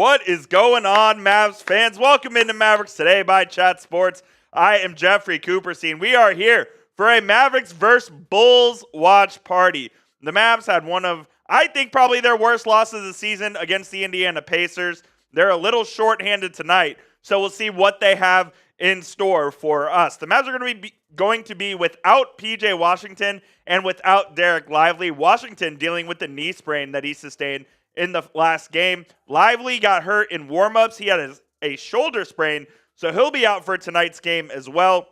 What is going on, Mavs fans? Welcome into Mavericks Today by Chat Sports. I am Jeffrey Cooperstein. We are here for a Mavericks vs. Bulls watch party. The Mavs had one of, I think, probably their worst losses of the season against the Indiana Pacers. They're a little shorthanded tonight, so we'll see what they have in store for us. The Mavs are going to be without PJ Washington and without Derek Lively. Washington dealing with the knee sprain that he sustained in the last game. Lively got hurt in warmups. He had a shoulder sprain, so he'll be out for tonight's game as well.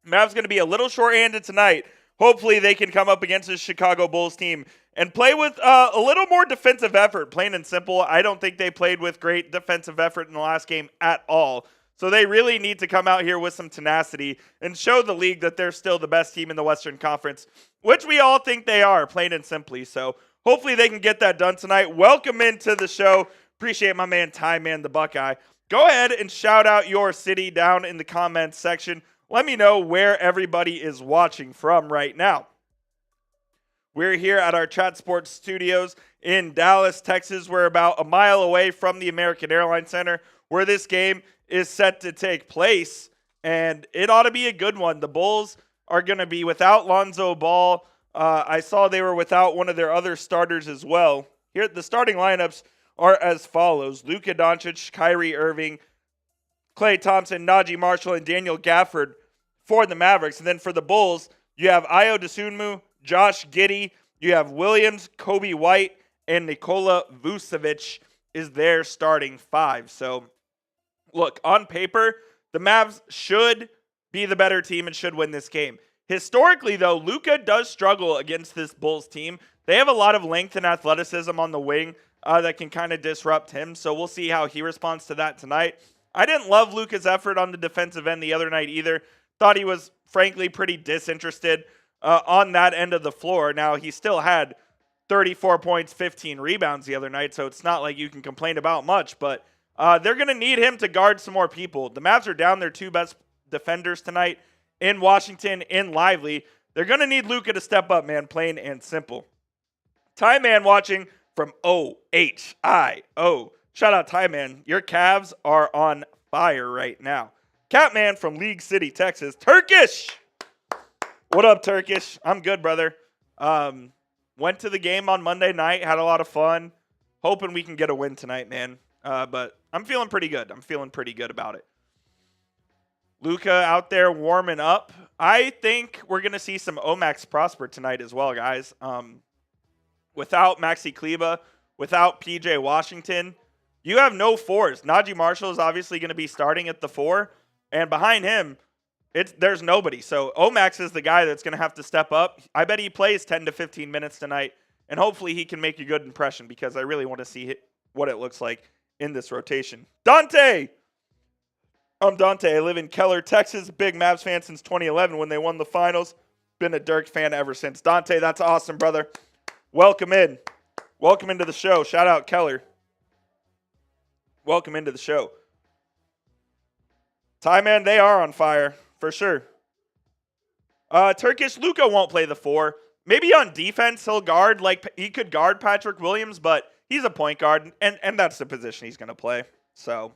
Mavs going to be a little short-handed tonight. Hopefully they can come up against the Chicago Bulls team and play with a little more defensive effort, plain and simple. I don't think they played with great defensive effort in the last game at all. So they really need to come out here with some tenacity and show the league that they're still the best team in the Western Conference, which we all think they are, plain and simply. So hopefully they can get that done tonight. Welcome into the show. Appreciate my man, Ty Man the Buckeye. Go ahead and shout out your city down in the comments section. Let me know where everybody is watching from right now. We're here at our Chat Sports studios in Dallas, Texas. We're about a mile away from the American Airlines Center, where this game is set to take place, and it ought to be a good one. The Bulls are going to be without Lonzo Ball. I saw they were without one of their other starters as well. Here, the starting lineups are as follows: Luka Doncic, Kyrie Irving, Klay Thompson, Naji Marshall, and Daniel Gafford for the Mavericks. And then for the Bulls, you have Ayo Dosunmu, Josh Giddey, you have Williams, Coby White, and Nikola Vucevic is their starting five. So, look, on paper, the Mavs should be the better team and should win this game. Historically, though, Luka does struggle against this Bulls team. They have a lot of length and athleticism on the wing that can kind of disrupt him, so we'll see how he responds to that tonight. I didn't love Luka's effort on the defensive end the other night either. Thought he was, frankly, pretty disinterested on that end of the floor. Now, he still had 34 points, 15 rebounds the other night, so it's not like you can complain about much, but they're going to need him to guard some more people. The Mavs are down their two best defenders tonight in Washington, in Lively. They're going to need Luka to step up, man, plain and simple. Ty Man watching from OHIO. Shout out Ty Man. Your Cavs are on fire right now. Catman from League City, Texas. Turkish! What up, Turkish? I'm good, brother. Went to the game on Monday night, had a lot of fun. Hoping we can get a win tonight, man. But I'm feeling pretty good. I'm feeling pretty good about it. Luka out there warming up. I think we're going to see some Omax Prosper tonight as well, guys. Without Maxi Kleba, without PJ Washington, you have no fours. Naji Marshall is obviously going to be starting at the 4, and behind him, there's nobody. So Omax is the guy that's going to have to step up. I bet he plays 10 to 15 minutes tonight, and hopefully he can make a good impression because I really want to see what it looks like in this rotation. Dante! I'm Dante. I live in Keller, Texas. Big Mavs fan since 2011 when they won the finals. Been a Dirk fan ever since. Dante, that's awesome, brother. Welcome in. Welcome into the show. Shout out Keller. Welcome into the show. Ty Man, they are on fire, for sure. Turkish, Luka won't play the 4. Maybe on defense he'll guard, like he could guard Patrick Williams, but he's a point guard, and that's the position he's going to play. So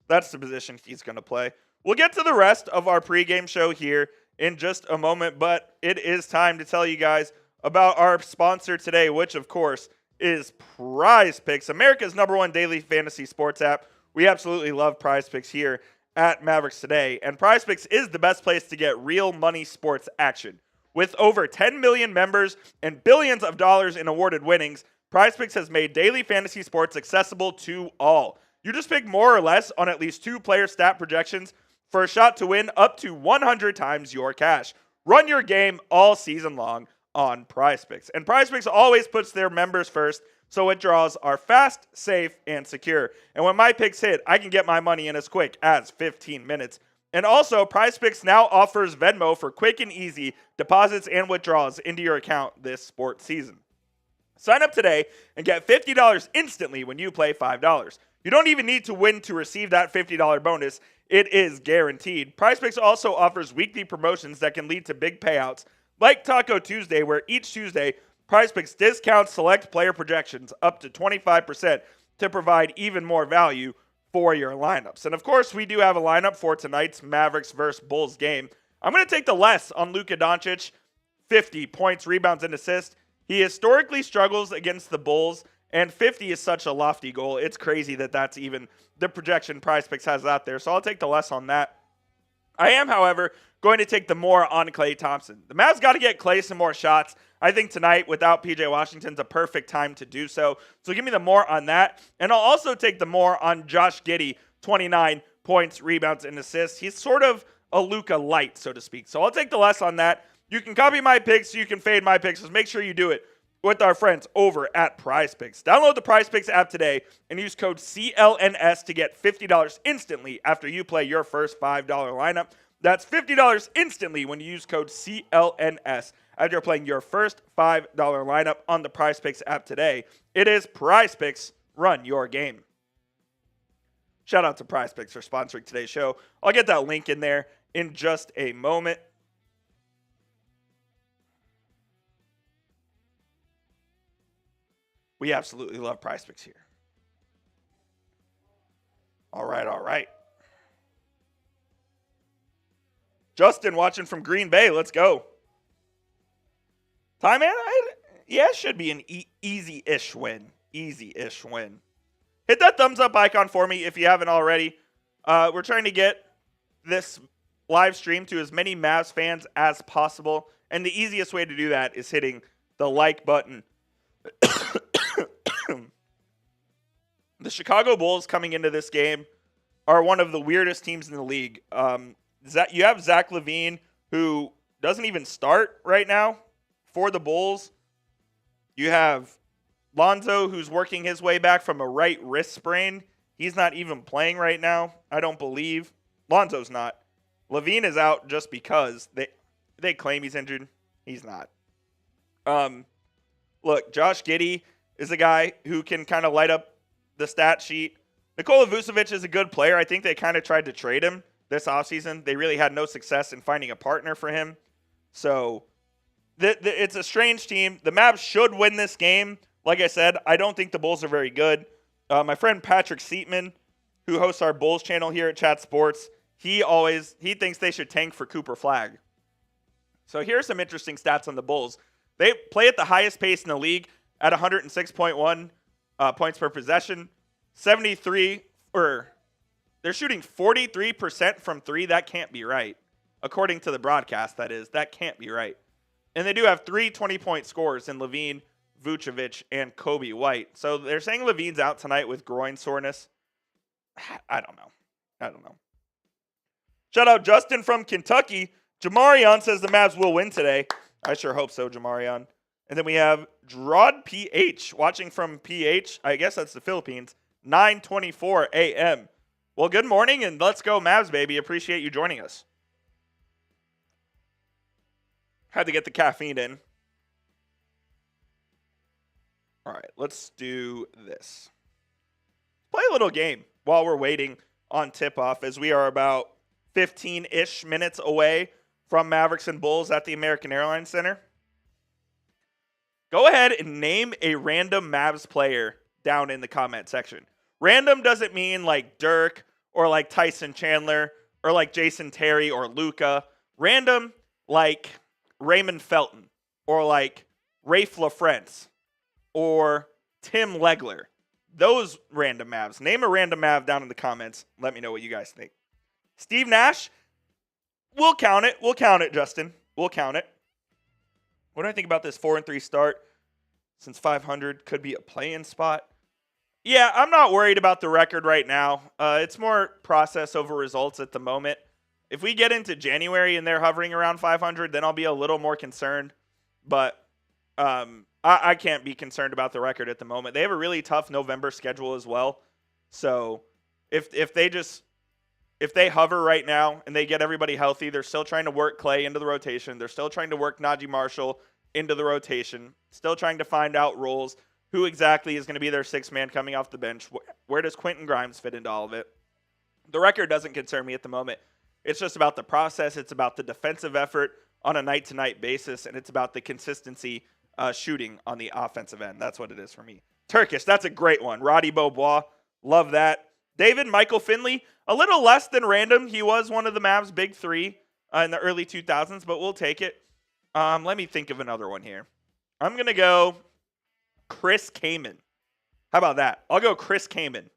that's the position he's going to play. We'll get to the rest of our pregame show here in just a moment, but it is time to tell you guys about our sponsor today, which, of course, is PrizePicks, America's #1 daily fantasy sports app. We absolutely love PrizePicks here at Mavericks Today, and PrizePicks is the best place to get real money sports action. With over 10 million members and billions of dollars in awarded winnings, PrizePicks has made daily fantasy sports accessible to all. You just pick more or less on at least 2 player stat projections for a shot to win up to 100 times your cash. Run your game all season long on PrizePicks. And PrizePicks always puts their members first, so withdrawals are fast, safe, and secure. And when my picks hit, I can get my money in as quick as 15 minutes. And also, PrizePicks now offers Venmo for quick and easy deposits and withdrawals into your account this sports season. Sign up today and get $50 instantly when you play $5. You don't even need to win to receive that $50 bonus. It is guaranteed. PrizePicks also offers weekly promotions that can lead to big payouts, like Taco Tuesday, where each Tuesday, PrizePicks discounts select player projections up to 25% to provide even more value for your lineups. And of course, we do have a lineup for tonight's Mavericks versus Bulls game. I'm going to take the less on Luka Doncic, 50 points, rebounds, and assists. He historically struggles against the Bulls, and 50 is such a lofty goal. It's crazy that that's even the projection PrizePicks has out there. So I'll take the less on that. I am, however, going to take the more on Klay Thompson. The Mavs got to get Klay some more shots. I think tonight, without PJ Washington's a perfect time to do so. So give me the more on that. And I'll also take the more on Josh Giddey, 29 points, rebounds, and assists. He's sort of a Luka light, so to speak. So I'll take the less on that. You can copy my picks. You can fade my picks. Just make sure you do it with our friends over at PrizePicks. Download the PrizePicks app today and use code CLNS to get $50 instantly after you play your first $5 lineup. That's $50 instantly when you use code CLNS after playing your first $5 lineup on the PrizePicks app today. It is PrizePicks. Run your game. Shout out to PrizePicks for sponsoring today's show. I'll get that link in there in just a moment. We absolutely love PrizePicks here. All right. Justin watching from Green Bay. Let's go. Ty, man, it should be an easy-ish win. Easy-ish win. Hit that thumbs up icon for me if you haven't already. We're trying to get this live stream to as many Mavs fans as possible. And the easiest way to do that is hitting the like button. The Chicago Bulls coming into this game are one of the weirdest teams in the league. You have Zach LaVine, who doesn't even start right now for the Bulls. You have Lonzo, who's working his way back from a right wrist sprain. He's not even playing right now, I don't believe. Lonzo's not. LaVine is out just because they claim he's injured. He's not. Look, Josh Giddey is a guy who can kind of light up the stat sheet. Nikola Vucevic is a good player. I think they kind of tried to trade him this offseason. They really had no success in finding a partner for him. So it's a strange team. The Mavs should win this game. Like I said, I don't think the Bulls are very good. My friend Patrick Seatman, who hosts our Bulls channel here at Chat Sports, he thinks they should tank for Cooper Flagg. So here's some interesting stats on the Bulls. They play at the highest pace in the league at 106.1 points per possession. They're shooting 43% from three. That can't be right. According to the broadcast, that is. That can't be right. And they do have 3 20-point scorers in LaVine, Vucevic, and Coby White. So they're saying LaVine's out tonight with groin soreness. I don't know. Shout out Justin from Kentucky. Jamarion says the Mavs will win today. I sure hope so, Jamarion. And then we have Drod PH watching from PH. I guess that's the Philippines. 9:24 a.m. Well, good morning, and let's go Mavs, baby. Appreciate you joining us. Had to get the caffeine in. All right, let's do this. Play a little game while we're waiting on tip-off, as we are about 15-ish minutes away from Mavericks and Bulls at the American Airlines Center. Go ahead and name a random Mavs player down in the comment section. Random doesn't mean like Dirk or like Tyson Chandler or like Jason Terry or Luka. Random like Raymond Felton or like Rafe LaFrance or Tim Legler. Those random Mavs. Name a random Mav down in the comments. Let me know what you guys think. Steve Nash, we'll count it. We'll count it, Justin. We'll count it. What do I think about this 4-3 start? Since 500 could be a play-in spot. Yeah, I'm not worried about the record right now. It's more process over results at the moment. If we get into January and they're hovering around 500, then I'll be a little more concerned. But I can't be concerned about the record at the moment. They have a really tough November schedule as well. So if they hover right now and they get everybody healthy, they're still trying to work Klay into the rotation. They're still trying to work Naji Marshall into the rotation. Still trying to find out roles. Who exactly is going to be their sixth man coming off the bench? Where does Quentin Grimes fit into all of it? The record doesn't concern me at the moment. It's just about the process. It's about the defensive effort on a night-to-night basis, and it's about the consistency shooting on the offensive end. That's what it is for me. Turkish, that's a great one. Roddy Beaubois, love that. David Michael Finley, a little less than random. He was one of the Mavs' big three in the early 2000s, but we'll take it. Let me think of another one here. I'm going to go Chris Kaman. How about that? I'll go Chris Kaman.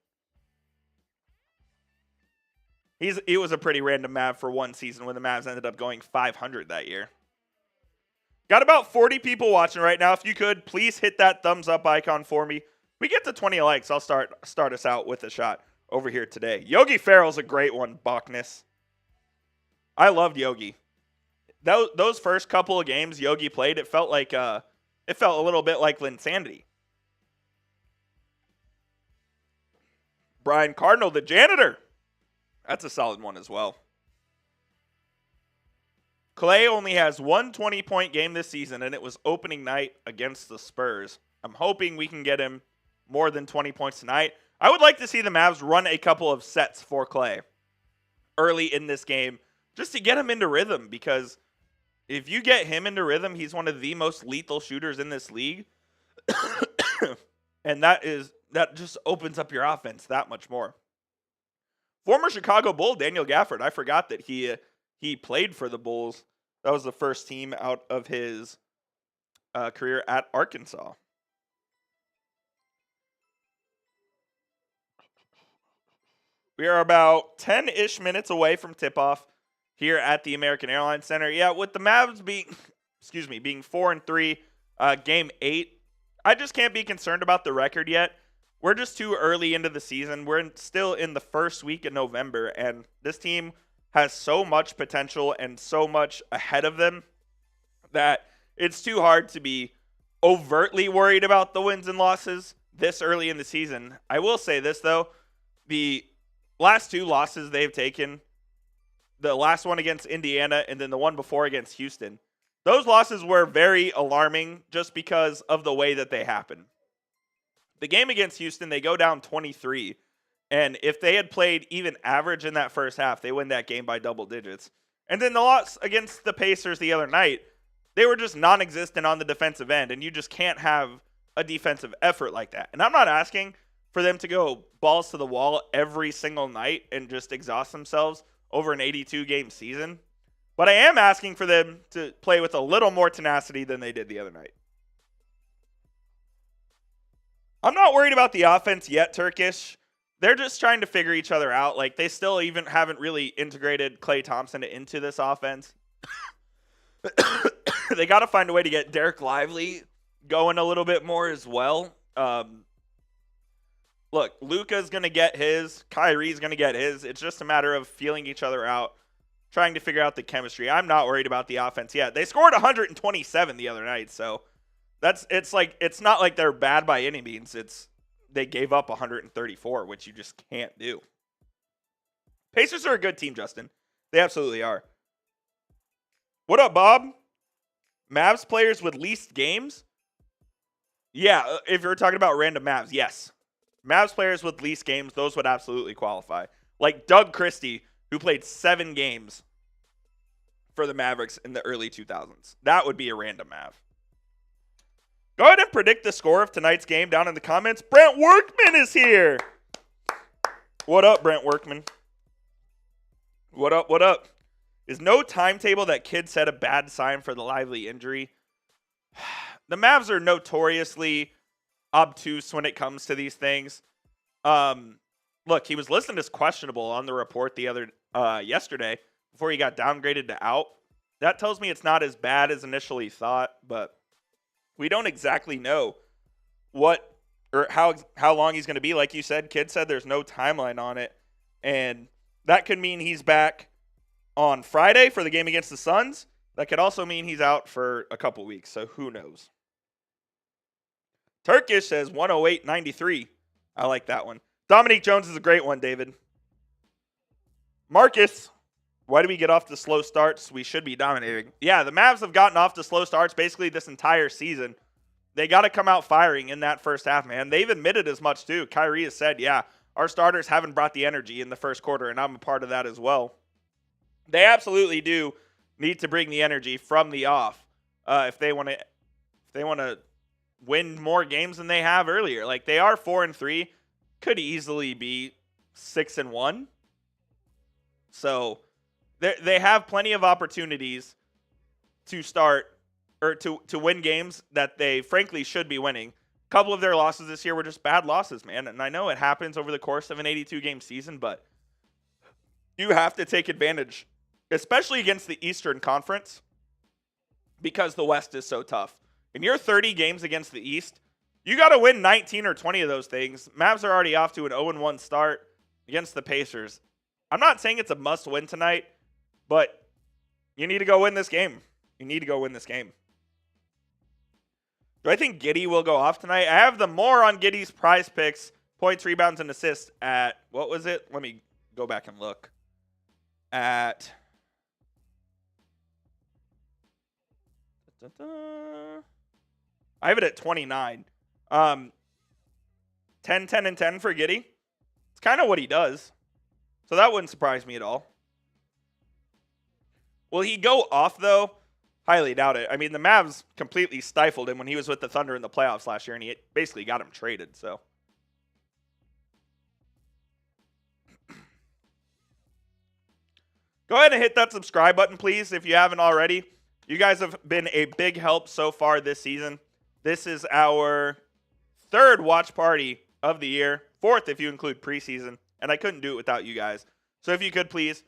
He was a pretty random Mav for one season when the Mavs ended up going 500 that year. Got about 40 people watching right now. If you could, please hit that thumbs up icon for me. We get to 20 likes, I'll start us out with a shot over here today. Yogi Ferrell's a great one, Bachness. I loved Yogi. Those first couple of games Yogi played, it felt a little bit like Linsanity. Brian Cardinal, the janitor. That's a solid one as well. Klay only has one 20-point game this season, and it was opening night against the Spurs. I'm hoping we can get him more than 20 points tonight. I would like to see the Mavs run a couple of sets for Klay early in this game just to get him into rhythm, because if you get him into rhythm, he's one of the most lethal shooters in this league. And that just opens up your offense that much more. Former Chicago Bull Daniel Gafford. I forgot that he played for the Bulls. That was the first team out of his career at Arkansas. We are about 10-ish minutes away from tip-off here at the American Airlines Center. Yeah, with the Mavs being 4-3, game 8, I just can't be concerned about the record yet. We're just too early into the season. We're still in the first week of November, and this team has so much potential and so much ahead of them that it's too hard to be overtly worried about the wins and losses this early in the season. I will say this, though. The last two losses they've taken, the last one against Indiana and then the one before against Houston, those losses were very alarming just because of the way that they happened. The game against Houston, they go down 23. And if they had played even average in that first half, they win that game by double digits. And then the loss against the Pacers the other night, they were just non-existent on the defensive end. And you just can't have a defensive effort like that. And I'm not asking for them to go balls to the wall every single night and just exhaust themselves over an 82-game season. But I am asking for them to play with a little more tenacity than they did the other night. I'm not worried about the offense yet, Turkish. They're just trying to figure each other out. Like, they still even haven't really integrated Klay Thompson into this offense. They got to find a way to get Derek Lively going a little bit more as well. Look, Luka's going to get his. Kyrie's going to get his. It's just a matter of feeling each other out, trying to figure out the chemistry. I'm not worried about the offense yet. They scored 127 the other night, so it's not like they're bad by any means. They gave up 134, which you just can't do. Pacers are a good team, Justin. They absolutely are. What up, Bob? Mavs players with least games? Yeah, if you're talking about random Mavs, yes. Mavs players with least games, those would absolutely qualify. Like Doug Christie, who played 7 games for the Mavericks in the early 2000s. That would be a random Mav. Go ahead and predict the score of tonight's game down in the comments. Brent Workman is here. What up, Brent Workman? What up, what up? Is no timetable that kid said a bad sign for the Lively injury? The Mavs are notoriously obtuse when it comes to these things. Look, he was listed as questionable on the report yesterday before he got downgraded to out. That tells me it's not as bad as initially thought, but we don't exactly know what or how long he's going to be. Like you said, kid said there's no timeline on it, and that could mean he's back on Friday for the game against the Suns. That could also mean he's out for a couple weeks, so who knows? Turkish says 108.93. I like that one. Dominique Jones is a great one, David. Marcus, why do we get off to slow starts? We should be dominating. Yeah, the Mavs have gotten off to slow starts basically this entire season. They got to come out firing in that first half, man. They've admitted as much, too. Kyrie has said, yeah, our starters haven't brought the energy in the first quarter, and I'm a part of that as well. They absolutely do need to bring the energy from the off if they want to win more games than they have earlier. Like, they are 4-3, could easily be 6-1. So they have plenty of opportunities to start or to win games that they frankly should be winning. A couple of their losses this year were just bad losses, man. And I know it happens over the course of an 82-game season, but you have to take advantage, especially against the Eastern Conference, because the West is so tough. In your 30 games against the East, you got to win 19 or 20 of those things. Mavs are already off to an 0-1 start against the Pacers. I'm not saying it's a must-win tonight, but you need to go win this game. You need to go win this game. Do I think Giddey will go off tonight? I have the more on Giddey's PrizePicks, points, rebounds, and assists at, what was it? Let me go back and look. At I have it at 29. 10, 10, and 10 for Giddey. It's kind of what he does. So that wouldn't surprise me at all. Will he go off, though? Highly doubt it. I mean, the Mavs completely stifled him when he was with the Thunder in the playoffs last year, and he basically got him traded. So go ahead and hit that subscribe button, please, if you haven't already. You guys have been a big help so far this season. This is our 3rd watch party of the year, 4th if you include preseason, and I couldn't do it without you guys. So if you could, please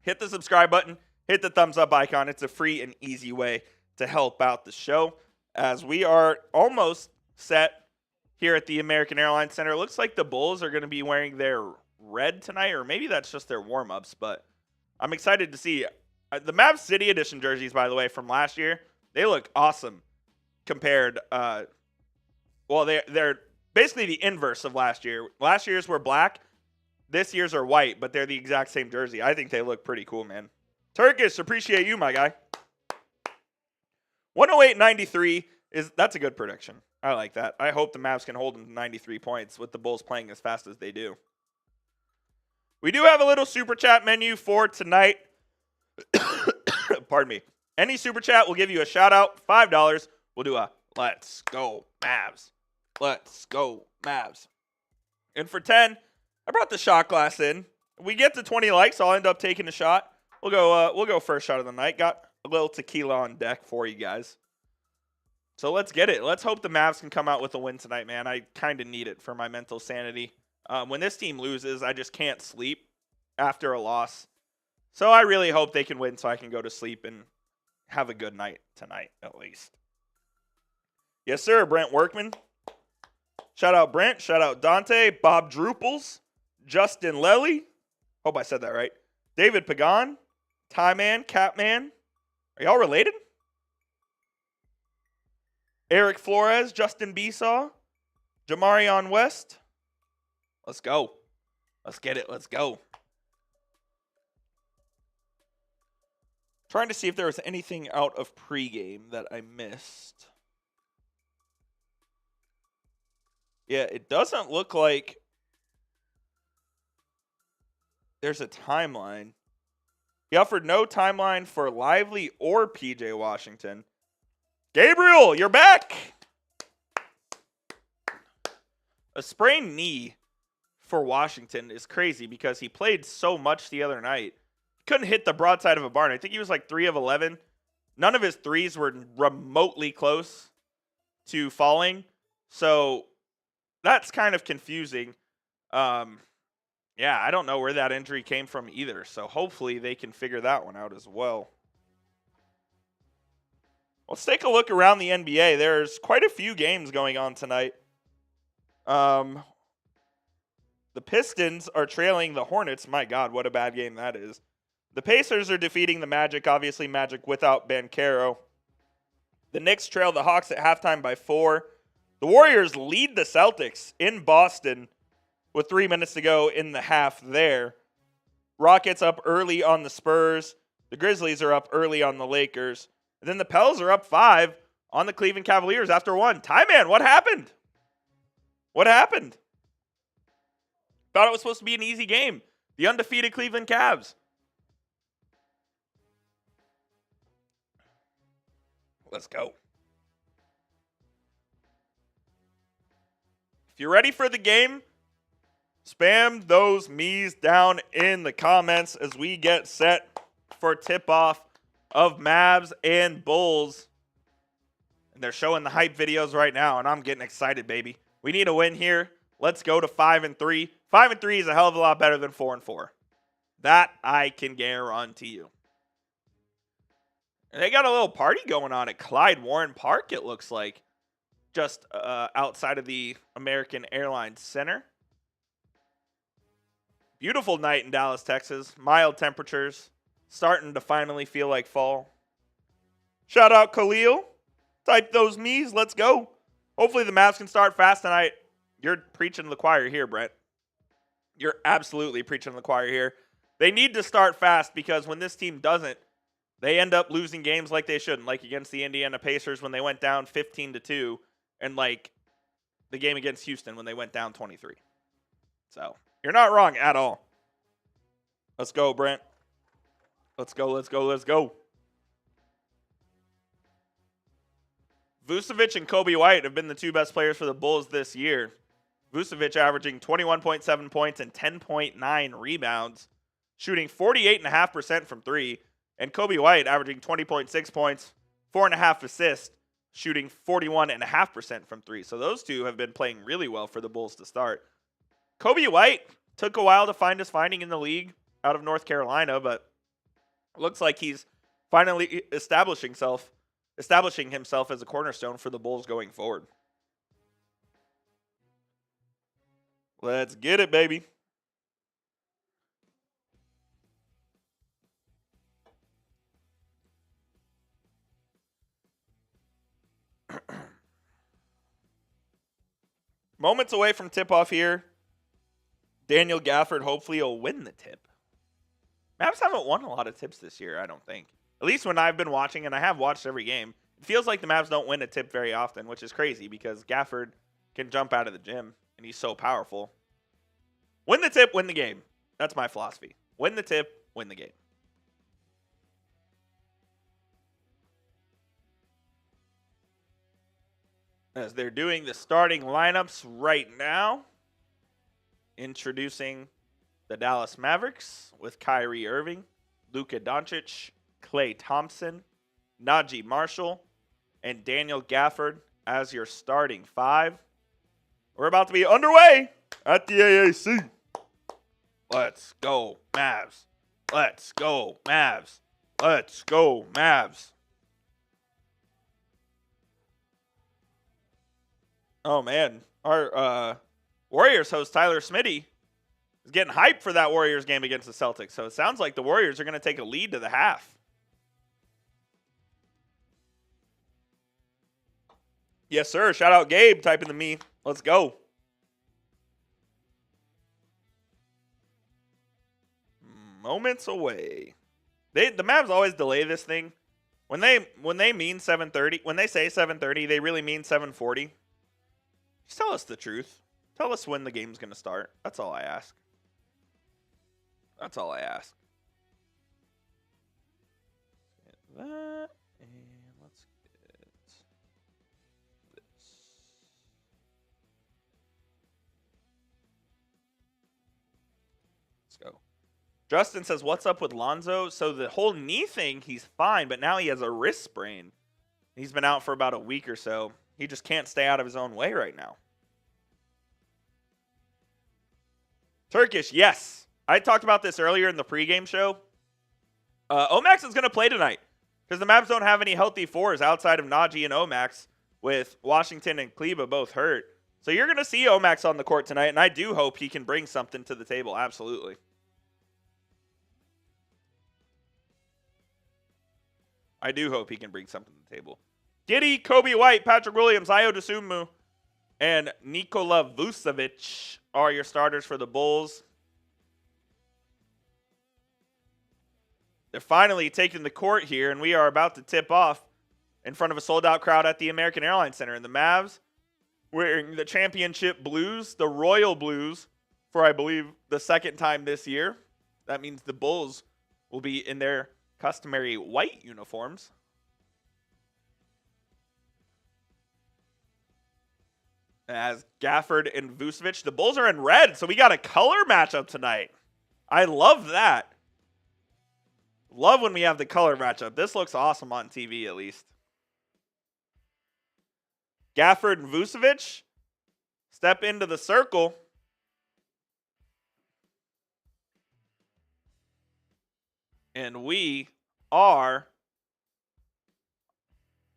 hit the subscribe button, hit the thumbs up icon. It's a free and easy way to help out the show, as we are almost set here at the American Airlines Center. It looks like the Bulls are going to be wearing their red tonight, or maybe that's just their warm-ups, but I'm excited to see. The Mavs City Edition jerseys, by the way, from last year, they look awesome compared. Well, they're basically the inverse of last year. Last year's were black. This year's are white, but they're the exact same jersey. I think they look pretty cool, man. Turkish, appreciate you, my guy. 108.93 that's a good prediction. I like that. I hope the Mavs can hold them to 93 points with the Bulls playing as fast as they do. We do have a little super chat menu for tonight. Pardon me. Any super chat will give you a shout out. $5. We'll do a let's go Mavs. Let's go Mavs. And for 10, I brought the shot glass in. If we get to 20 likes, I'll end up taking a shot. We'll go first shot of the night. Got a little tequila on deck for you guys. So let's get it. Let's hope the Mavs can come out with a win tonight, man. I kind of need it for my mental sanity. When this team loses, I just can't sleep after a loss. So I really hope they can win so I can go to sleep and have a good night tonight, at least. Yes, sir, Brent Workman. Shout out Brent. Shout out Dante. Bob Drupals. Justin Lely. Hope I said that right. David Pagan. Ty Man. Catman. Are y'all related? Eric Flores. Justin Besaw. Jamarion West. Let's go. Let's get it. Let's go. Trying to see if there was anything out of pregame that I missed. Yeah, it doesn't look like there's a timeline. He offered no timeline for Lively or PJ Washington. Gabriel, you're back! A sprained knee for Washington is crazy because he played so much the other night. Couldn't hit the broadside of a barn. I think he was like 3 of 11. None of his threes were remotely close to falling. So that's kind of confusing. Yeah, I don't know where that injury came from either. So hopefully they can figure that one out as well. Let's take a look around the NBA. There's quite a few games going on tonight. The Pistons are trailing the Hornets. My God, what a bad game that is. The Pacers are defeating the Magic. Obviously, Magic without Banchero. The Knicks trail the Hawks at halftime by 4. The Warriors lead the Celtics in Boston with 3 minutes to go in the half there. Rockets up early on the Spurs. The Grizzlies are up early on the Lakers. And then the Pels are up 5 on the Cleveland Cavaliers after 1. Ty Man, what happened? What happened? Thought it was supposed to be an easy game. The undefeated Cleveland Cavs. Let's go. If you're ready for the game, spam those me's down in the comments as we get set for tip-off of Mavs and Bulls. And they're showing the hype videos right now, and I'm getting excited, baby. We need a win here. Let's go to 5-3. 5-3 is a hell of a lot better than 4-4. That I can guarantee you. And they got a little party going on at Clyde Warren Park, it looks like. Just outside of the American Airlines Center. Beautiful night in Dallas, Texas. Mild temperatures. Starting to finally feel like fall. Shout out Khalil. Type those me's. Let's go. Hopefully the Mavs can start fast tonight. You're preaching to the choir here, Brent. You're absolutely preaching to the choir here. They need to start fast because when this team doesn't, they end up losing games like they shouldn't, like against the Indiana Pacers when they went down 15-2, and like the game against Houston when they went down 23. So, you're not wrong at all. Let's go, Brent. Let's go, let's go, let's go. Vucevic and Coby White have been the two best players for the Bulls this year. Vucevic averaging 21.7 points and 10.9 rebounds, shooting 48.5% from three, and Coby White averaging 20.6 points, 4.5 assists, shooting 41.5% from three. So those two have been playing really well for the Bulls to start. Coby White took a while to find his footing in the league out of North Carolina, but it looks like he's finally establishing himself as a cornerstone for the Bulls going forward. Let's get it, baby. Moments away from tip-off here. Daniel Gafford hopefully will win the tip. Mavs haven't won a lot of tips this year, I don't think. At least when I've been watching, and I have watched every game, it feels like the Mavs don't win a tip very often, which is crazy because Gafford can jump out of the gym, and he's so powerful. Win the tip, win the game. That's my philosophy. Win the tip, win the game. As they're doing the starting lineups right now, introducing the Dallas Mavericks with Kyrie Irving, Luka Doncic, Klay Thompson, Naji Marshall, and Daniel Gafford as your starting five. We're about to be underway at the AAC. Let's go, Mavs. Let's go, Mavs. Let's go, Mavs. Oh, man. Our Warriors host Tyler Smitty is getting hyped for that Warriors game against the Celtics. So it sounds like the Warriors are going to take a lead to the half. Yes, sir. Shout out Gabe typing to me. Let's go. Moments away. The Mavs always delay this thing. When they mean 7:30, when they say 7:30, they really mean 7:40. Just tell us the truth. Tell us when the game's going to start. That's all I ask. That's all I ask. Get that, and let's get this. Let's go. Justin says, what's up with Lonzo? So the whole knee thing, he's fine, but now he has a wrist sprain. He's been out for about a week or so. He just can't stay out of his own way right now. Turkish, yes. I talked about this earlier in the pregame show. Omax is going to play tonight because the Mavs don't have any healthy fours outside of Naji and Omax with Washington and Kleba both hurt. So you're going to see Omax on the court tonight, and I do hope he can bring something to the table. Absolutely. I do hope he can bring something to the table. Giddey, Coby White, Patrick Williams, Ayo Dosunmu, and Nikola Vucevic are your starters for the Bulls. They're finally taking the court here, and we are about to tip off in front of a sold-out crowd at the American Airlines Center. And the Mavs wearing the championship blues, the royal blues, for, I believe, the second time this year. That means the Bulls will be in their customary white uniforms. as Gafford and Vucevic. The Bulls are in red, so we got a color matchup tonight. I love that. Love when we have the color matchup. This looks awesome on TV, at least. Gafford and Vucevic step into the circle. And we are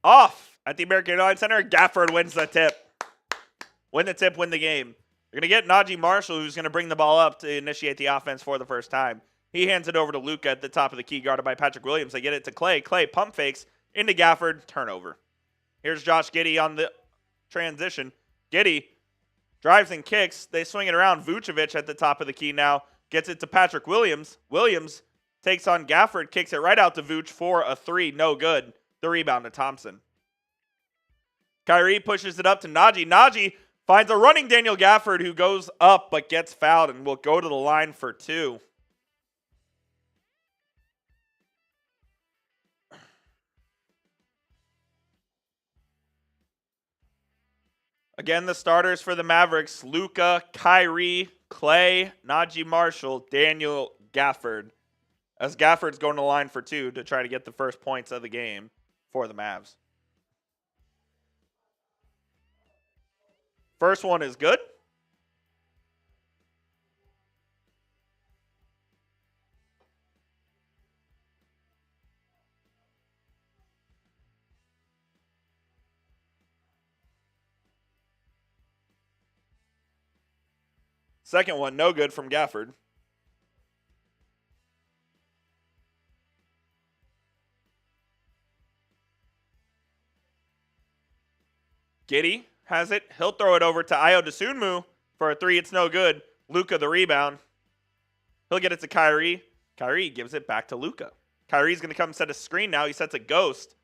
off at the American Airlines Center. Gafford wins the tip. Win the tip, win the game. You're going to get Naji Marshall, who's going to bring the ball up to initiate the offense for the first time. He hands it over to Luka at the top of the key, guarded by Patrick Williams. They get it to Klay. Klay pump fakes into Gafford. Turnover. Here's Josh Giddey on the transition. Giddey drives and kicks. They swing it around. Vucevic at the top of the key now. Gets it to Patrick Williams. Williams takes on Gafford. Kicks it right out to Vooch for a three. No good. The rebound to Thompson. Kyrie pushes it up to Naji. Naji finds a running Daniel Gafford, who goes up but gets fouled and will go to the line for two. Again, the starters for the Mavericks: Luka, Kyrie, Klay, Naji Marshall, Daniel Gafford. As Gafford's going to the line for two to try to get the first points of the game for the Mavs. First one is good. Second one, no good from Gafford. Giddey has it. He'll throw it over to Ayo Dosunmu for a three. It's no good. Luka the rebound. He'll get it to Kyrie. Kyrie gives it back to Luka. Kyrie's going to come set a screen now. He sets a ghost.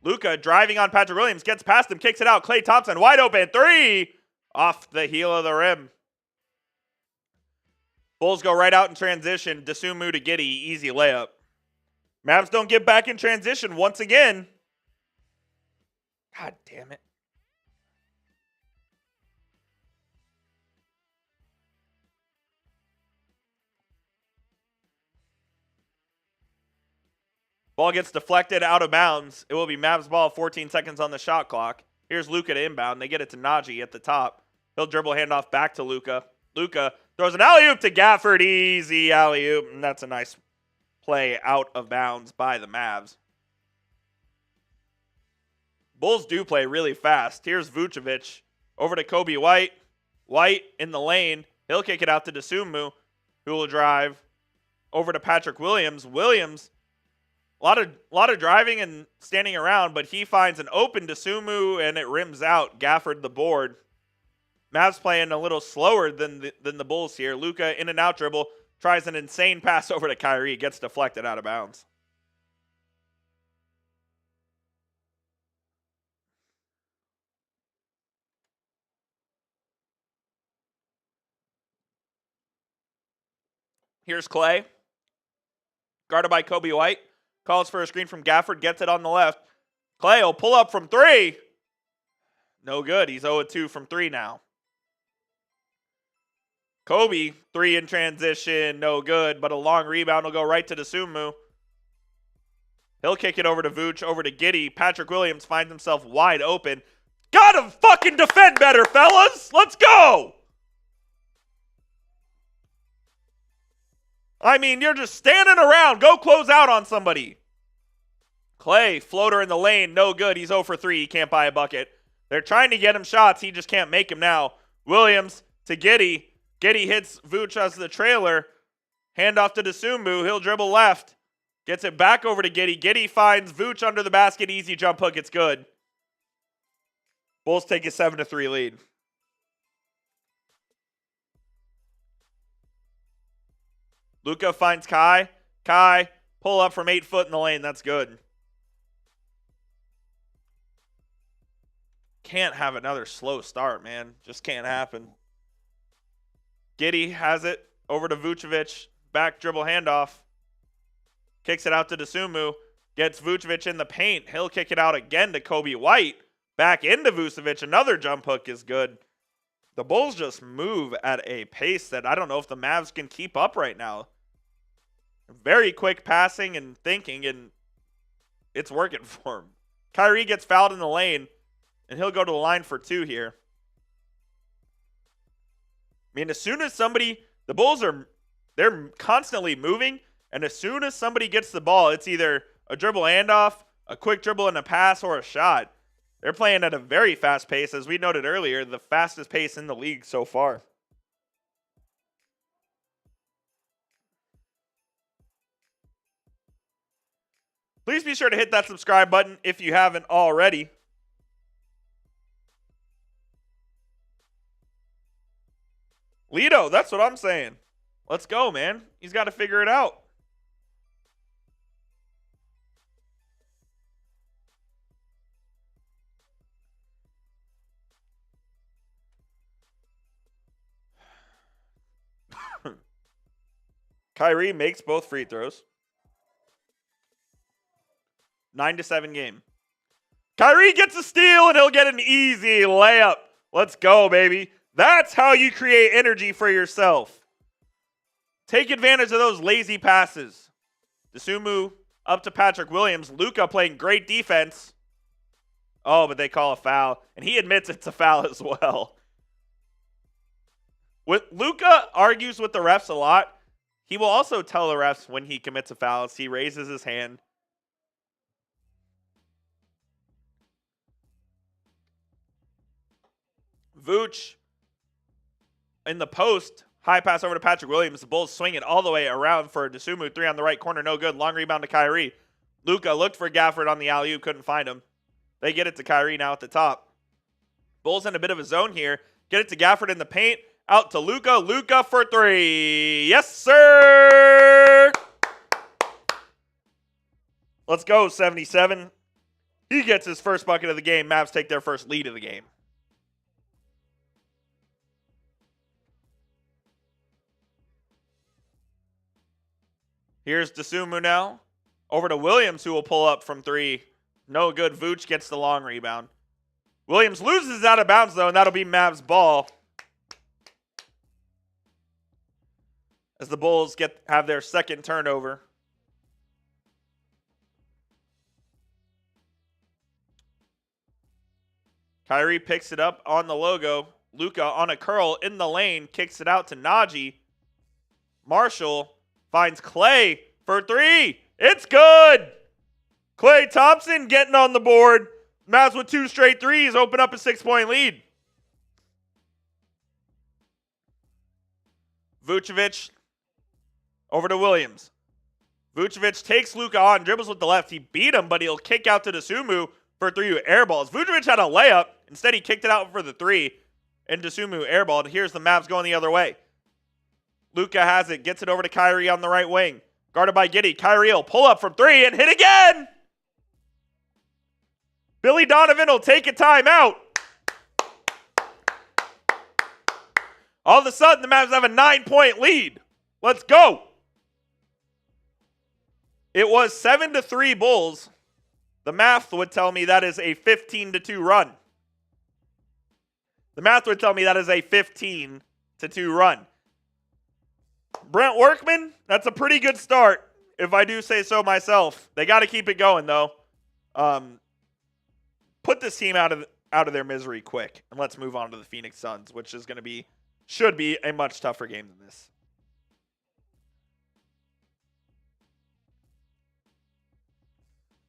Luka driving on Patrick Williams. Gets past him. Kicks it out. Klay Thompson wide open. Three. Off the heel of the rim. Bulls go right out in transition. Dosunmu to Giddey. Easy layup. Mavs don't get back in transition once again. God damn it. Ball gets deflected out of bounds. It will be Mavs ball, 14 seconds on the shot clock. Here's Luka to inbound. They get it to Naji at the top. He'll dribble handoff back to Luka. Luka throws an alley-oop to Gafford. Easy alley-oop. And that's a nice play out of bounds by the Mavs. Bulls do play really fast. Here's Vucevic over to Coby White. White in the lane. He'll kick it out to Dosunmu, who will drive over to Patrick Williams. Williams, a lot of driving and standing around, but he finds an open Dosunmu and it rims out. Gafford the board. Mavs playing a little slower than the Bulls here. Luka in and out dribble, tries an insane pass over to Kyrie, gets deflected out of bounds. Here's Klay, guarded by Coby White. Calls for a screen from Gafford, gets it on the left. Klay will pull up from three. No good. He's 0-2 from three now. Coby, three in transition, no good, but a long rebound will go right to Dosunmu. He'll kick it over to Vooch, over to Giddey. Patrick Williams finds himself wide open. Gotta fucking defend better, fellas! Let's go! I mean, you're just standing around. Go close out on somebody. Klay, floater in the lane, no good. He's 0 for 3. He can't buy a bucket. They're trying to get him shots. He just can't make them now. Williams to Giddey. Giddey hits Vooch as the trailer. Hand off to Dosunmu. He'll dribble left. Gets it back over to Giddey. Giddey finds Vooch under the basket. Easy jump hook. It's good. Bulls take a 7-3 lead. Luka finds Kai. Kai, pull up from 8 foot in the lane. That's good. Can't have another slow start, man. Just can't happen. Giddey has it over to Vucevic. Back dribble handoff. Kicks it out to Dosunmu. Gets Vucevic in the paint. He'll kick it out again to Coby White. Back into Vucevic. Another jump hook is good. The Bulls just move at a pace that I don't know if the Mavs can keep up right now. Very quick passing and thinking, and it's working for him. Kyrie gets fouled in the lane, and he'll go to the line for 2 here. I mean, as soon as somebody, the Bulls they're constantly moving, and as soon as somebody gets the ball, it's either a dribble handoff, a quick dribble and a pass, or a shot. They're playing at a very fast pace, as we noted earlier, the fastest pace in the league so far. Please be sure to hit that subscribe button if you haven't already. Lito, that's what I'm saying. Let's go, man. He's got to figure it out. Kyrie makes both free throws. 9-7 game. Kyrie gets a steal and he'll get an easy layup. Let's go, baby. That's how you create energy for yourself. Take advantage of those lazy passes. Dosunmu up to Patrick Williams. Luka playing great defense. Oh, but they call a foul. And he admits it's a foul as well. Luka argues with the refs a lot. He will also tell the refs when he commits a foul. He raises his hand. Vooch in the post. High pass over to Patrick Williams. The Bulls swing it all the way around for Dosunmu. 3 on the right corner. No good. Long rebound to Kyrie. Luka looked for Gafford on the alley-oop. Couldn't find him. They get it to Kyrie now at the top. Bulls in a bit of a zone here. Get it to Gafford in the paint. Out to Luka. Luka for 3. Yes, sir. Let's go, 77. He gets his first bucket of the game. Mavs take their first lead of the game. Here's Dosunmu now. Over to Williams, who will pull up from 3. No good. Vooch gets the long rebound. Williams loses out of bounds, though, and that'll be Mavs ball. As the Bulls have their second turnover. Kyrie picks it up on the logo. Luka on a curl in the lane. Kicks it out to Naji. Marshall finds Klay for 3. It's good. Klay Thompson getting on the board. Mavs with 2 straight threes. Open up a 6-point lead. Vucevic over to Williams. Vucevic takes Luka on, dribbles with the left. He beat him, but he'll kick out to Dosunmu for 3 with air balls. Vucevic had a layup. Instead, he kicked it out for the 3, and Dosunmu airballed. Here's the Mavs going the other way. Luka has it, gets it over to Kyrie on the right wing. Guarded by Giddey. Kyrie will pull up from 3 and hit again. Billy Donovan will take a timeout. All of a sudden, the Mavs have a 9-point lead. Let's go. It was 7-3 Bulls. The math would tell me that is a 15-2 run. The math would tell me that is a 15-2 run. Brent Workman, that's a pretty good start, if I do say so myself. They got to keep it going, though. Put this team out of their misery quick, and let's move on to the Phoenix Suns, which is going to should be a much tougher game than this.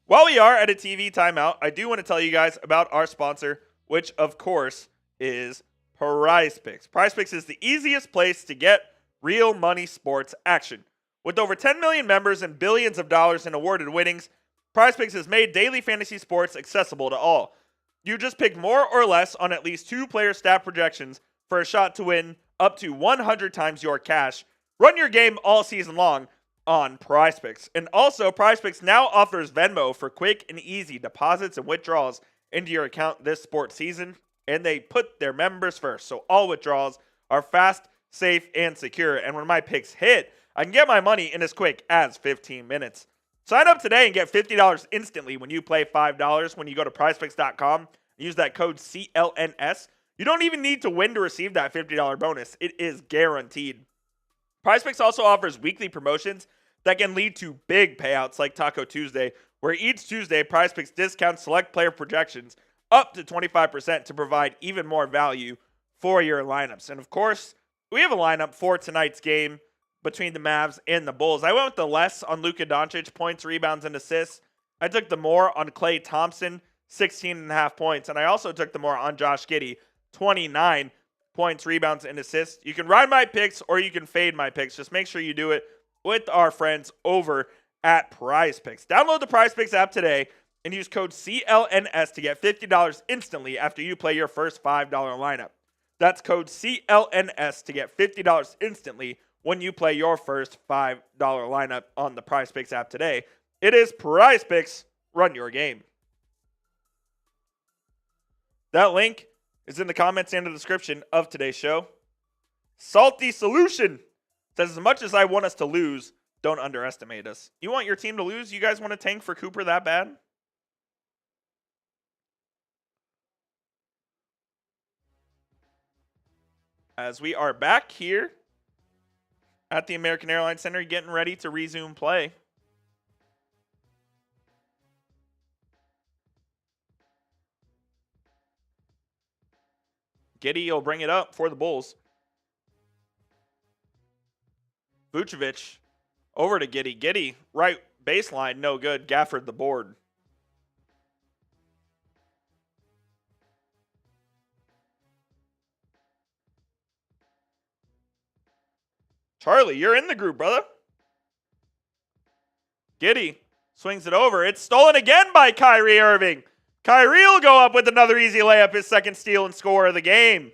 While we are at a TV timeout, I do want to tell you guys about our sponsor, which of course is PrizePicks. PrizePicks is the easiest place to get real money sports action. With over 10 million members and billions of dollars in awarded winnings, PrizePicks has made daily fantasy sports accessible to all. You just pick more or less on at least 2 player stat projections for a shot to win up to 100 times your cash. Run your game all season long on PrizePicks. And also, PrizePicks now offers Venmo for quick and easy deposits and withdrawals into your account this sports season. And they put their members first, so all withdrawals are fast, safe, and secure. And when my picks hit, I can get my money in as quick as 15 minutes. Sign up today and get $50 instantly when you play $5 when you go to prizepicks.com. Use that code CLNS. You don't even need to win to receive that $50 bonus. It is guaranteed. PrizePicks also offers weekly promotions that can lead to big payouts like Taco Tuesday, where each Tuesday, PrizePicks discounts select player projections up to 25% to provide even more value for your lineups. And of course, we have a lineup for tonight's game between the Mavs and the Bulls. I went with the less on Luka Doncic, points, rebounds, and assists. I took the more on Klay Thompson, 16.5 points. And I also took the more on Josh Giddey, 29 points, rebounds, and assists. You can ride my picks or you can fade my picks. Just make sure you do it with our friends over at PrizePicks. Download the PrizePicks app today and use code CLNS to get $50 instantly after you play your first $5 lineup. That's code CLNS to get $50 instantly when you play your first $5 lineup on the PrizePicks app today. It is PrizePicks. Run your game. That link is in the comments and the description of today's show. Salty Solution says, as much as I want us to lose, don't underestimate us. You want your team to lose? You guys want to tank for Cooper that bad? As we are back here at the American Airlines Center, getting ready to resume play. Giddey will bring it up for the Bulls. Vucevic over to Giddey. Giddey, right baseline, no good. Gafford the board. Charlie, you're in the group, brother. Giddey swings it over. It's stolen again by Kyrie Irving. Kyrie will go up with another easy layup, his second steal and score of the game.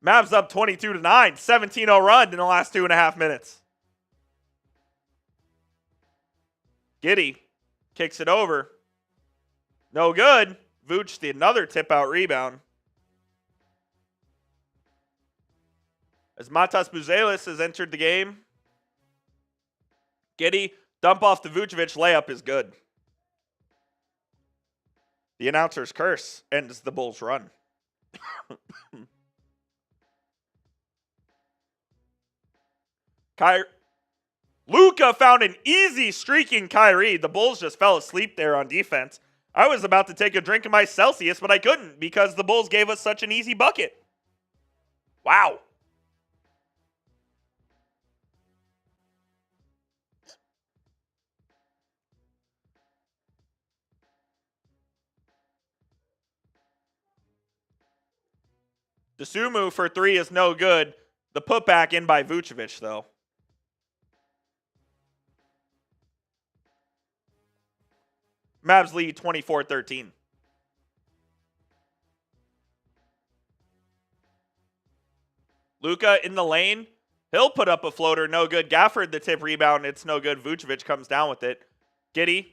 Mavs up 22-9, 17-0 run in the last 2.5 minutes. Giddey kicks it over. No good. Vooch, the another tip-out rebound. As Matas Buzelis has entered the game. Giddey, dump off to Vucevic, layup is good. The announcer's curse ends the Bulls' run. Luka found an easy streaking Kyrie. The Bulls just fell asleep there on defense. I was about to take a drink of my Celsius, but I couldn't because the Bulls gave us such an easy bucket. Wow. Dosunmu for three is no good. The putback in by Vucevic, though. Mavs lead 24-13. Luka in the lane. He'll put up a floater. No good. Gafford the tip rebound. It's no good. Vucevic comes down with it. Giddey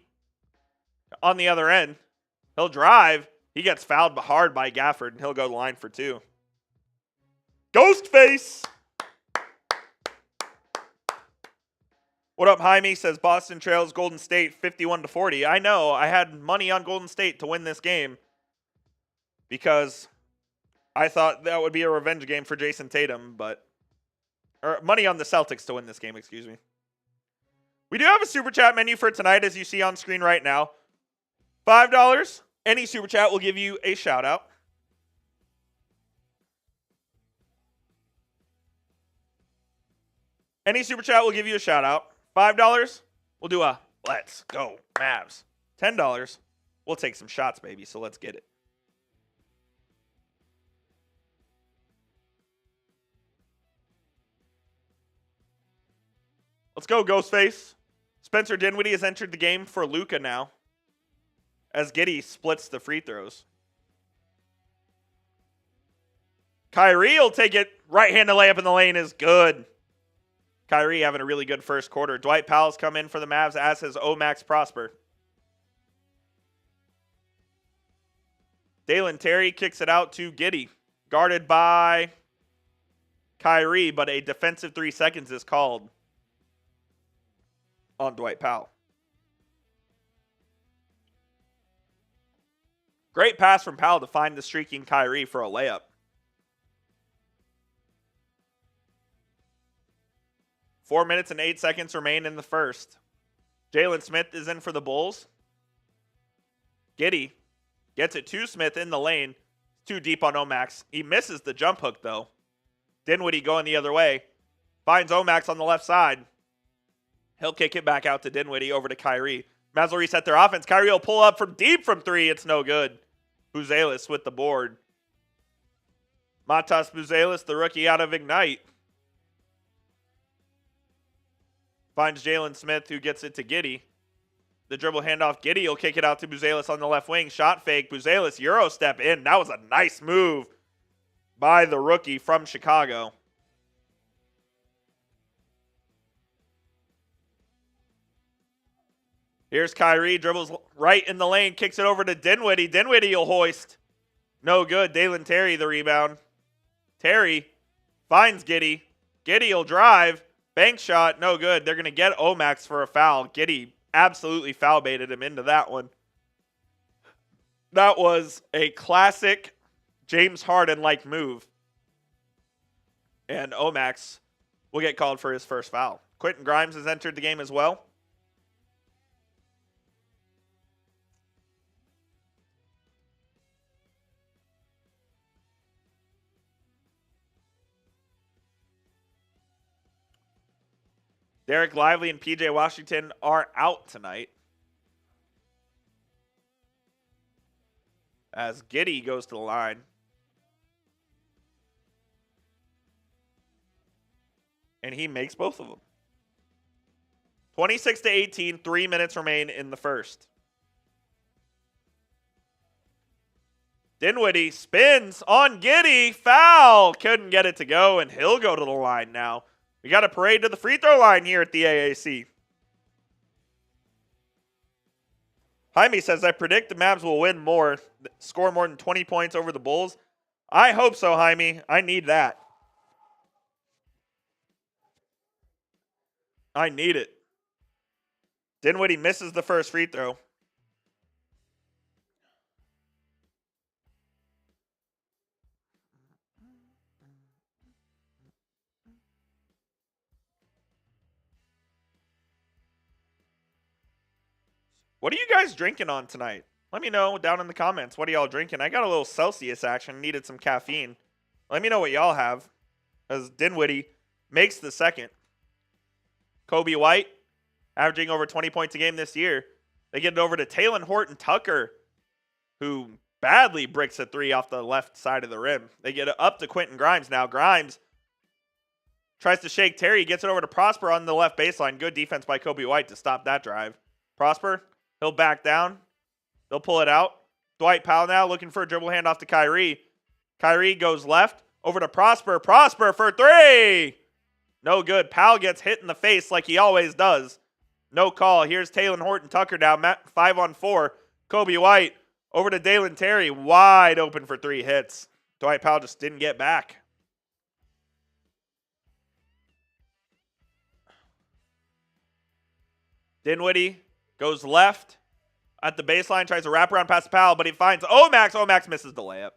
on the other end. He'll drive. He gets fouled hard by Gafford, and he'll go to the line for two. Ghostface! What up, Jaime? Says Boston trails Golden State 51-40. I know. I had money on Golden State to win this game because I thought that would be a revenge game for Jason Tatum, or money on the Celtics to win this game, excuse me. We do have a super chat menu for tonight, as you see on screen right now. $5. Any super chat will give you a shout out. Any super chat will give you a shout out. $5, we'll do a let's go Mavs. $10, we'll take some shots, baby, so let's get it. Let's go, Ghostface. Spencer Dinwiddie has entered the game for Luka now, as Giddey splits the free throws. Kyrie will take it. Right-handed layup in the lane is good. Kyrie having a really good first quarter. Dwight Powell's come in for the Mavs, as has Max Prosper. Dalen Terry kicks it out to Giddey. Guarded by Kyrie, but a defensive 3 seconds is called on Dwight Powell. Great pass from Powell to find the streaking Kyrie for a layup. 4 minutes and 8 seconds remain in the first. Jalen Smith is in for the Bulls. Giddey gets it to Smith in the lane. Too deep on Omax. He misses the jump hook, though. Dinwiddie going the other way. Finds Omax on the left side. He'll kick it back out to Dinwiddie over to Kyrie. Mavs will reset their offense. Kyrie will pull up from deep from three. It's no good. Buzelis with the board. Matas Buzelis, the rookie out of Ignite. Finds Jalen Smith, who gets it to Giddey. The dribble handoff. Giddey will kick it out to Buzelis on the left wing. Shot fake. Buzelis, Euro step in. That was a nice move by the rookie from Chicago. Here's Kyrie, dribbles right in the lane, kicks it over to Dinwiddie. Dinwiddie will hoist. No good. Dalen Terry, the rebound. Terry finds Giddey. Giddey will drive. Bank shot, no good. They're going to get Omax for a foul. Giddey absolutely foul baited him into that one. That was a classic James Harden-like move. And Omax will get called for his first foul. Quentin Grimes has entered the game as well. Derek Lively and PJ Washington are out tonight. As Giddey goes to the line. And he makes both of them. 26-18, 3 minutes remain in the first. Dinwiddie spins on Giddey. Foul. Couldn't get it to go, and he'll go to the line now. We got a parade to the free throw line here at the AAC. Jaime says, I predict the Mavs will win more, score more than 20 points over the Bulls. I hope so, Jaime. I need that. I need it. Dinwiddie misses the first free throw. What are you guys drinking on tonight? Let me know down in the comments. What are y'all drinking? I got a little Celsius action. Needed some caffeine. Let me know what y'all have. As Dinwiddie makes the second. Coby White, averaging over 20 points a game this year. They get it over to Talen Horton-Tucker, who badly bricks a three off the left side of the rim. They get it up to Quentin Grimes now. Grimes tries to shake Terry. Gets it over to Prosper on the left baseline. Good defense by Coby White to stop that drive. Prosper. He'll back down. They'll pull it out. Dwight Powell now looking for a dribble handoff to Kyrie. Kyrie goes left. Over to Prosper. Prosper for three. No good. Powell gets hit in the face like he always does. No call. Here's Talen Horton-Tucker now. 5-on-4. Coby White over to Dalen Terry. Wide open for three hits. Dwight Powell just didn't get back. Dinwiddie goes left at the baseline, tries to wrap around past Powell, but he finds Omax. Omax misses the layup.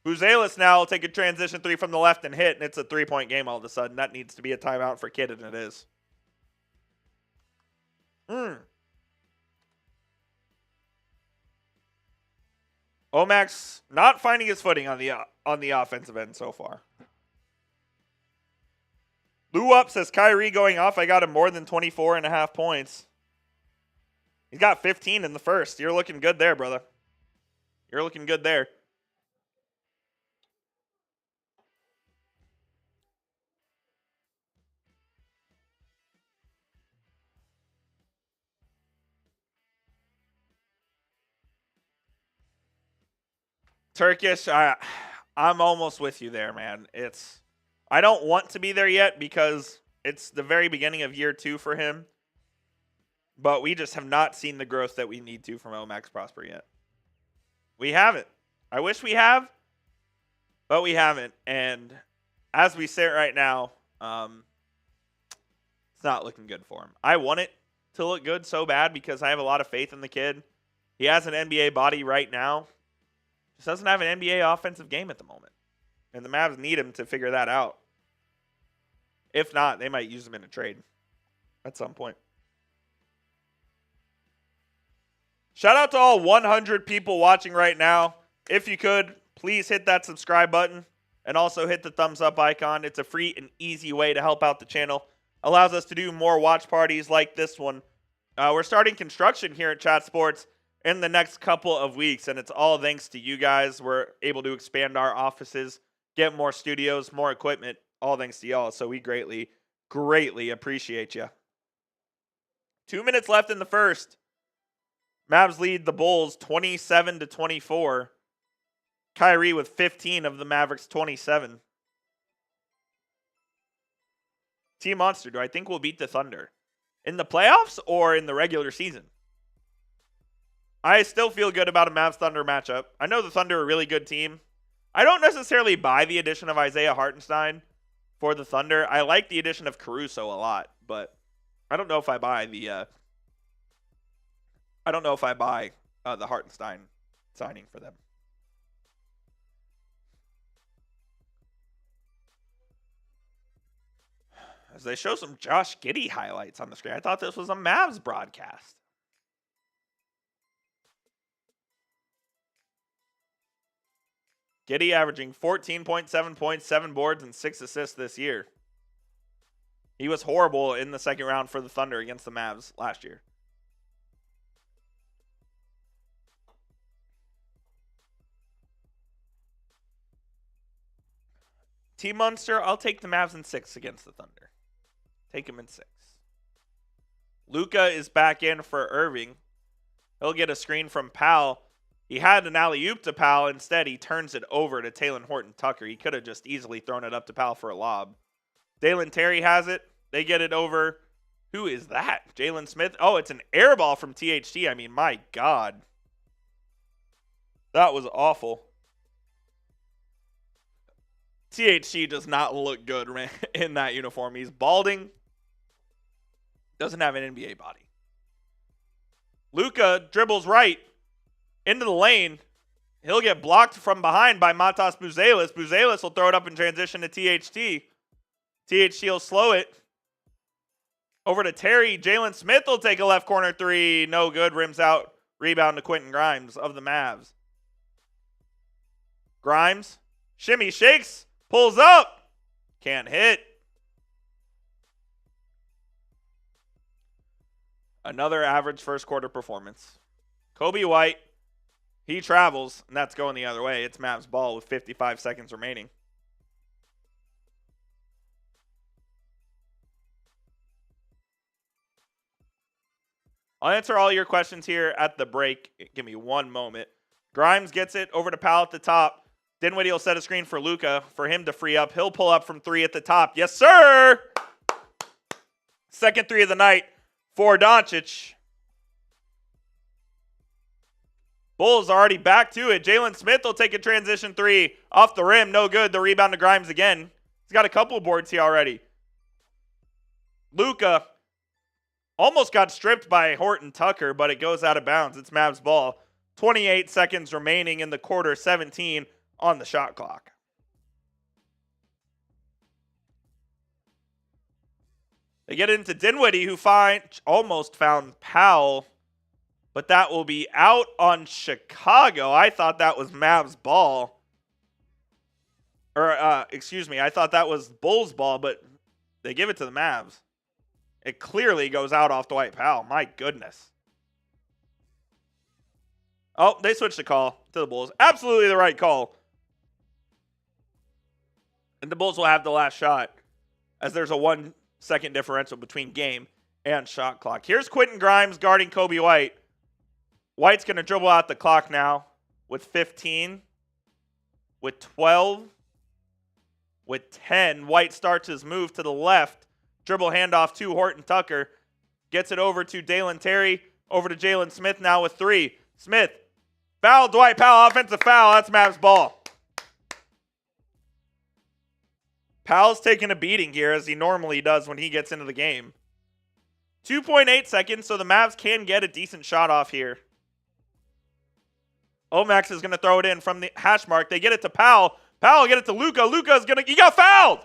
Buzelis now will take a transition three from the left and hit, and it's a three-point game all of a sudden. That needs to be a timeout for Kidd, and it is. Omax not finding his footing on the offensive end so far. Lou Up says, Kyrie going off. I got him more than 24.5 points. He's got 15 in the first. You're looking good there, brother. You're looking good there. Turkish, I'm almost with you there, man. I don't want to be there yet because it's the very beginning of year 2 for him. But we just have not seen the growth that we need to from Omax Prosper yet. We haven't. I wish we have, but we haven't. And as we sit right now, it's not looking good for him. I want it to look good so bad because I have a lot of faith in the kid. He has an NBA body right now. Just doesn't have an NBA offensive game at the moment. And the Mavs need him to figure that out. If not, they might use him in a trade at some point. Shout out to all 100 people watching right now. If you could, please hit that subscribe button and also hit the thumbs up icon. It's a free and easy way to help out the channel. Allows us to do more watch parties like this one. We're starting construction here at Chat Sports in the next couple of weeks, and it's all thanks to you guys. We're able to expand our offices, get more studios, more equipment, all thanks to y'all. So we greatly, greatly appreciate you. 2 minutes left in the first. Mavs lead the Bulls 27-24. Kyrie with 15 of the Mavericks 27. Team Monster, do I think we'll beat the Thunder? In the playoffs or in the regular season? I still feel good about a Mavs Thunder matchup. I know the Thunder are a really good team. I don't necessarily buy the addition of Isaiah Hartenstein for the Thunder. I like the addition of Caruso a lot, but I don't know if I buy the the Hartenstein signing for them. As they show some Josh Giddey highlights on the screen. I thought this was a Mavs broadcast. Giddey averaging 14.7 points, 7 boards, and 6 assists this year. He was horrible in the second round for the Thunder against the Mavs last year. Team Munster, I'll take the Mavs in 6 against the Thunder. Take him in 6. Luka is back in for Irving. He'll get a screen from Powell. He had an alley-oop to Powell. Instead, he turns it over to Talen Horton-Tucker. He could have just easily thrown it up to Powell for a lob. Dalen Terry has it. They get it over. Who is that? Jalen Smith? Oh, it's an air ball from THT. I mean, my God. That was awful. THT does not look good in that uniform. He's balding. Doesn't have an NBA body. Luka dribbles right into the lane. He'll get blocked from behind by Matas Buzelis. Buzelis will throw it up in transition to THT. THT will slow it. Over to Terry. Jalen Smith will take a left corner three. No good. Rims out. Rebound to Quentin Grimes of the Mavs. Grimes. Shimmy shakes. Pulls up. Can't hit. Another average first quarter performance. Coby White. He travels, and that's going the other way. It's Mavs ball with 55 seconds remaining. I'll answer all your questions here at the break. Give me one moment. Grimes gets it over to Powell at the top. Dinwiddie will set a screen for Luka for him to free up. He'll pull up from 3 at the top. Yes, sir! Second 3 of the night for Doncic. Bulls already back to it. Jalen Smith will take a transition 3 off the rim. No good. The rebound to Grimes again. He's got a couple boards here already. Luka almost got stripped by Horton-Tucker, but it goes out of bounds. It's Mavs ball. 28 seconds remaining in the quarter, 17 on the shot clock. They get into Dinwiddie, who almost found Powell, but that will be out on Chicago. I thought that was Mavs ball. Excuse me, I thought that was Bulls ball, but they give it to the Mavs. It clearly goes out off Dwight Powell. My goodness. Oh, they switched the call to the Bulls. Absolutely the right call. And the Bulls will have the last shot as there's a 1 second differential between game and shot clock. Here's Quentin Grimes guarding Coby White. White's going to dribble out the clock now with 15, with 12, with 10. White starts his move to the left. Dribble handoff to Horton-Tucker. Gets it over to Dalen Terry. Over to Jalen Smith now with 3. Smith. Foul. Dwight Powell. Offensive foul. That's Mavs ball. Powell's taking a beating here as he normally does when he gets into the game. 2.8 seconds, so the Mavs can get a decent shot off here. Omax is going to throw it in from the hash mark. They get it to Powell. Powell get it to Luka. Luka's going to... He got fouled!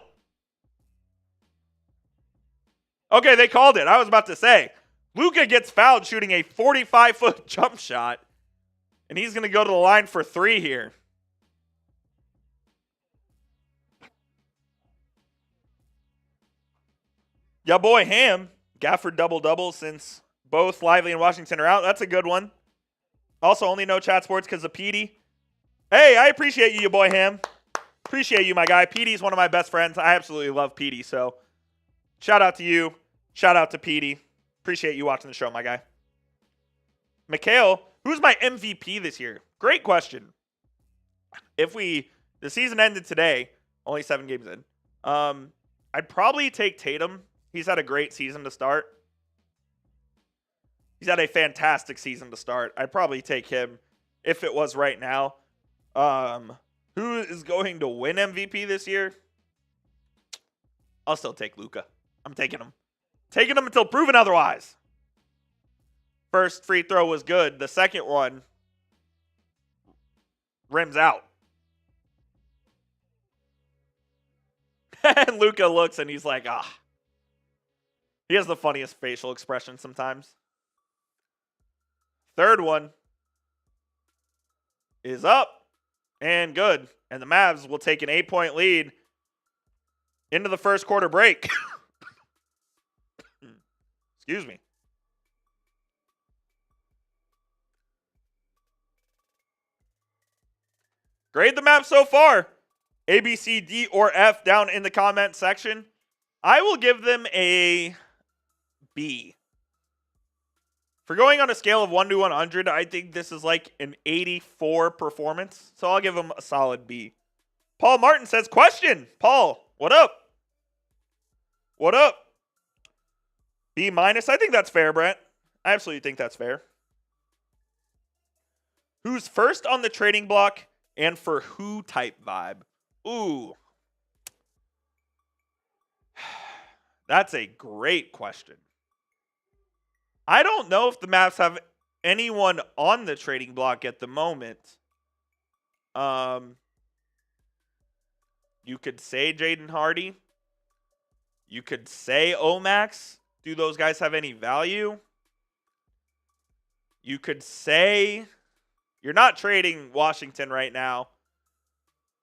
Okay, they called it. I was about to say. Luka gets fouled shooting a 45-foot jump shot. And he's going to go to the line for 3 here. Yeah, boy, Ham. Gafford double-double since both Lively and Washington are out. That's a good one. Also, only no Chat Sports because of Petey. Hey, I appreciate you, boy Ham. Appreciate you, my guy. Petey's one of my best friends. I absolutely love Petey, so shout out to you. Shout out to Petey. Appreciate you watching the show, my guy. Mikhail, who's my MVP this year? Great question. The season ended today, only 7 games in, I'd probably take Tatum. He's had a great season to start. He's had a fantastic season to start. I'd probably take him if it was right now. Who is going to win MVP this year? I'll still take Luka. I'm taking him. Taking him until proven otherwise. First free throw was good. The second one rims out. And Luka looks and he's like, ah. He has the funniest facial expression sometimes. Third one is up and good. And the Mavs will take an 8-point lead into the first quarter break. Excuse me. Grade the Mavs so far. A, B, C, D, or F down in the comment section. I will give them a B. For going on a scale of 1 to 100, I think this is like an 84 performance. So I'll give him a solid B. Paul Martin says, question. Paul, what up? What up? B minus. I think that's fair, Brent. I absolutely think that's fair. Who's first on the trading block and for who type vibe? Ooh. That's a great question. I don't know if the Mavs have anyone on the trading block at the moment. You could say Jaden Hardy. You could say Omax. Do those guys have any value? You could say you're not trading Washington right now.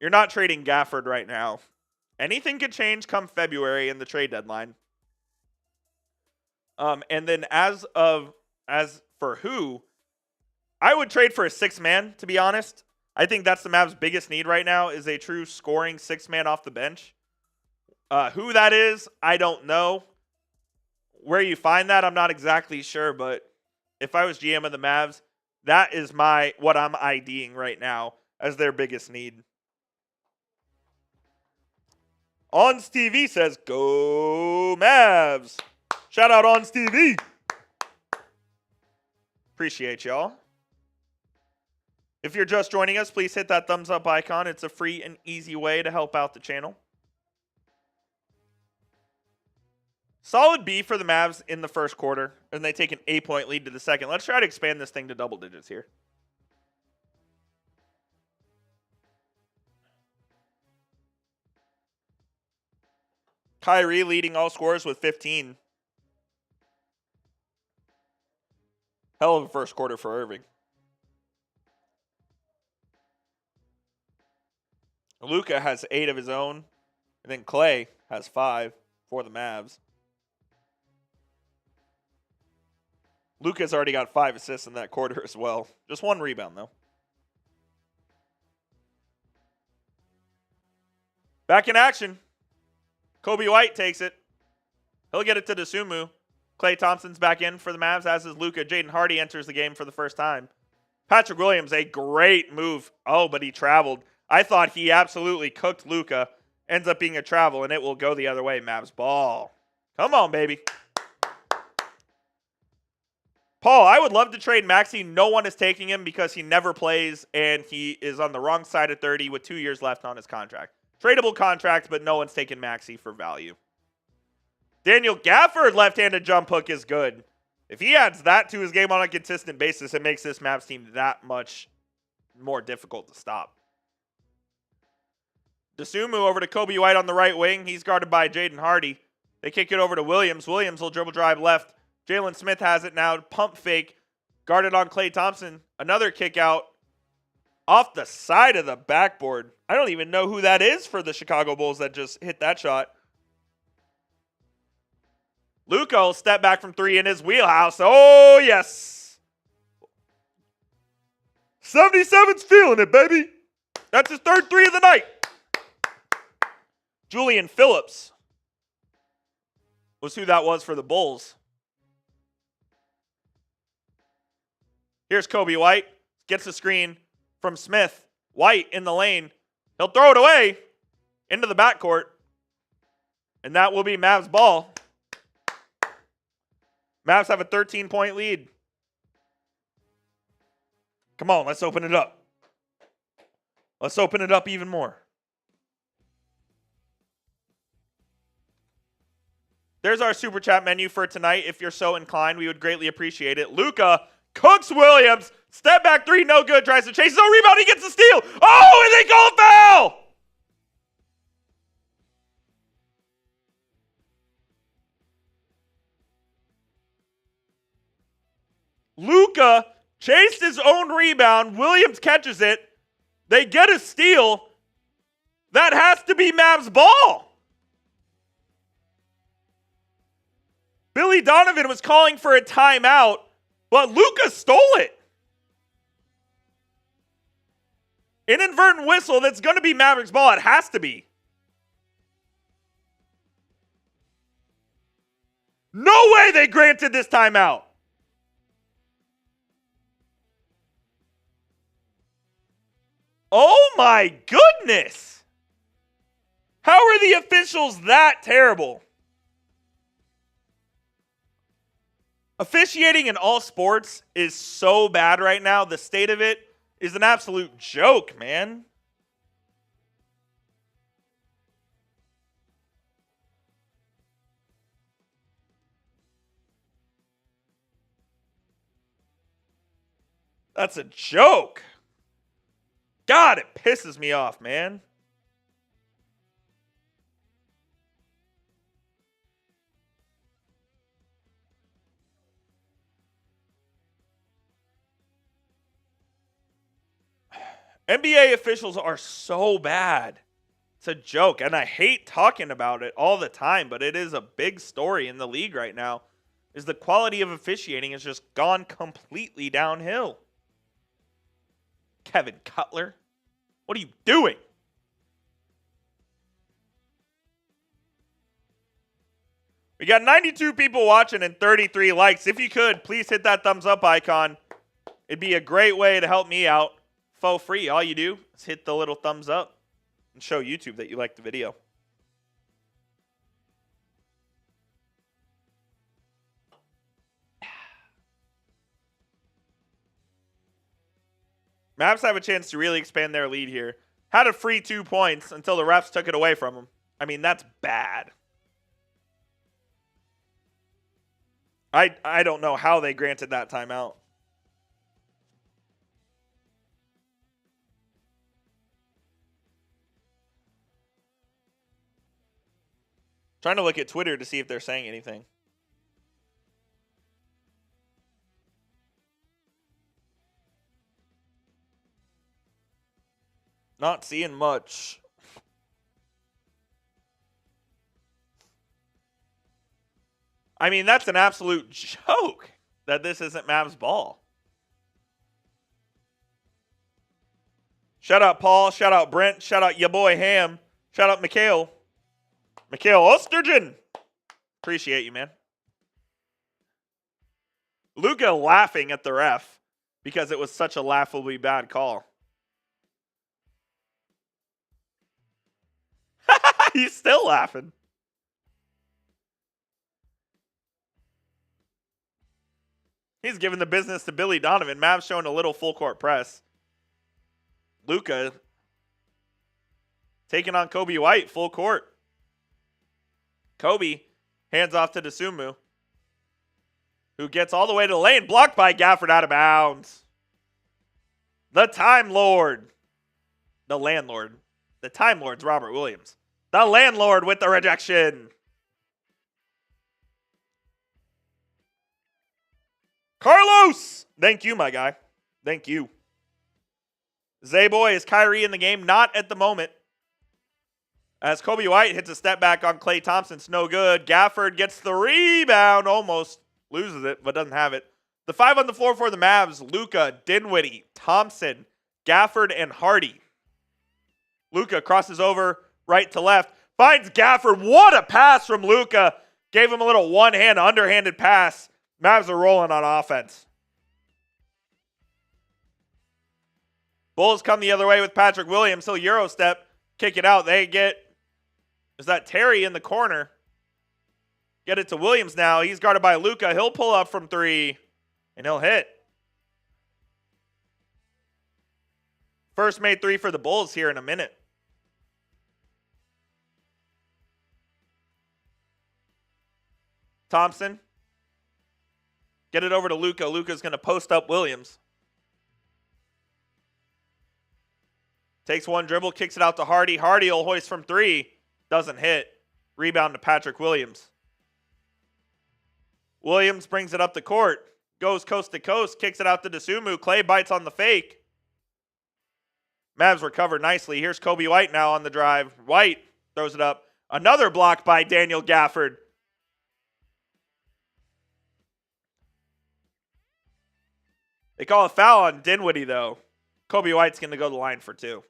You're not trading Gafford right now. Anything could change come February in the trade deadline. And then as for who, I would trade for a 6-man, to be honest. I think that's the Mavs' biggest need right now is a true scoring 6-man off the bench. Who that is, I don't know. Where you find that, I'm not exactly sure, but if I was GM of the Mavs, that is what I'm IDing right now as their biggest need. Ons TV says, go Mavs. Shout out Ons TV. Appreciate y'all. If you're just joining us, please hit that thumbs up icon. It's a free and easy way to help out the channel. Solid B for the Mavs in the first quarter, and they take an 8-point lead to the second. Let's try to expand this thing to double digits here. Kyrie leading all scorers with 15. Hell of a first quarter for Irving. Luka has 8 of his own, and then Klay has 5 for the Mavs. Luka's already got 5 assists in that quarter as well. Just 1 rebound, though. Back in action. Coby White takes it. He'll get it to Dosunmu. Klay Thompson's back in for the Mavs, as is Luka. Jaden Hardy enters the game for the first time. Patrick Williams, a great move. Oh, but he traveled. I thought he absolutely cooked Luka. Ends up being a travel, and it will go the other way. Mavs ball. Come on, baby. Paul, I would love to trade Maxey. No one is taking him because he never plays, and he is on the wrong side of 30 with 2 years left on his contract. Tradable contract, but no one's taking Maxey for value. Daniel Gafford left-handed jump hook is good. If he adds that to his game on a consistent basis, it makes this Mavs team that much more difficult to stop. Dosunmu over to Coby White on the right wing. He's guarded by Jaden Hardy. They kick it over to Williams. Williams will dribble drive left. Jalen Smith has it now. Pump fake. Guarded on Klay Thompson. Another kick out off the side of the backboard. I don't even know who that is for the Chicago Bulls that just hit that shot. Luka will step back from three in his wheelhouse. Oh, yes. 77's feeling it, baby. That's his third three of the night. Julian Phillips was who that was for the Bulls. Here's Coby White. Gets the screen from Smith. White in the lane. He'll throw it away into the backcourt. And that will be Mavs ball. Mavs have a 13-point lead. Come on, let's open it up. Let's open it up even more. There's our Super Chat menu for tonight. If you're so inclined, we would greatly appreciate it. Luka cooks Williams. Step back three, no good. Tries to chase. No rebound. He gets the steal. Oh, and they call a foul. Luka chased his own rebound. Williams catches it. They get a steal. That has to be Mavs ball. Billy Donovan was calling for a timeout, but Luka stole it. Inadvertent whistle, that's going to be Mavericks ball. It has to be. No way they granted this timeout. Oh my goodness. How are the officials that terrible? Officiating in all sports is so bad right now. The state of it is an absolute joke, man. That's a joke. God, it pisses me off, man. NBA officials are so bad. It's a joke, and I hate talking about it all the time, but it is a big story in the league right now. Is the quality of officiating has just gone completely downhill. Kevin Cutler, what are you doing? We got 92 people watching and 33 likes. If you could, please hit that thumbs up icon. It'd be a great way to help me out. For free. All you do is hit the little thumbs up and show YouTube that you liked the video. Mavs have a chance to really expand their lead here. Had a free 2 points until the refs took it away from them. I mean, that's bad. I don't know how they granted that timeout. Trying to look at Twitter to see if they're saying anything. Not seeing much. I mean, that's an absolute joke that this isn't Mavs ball. Shout out Paul. Shout out Brent. Shout out your boy Ham. Shout out Mikhail. Mikhail Ostergen. Appreciate you, man. Luka laughing at the ref because it was such a laughably bad call. He's still laughing. He's giving the business to Billy Donovan. Mavs showing a little full court press. Luka taking on Coby White full court. Coby Hands off to Dosunmu, who gets all the way to the lane. Blocked by Gafford, out of bounds. The Time Lord. The landlord. The Time Lord's Robert Williams. The landlord with the rejection. Carlos! Thank you, my guy. Thank you. Zay-boy, is Kyrie in the game? Not at the moment. As Coby White hits a step back on Klay Thompson. It's no good. Gafford gets the rebound. Almost loses it, but doesn't have it. The 5 on the floor for the Mavs. Luka, Dinwiddie, Thompson, Gafford, and Hardy. Luka crosses over right to left. Finds Gafford. What a pass from Luka. Gave him a little one-hand, underhanded pass. Mavs are rolling on offense. Bulls come the other way with Patrick Williams. He'll Euro step, kick it out. They get, is that Terry in the corner? Get it to Williams now. He's guarded by Luka. He'll pull up from 3, and he'll hit. First made 3 for the Bulls here in a minute. Thompson. Get it over to Luka. Luka's going to post up Williams. Takes one dribble, kicks it out to Hardy. Hardy will hoist from 3. Doesn't hit. Rebound to Patrick Williams. Williams brings it up the court. Goes coast to coast. Kicks it out to Dosunmu. Klay bites on the fake. Mavs recover nicely. Here's Coby White now on the drive. White throws it up. Another block by Daniel Gafford. They call a foul on Dinwiddie, though. Coby White's going to go to the line for 2.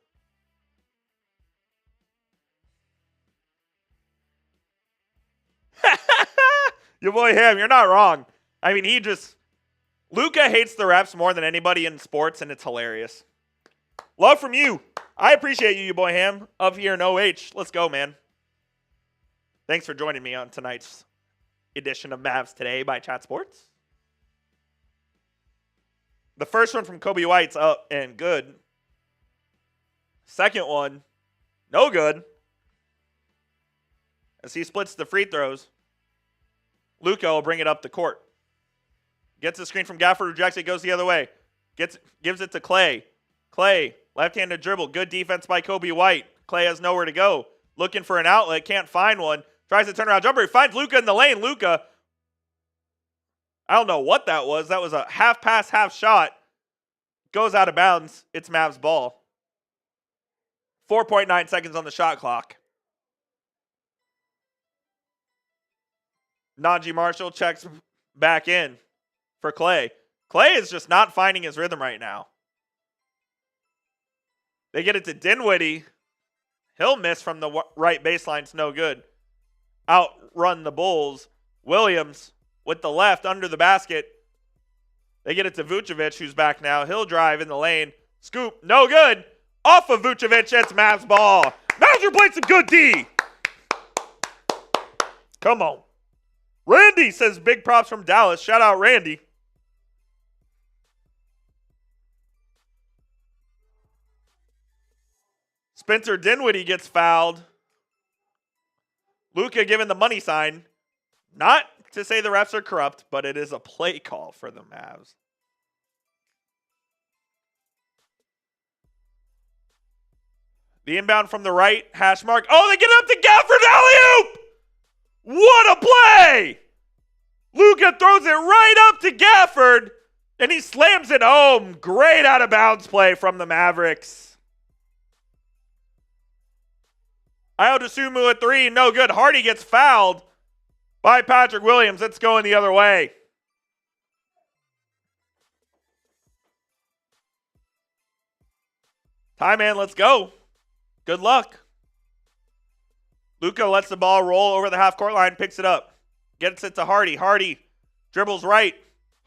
Your boy Ham, you're not wrong. I mean, Luka hates the refs more than anybody in sports, and it's hilarious. Love from you. I appreciate you, your boy Ham, up here in OH. Let's go, man. Thanks for joining me on tonight's edition of Mavs Today by Chat Sports. The first one from Coby White's up and good. Second one, no good. As he splits the free throws, Luka will bring it up the court. Gets a screen from Gafford, rejects it, goes the other way. Gives it to Klay. Klay, left-handed dribble. Good defense by Coby White. Klay has nowhere to go. Looking for an outlet, can't find one. Tries to turn around jumper. He finds Luka in the lane. Luka, I don't know what that was. That was a half pass, half shot. Goes out of bounds. It's Mavs ball. 4.9 seconds on the shot clock. Naji Marshall checks back in for Klay. Klay is just not finding his rhythm right now. They get it to Dinwiddie. He'll miss from the right baseline. It's no good. Outrun the Bulls. Williams with the left under the basket. They get it to Vucevic, who's back now. He'll drive in the lane. Scoop, no good. Off of Vucevic, it's Mavs ball. Mavs are playing some good D. Come on. Randy says big props from Dallas. Shout out Randy. Spencer Dinwiddie gets fouled. Luka given the money sign. Not to say the refs are corrupt, but it is a play call for the Mavs. The inbound from the right, hash mark. Oh, they get it up to Gafford, alley-oop! What a play! Luka throws it right up to Gafford, and he slams it home. Great out-of-bounds play from the Mavericks. Ayo Dosunmu at 3, no good. Hardy gets fouled by Patrick Williams. It's going the other way. Time man, let's go. Good luck. Luka lets the ball roll over the half-court line, picks it up. Gets it to Hardy. Hardy dribbles right.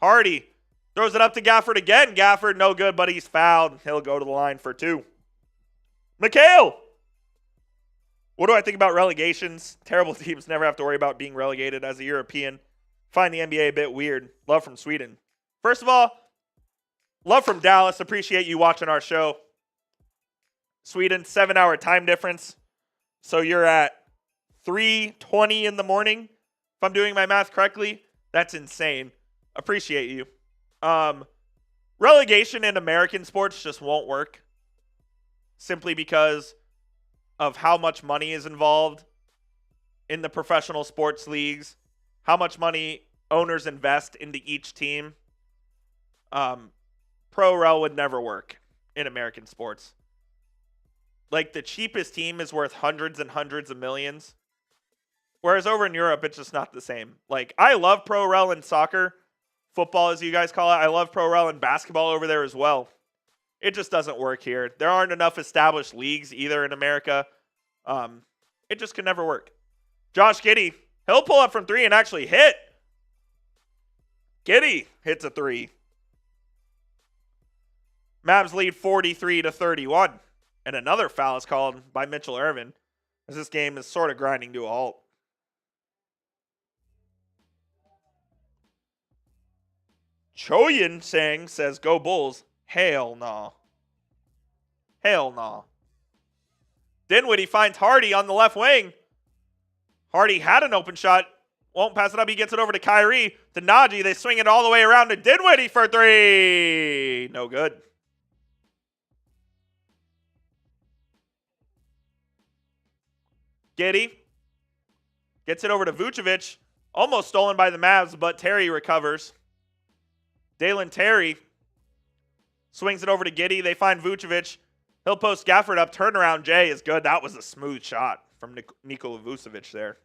Hardy throws it up to Gafford again. Gafford, no good, but he's fouled. He'll go to the line for 2. Mikhail. What do I think about relegations? Terrible teams never have to worry about being relegated. As a European, find the NBA a bit weird. Love from Sweden. First of all, love from Dallas. Appreciate you watching our show. Sweden, 7-hour time difference. So you're at 3:20 in the morning. If I'm doing my math correctly, that's insane. Appreciate you. Relegation in American sports just won't work simply because of how much money is involved in the professional sports leagues, how much money owners invest into each team. Pro rel would never work in American sports. Like, the cheapest team is worth hundreds and hundreds of millions. Whereas over in Europe, it's just not the same. Like, I love pro rel in soccer, football as you guys call it. I love pro rel in basketball over there as well. It just doesn't work here. There aren't enough established leagues either in America. It just can never work. Josh Giddey, he'll pull up from 3 and actually hit. Giddey hits a 3. Mavs lead 43-31. And another foul is called by Mitchell Irvin as this game is sort of grinding to a halt. Choyin Sang says, "Go Bulls." Hell no. Hell no. Dinwiddie finds Hardy on the left wing. Hardy had an open shot. Won't pass it up. He gets it over to Kyrie. To Naji. They swing it all the way around to Dinwiddie for 3. No good. Giddey gets it over to Vucevic. Almost stolen by the Mavs, but Terry recovers. Dalen Terry swings it over to Giddey. They find Vucevic. He'll post Gafford up. Turnaround Jay is good. That was a smooth shot from Nikola Vucevic there.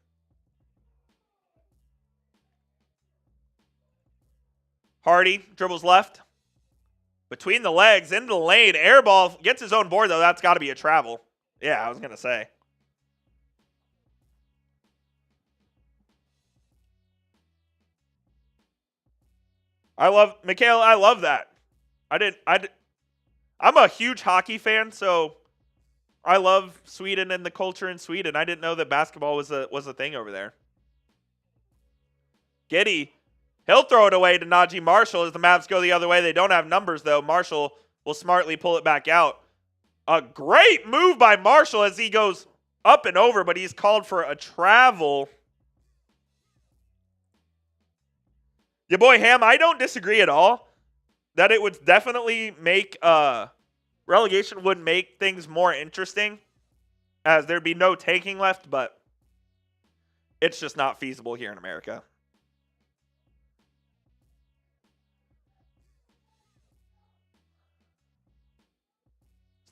Hardy dribbles left. Between the legs, into the lane. Air ball. Gets his own board, though. That's got to be a travel. Yeah, I was going to say. I love that. I'm a huge hockey fan, so I love Sweden and the culture in Sweden. I didn't know that basketball was a thing over there. Giddey, he'll throw it away to Naji Marshall as the Mavs go the other way. They don't have numbers, though. Marshall will smartly pull it back out. A great move by Marshall as he goes up and over, but he's called for a travel. Your boy Ham, I don't disagree at all that it would definitely make relegation would make things more interesting as there'd be no taking left, but it's just not feasible here in America.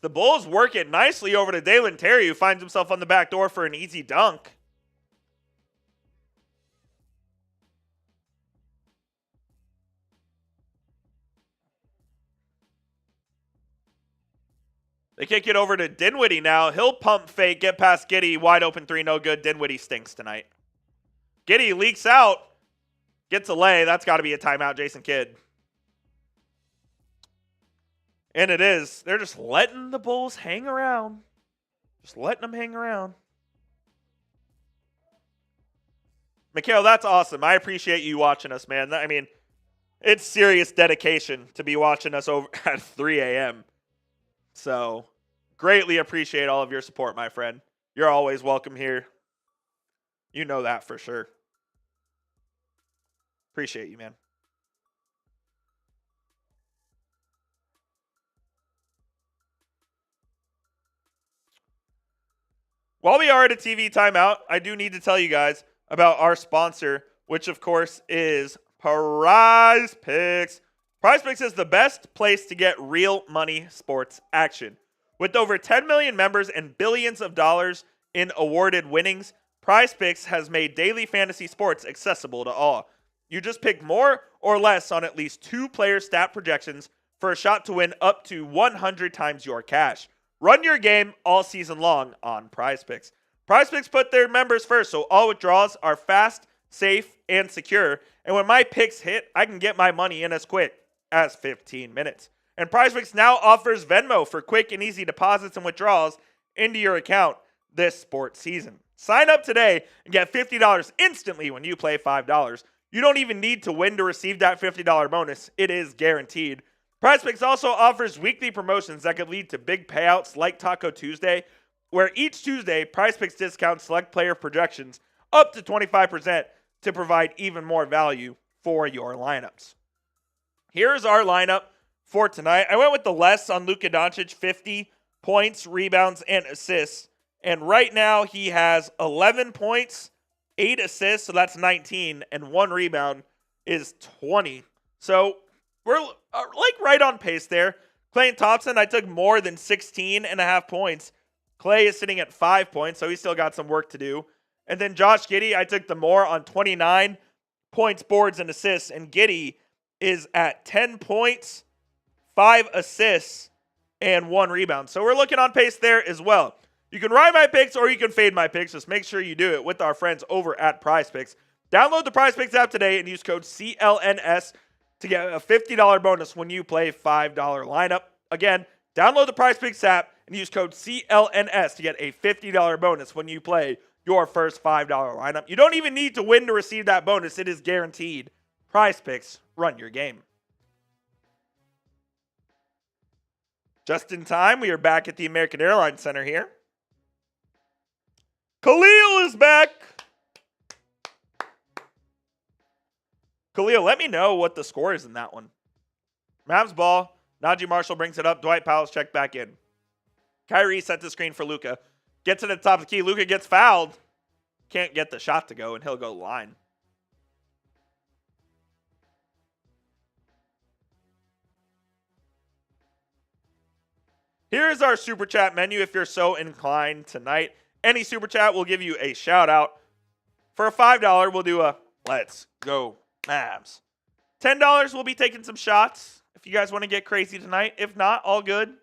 The Bulls work it nicely over to Dalen Terry, who finds himself on the back door for an easy dunk. They kick it over to Dinwiddie now. He'll pump fake, get past Giddey. Wide open 3, no good. Dinwiddie stinks tonight. Giddey leaks out. Gets a lay. That's got to be a timeout, Jason Kidd. And it is. They're just letting the Bulls hang around. Just letting them hang around. Mikhail, that's awesome. I appreciate you watching us, man. I mean, it's serious dedication to be watching us over at 3 a.m. So, greatly appreciate all of your support, my friend. You're always welcome here. You know that for sure. Appreciate you, man. While we are at a TV timeout, I do need to tell you guys about our sponsor, which of course is PrizePicks. PrizePicks is the best place to get real money sports action. With over 10 million members and billions of dollars in awarded winnings, PrizePicks has made daily fantasy sports accessible to all. You just pick more or less on at least 2 player stat projections for a shot to win up to 100 times your cash. Run your game all season long on PrizePicks. PrizePicks put their members first, so all withdrawals are fast, safe, and secure. And when my picks hit, I can get my money in as quick as 15 minutes. And PrizePicks now offers Venmo for quick and easy deposits and withdrawals into your account this sports season. Sign up today and get $50 instantly when you play $5. You don't even need to win to receive that $50 bonus. It is guaranteed. PrizePicks also offers weekly promotions that could lead to big payouts like Taco Tuesday, where each Tuesday, PrizePicks discounts select player projections up to 25%, to provide even more value for your lineups. Here's our lineup for tonight. I went with the less on Luka Doncic, 50 points, rebounds, and assists. And right now he has 11 points, 8 assists, so that's 19, and 1 rebound is 20. So we're like right on pace there. Klay Thompson, I took more than 16.5 points. Klay is sitting at 5 points, so he's still got some work to do. And then Josh Giddey, I took the more on 29 points, boards, and assists. And Giddey is at 10 points, 5 assists, and 1 rebound. So we're looking on pace there as well. You can ride my picks or you can fade my picks. Just make sure you do it with our friends over at PrizePicks. Download the PrizePicks app today and use code CLNS to get a $50 bonus when you play $5 lineup. Again, download the PrizePicks app and use code CLNS to get a $50 bonus when you play your first $5 lineup. You don't even need to win to receive that bonus. It is guaranteed. PrizePicks, run your game. Just in time, we are back at the American Airlines Center here. Khalil is back. Khalil, let me know what the score is in that one. Mavs ball. Naji Marshall brings it up. Dwight Powell's checked back in. Kyrie set the screen for Luka. Gets to the top of the key. Luka gets fouled. Can't get the shot to go, and he'll go line. Here is our Super Chat menu if you're so inclined tonight. Any Super Chat will give you a shout out. For a $5, we'll do a Let's Go Mavs. $10, we'll be taking some shots if you guys want to get crazy tonight. If not, all good.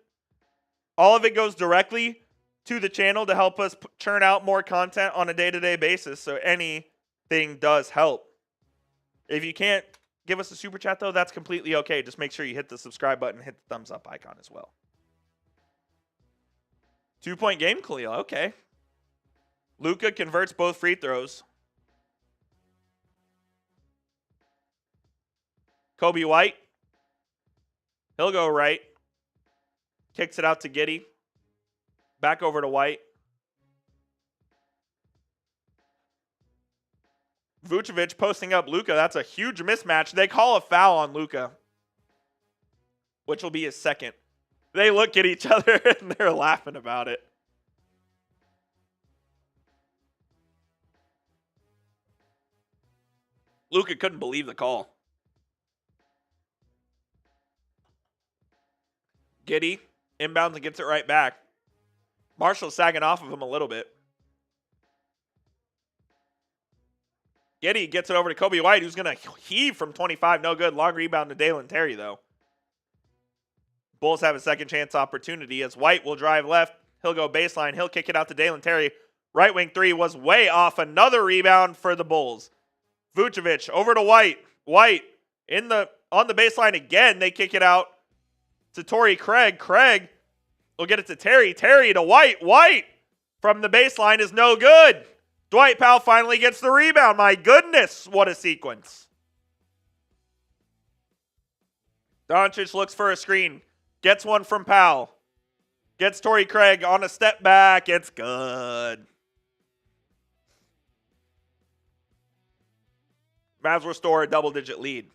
All of it goes directly to the channel to help us churn out more content on a day-to-day basis. So anything does help. If you can't give us a Super Chat, though, that's completely okay. Just make sure you hit the subscribe button and hit the thumbs up icon as well. 2-point game, Khalil. Okay. Luka converts both free throws. Coby White. He'll go right. Kicks it out to Giddey. Back over to White. Vucevic posting up Luka. That's a huge mismatch. They call a foul on Luka, which will be his second. They look at each other and they're laughing about it. Luka couldn't believe the call. Giddey inbounds and gets it right back. Marshall sagging off of him a little bit. Giddey gets it over to Coby White, who's going to heave from 25. No good. Long rebound to Dalen Terry, though. Bulls have a second chance opportunity as White will drive left. He'll go baseline. He'll kick it out to Dalen Terry. Right wing three was way off. Another rebound for the Bulls. Vucevic over to White. White on the baseline again. They kick it out to Torrey Craig. Craig will get it to Terry. Terry to White. White from the baseline is no good. Dwight Powell finally gets the rebound. My goodness, what a sequence. Doncic looks for a screen. Gets one from Powell. Gets Torrey Craig on a step back. It's good. Mavs restore a double-digit lead.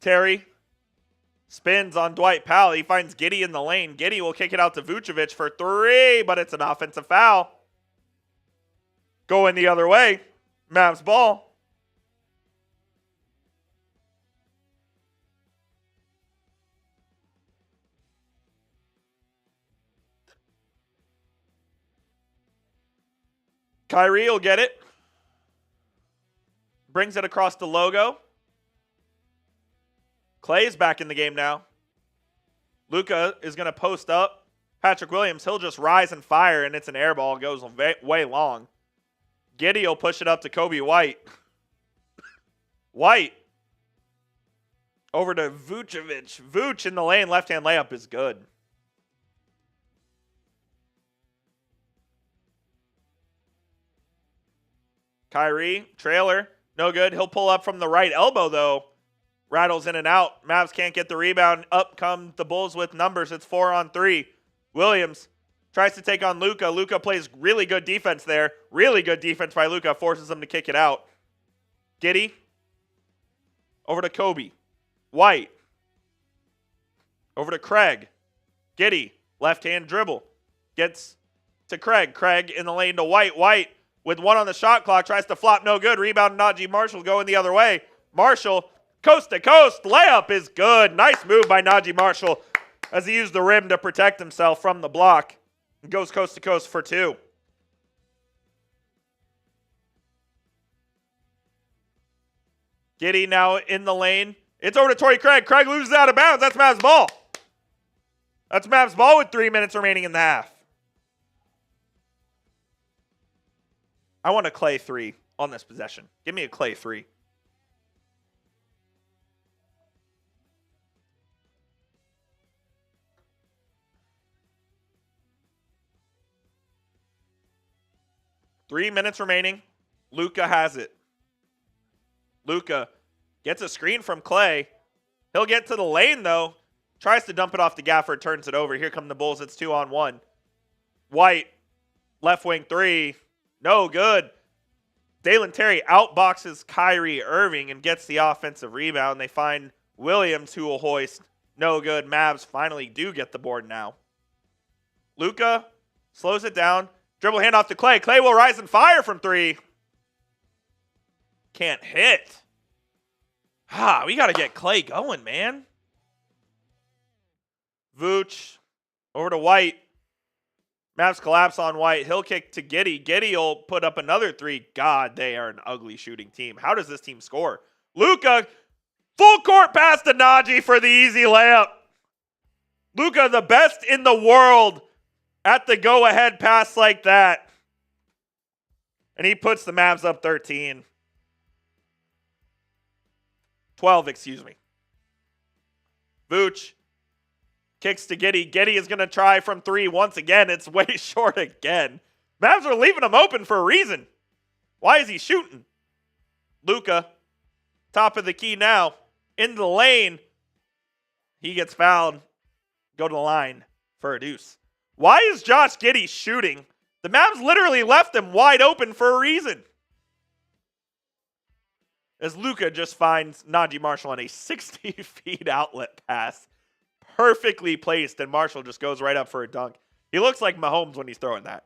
Terry spins on Dwight Powell. He finds Giddey in the lane. Giddey will kick it out to Vucevic for 3, but it's an offensive foul. Going the other way. Mavs ball. Kyrie will get it. Brings it across the logo. Klay is back in the game now. Luka is going to post up. Patrick Williams, he'll just rise and fire, and it's an air ball. Goes way long. Giddey will push it up to Coby White. White over to Vucevic. Vuce in the lane. Left-hand layup is good. Kyrie, trailer. No good. He'll pull up from the right elbow, though. Rattles in and out. Mavs can't get the rebound. Up come the Bulls with numbers. It's 4-on-3. Williams Tries to take on Luka. Luka plays really good defense there. Really good defense by Luka. Forces him to kick it out. Giddey. Over to Coby. White. Over to Craig. Giddey. Left-hand dribble. Gets to Craig. Craig in the lane to White. White with one on the shot clock. Tries to flop. No good. Rebound. Naji Marshall going the other way. Marshall. Coast to coast. Layup is good. Nice move by Naji Marshall as he used the rim to protect himself from the block. Goes coast to coast for two. Giddey now in the lane. It's over to Torrey Craig. Craig loses out of bounds. That's Mavs ball. That's Mavs ball with 3 minutes remaining in the half. I want a Klay 3 on this possession. Give me a Klay 3. Three minutes remaining. Luka has it. Luka gets a screen from Klay. He'll get to the lane, though. Tries to dump it off to Gafford. Turns it over. Here come the Bulls. It's 2-on-1. White. Left wing three. No good. Dalen Terry outboxes Kyrie Irving and gets the offensive rebound. They find Williams, who will hoist. No good. Mavs finally do get the board now. Luka slows it down. Dribble handoff to Klay. Klay will rise and fire from three. Can't hit. We got to get Klay going, man. Vooch over to White. Mavs collapse on White. He'll kick to Giddey. Giddey will put up another three. God, they are an ugly shooting team. How does this team score? Luka, full court pass to Naji for the easy layup. Luka, the best in the world at the go-ahead pass like that. And he puts the Mavs up 13. 12, excuse me. Vooch kicks to Giddey. Giddey is going to try from three once again. It's way short again. Mavs are leaving him open for a reason. Why is he shooting? Luka, top of the key now. In the lane. He gets fouled. Go to the line for a deuce. Why is Josh Giddey shooting? The Mavs literally left him wide open for a reason. As Luka just finds Naji Marshall on a 60 feet outlet pass. Perfectly placed, and Marshall just goes right up for a dunk. He looks like Mahomes when he's throwing that.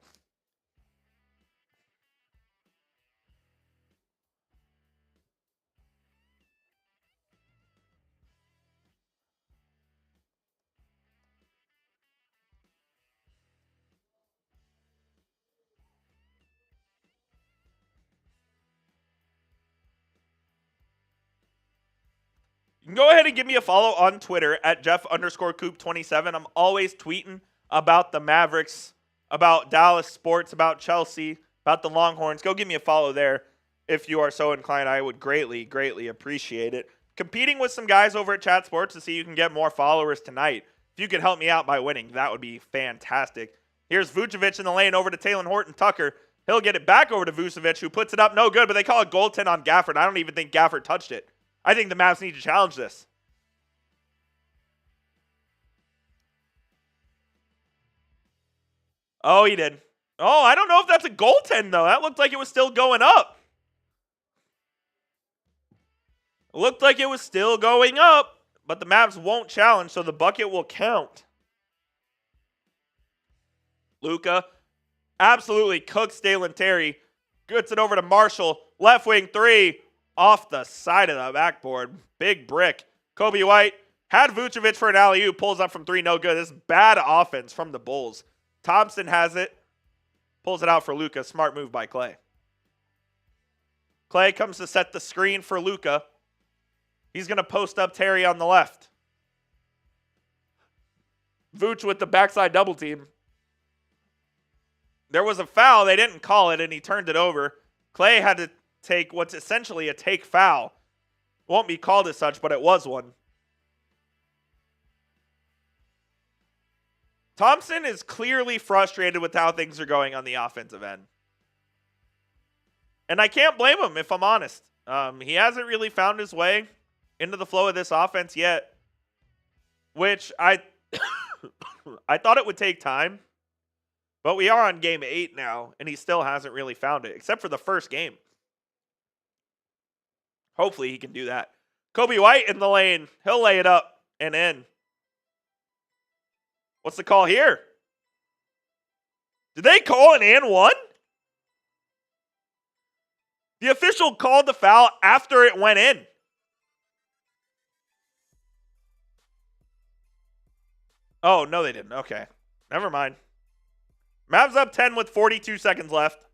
You can go ahead and give me a follow on Twitter at Jeff_Coop27. I'm always tweeting about the Mavericks, about Dallas sports, about Chelsea, about the Longhorns. Go give me a follow there if you are so inclined. I would greatly, greatly appreciate it. Competing with some guys over at Chat Sports to see you can get more followers tonight. If you could help me out by winning, that would be fantastic. Here's Vucevic in the lane over to Taylor Horton-Tucker. He'll get it back over to Vucevic, who puts it up. No good, but they call it goaltend on Gafford. I don't even think Gafford touched it. I think the Mavs need to challenge this. Oh, he did. Oh, I don't know if that's a goaltend, though. That looked like it was still going up. It looked like it was still going up, but the Mavs won't challenge, so the bucket will count. Luka absolutely cooks Dalen Terry. Gets it over to Marshall. Left wing three. Off the side of the backboard. Big brick. Coby White had Vucevic for an alley-oop. Pulls up from three. No good. This is bad offense from the Bulls. Thompson has it. Pulls it out for Luka. Smart move by Klay. Klay comes to set the screen for Luka. He's going to post up Terry on the left. Vooch with the backside double team. There was a foul. They didn't call it, and he turned it over. Klay had to take what's essentially a take foul. Won't be called as such, but it was one. Thompson is clearly frustrated with how things are going on the offensive end. And I can't blame him, if I'm honest. He hasn't really found his way into the flow of this offense yet, which I thought it would take time. But we are on game 8 now, and he still hasn't really found it, except for the first game. Hopefully he can do that. Coby White in the lane. He'll lay it up and in. What's the call here? Did they call an and one? The official called the foul after it went in. Oh, no, they didn't. Okay. Never mind. Mavs up 10 with 42 seconds left.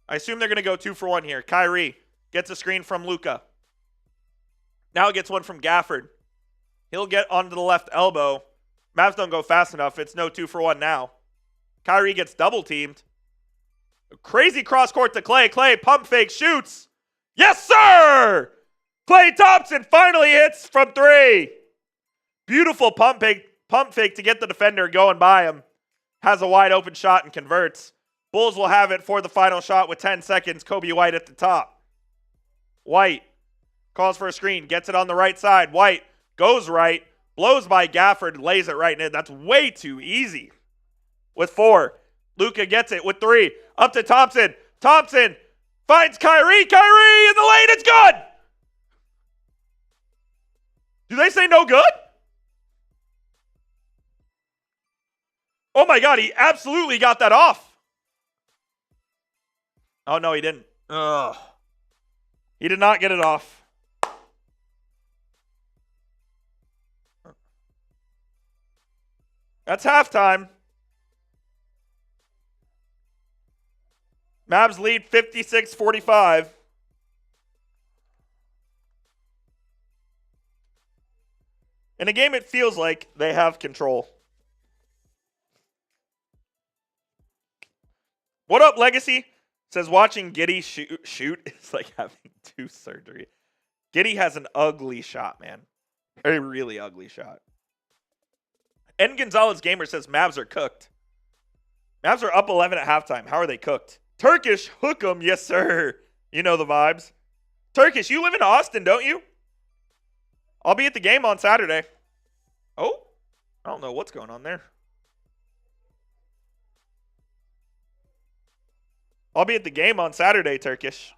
I assume they're going to go 2 for 1 here. Kyrie gets a screen from Luka. Now gets one from Gafford. He'll get onto the left elbow. Mavs don't go fast enough. It's no 2 for 1 now. Kyrie gets double teamed. Crazy cross court to Klay. Klay pump fake shoots. Yes, sir! Klay Thompson finally hits from 3. Beautiful pump fake to get the defender going by him. Has a wide open shot and converts. Bulls will have it for the final shot with 10 seconds. Coby White at the top. White calls for a screen. Gets it on the right side. White goes right. Blows by Gafford. Lays it right in. That's way too easy. With 4. Luka gets it with 3. Up to Thompson. Thompson finds Kyrie. Kyrie in the lane. It's good. Do they say no good? Oh my God, he absolutely got that off. Oh no, he didn't. Ugh. He did not get it off. That's halftime. Mavs lead 56-45. In a game, it feels like they have control. What up, Legacy? Says watching Giddey shoot is like having 2 surgery. Giddey has an ugly shot, man. A really ugly shot. N. Gonzalez Gamer says Mavs are cooked. Mavs are up 11 at halftime. How are they cooked? Turkish, hook 'em, yes sir. You know the vibes. Turkish, you live in Austin, don't you? I'll be at the game on Saturday. Oh, I don't know what's going on there. I'll be at the game on Saturday, Turkish.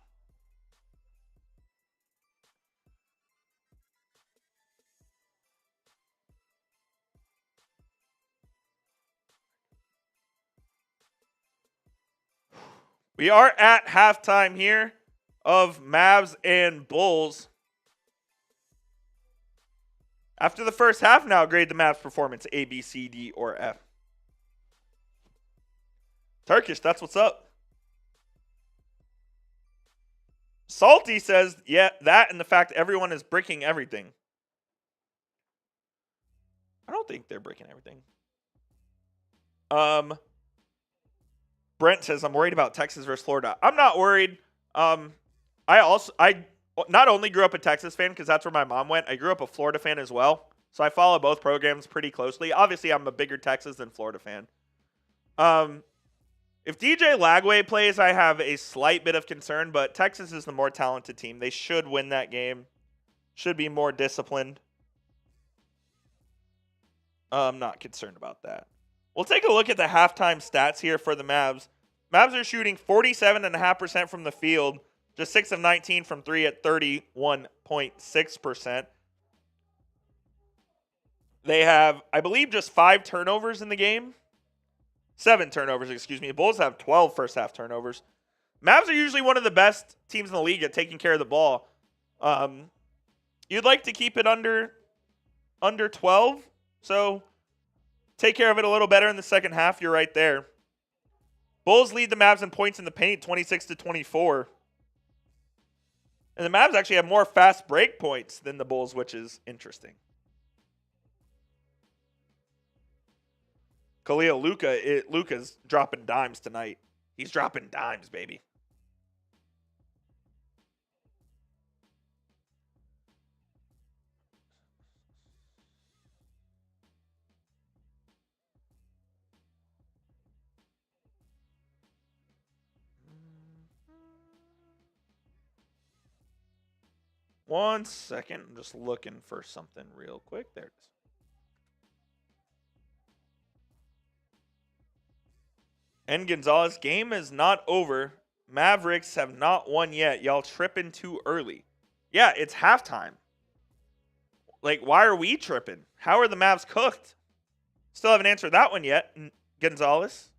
We are at halftime here of Mavs and Bulls. After the first half, now grade the Mavs performance A, B, C, D, or F. Turkish, that's what's up. Salty says, yeah, that and the fact everyone is bricking everything. I don't think they're bricking everything. Brent says, I'm worried about Texas versus Florida. I'm not worried. I not only grew up a Texas fan because that's where my mom went. I grew up a Florida fan as well. So I follow both programs pretty closely. Obviously, I'm a bigger Texas than Florida fan. If DJ Lagway plays, I have a slight bit of concern, but Texas is the more talented team. They should win that game. Should be more disciplined. I'm not concerned about that. We'll take a look at the halftime stats here for the Mavs. Mavs are shooting 47.5% from the field, just 6 of 19 from 3 at 31.6%. They have, I believe, just 5 turnovers in the game. 7 turnovers, excuse me. Bulls have 12 first half turnovers. Mavs are usually one of the best teams in the league at taking care of the ball. You'd like to keep it under 12, so take care of it a little better in the second half. You're right there. Bulls lead the Mavs in points in the paint, 26-24. And the Mavs actually have more fast break points than the Bulls, which is interesting. Khalil, Luka's dropping dimes tonight. He's dropping dimes, baby. One second. I'm just looking for something real quick. There it is. And Gonzalez, game is not over. Mavericks have not won yet. Y'all tripping too early. Yeah, it's halftime. Like, why are we tripping? How are the Mavs cooked? Still haven't answered that one yet, Gonzalez.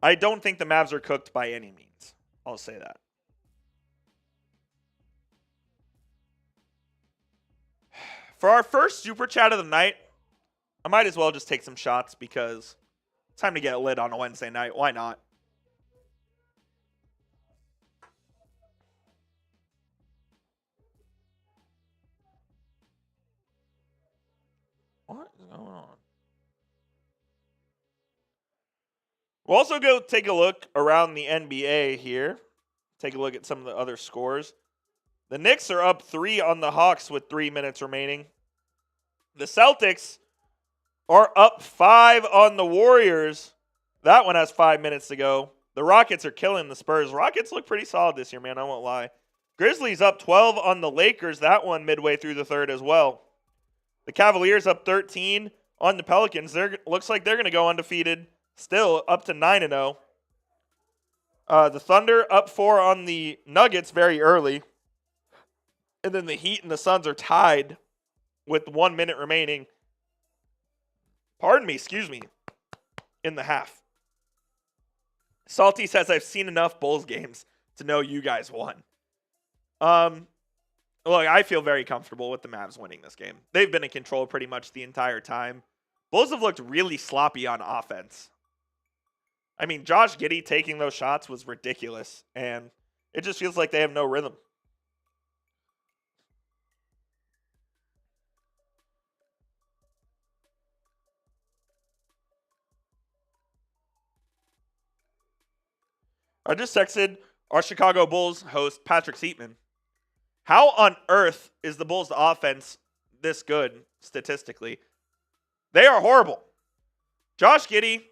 I don't think the Mavs are cooked by any means. I'll say that. For our first super chat of the night, I might as well just take some shots because it's time to get lit on a Wednesday night. Why not? What is going on? We'll also go take a look around the NBA here. Take a look at some of the other scores. The Knicks are up 3 on the Hawks with 3 minutes remaining. The Celtics are up 5 on the Warriors. That one has 5 minutes to go. The Rockets are killing the Spurs. Rockets look pretty solid this year, man. I won't lie. Grizzlies up 12 on the Lakers. That one midway through the third as well. The Cavaliers up 13 on the Pelicans. Looks like they're going to go undefeated. Still up to 9-0. The Thunder up 4 on the Nuggets very early. And then the Heat and the Suns are tied with 1 minute remaining. In the half. Salty says, I've seen enough Bulls games to know you guys won. Look, I feel very comfortable with the Mavs winning this game. They've been in control pretty much the entire time. Bulls have looked really sloppy on offense. I mean, Josh Giddey taking those shots was ridiculous, and it just feels like they have no rhythm. I just texted our Chicago Bulls host, Patrick Seatman. How on earth is the Bulls' offense this good statistically? They are horrible. Josh Giddey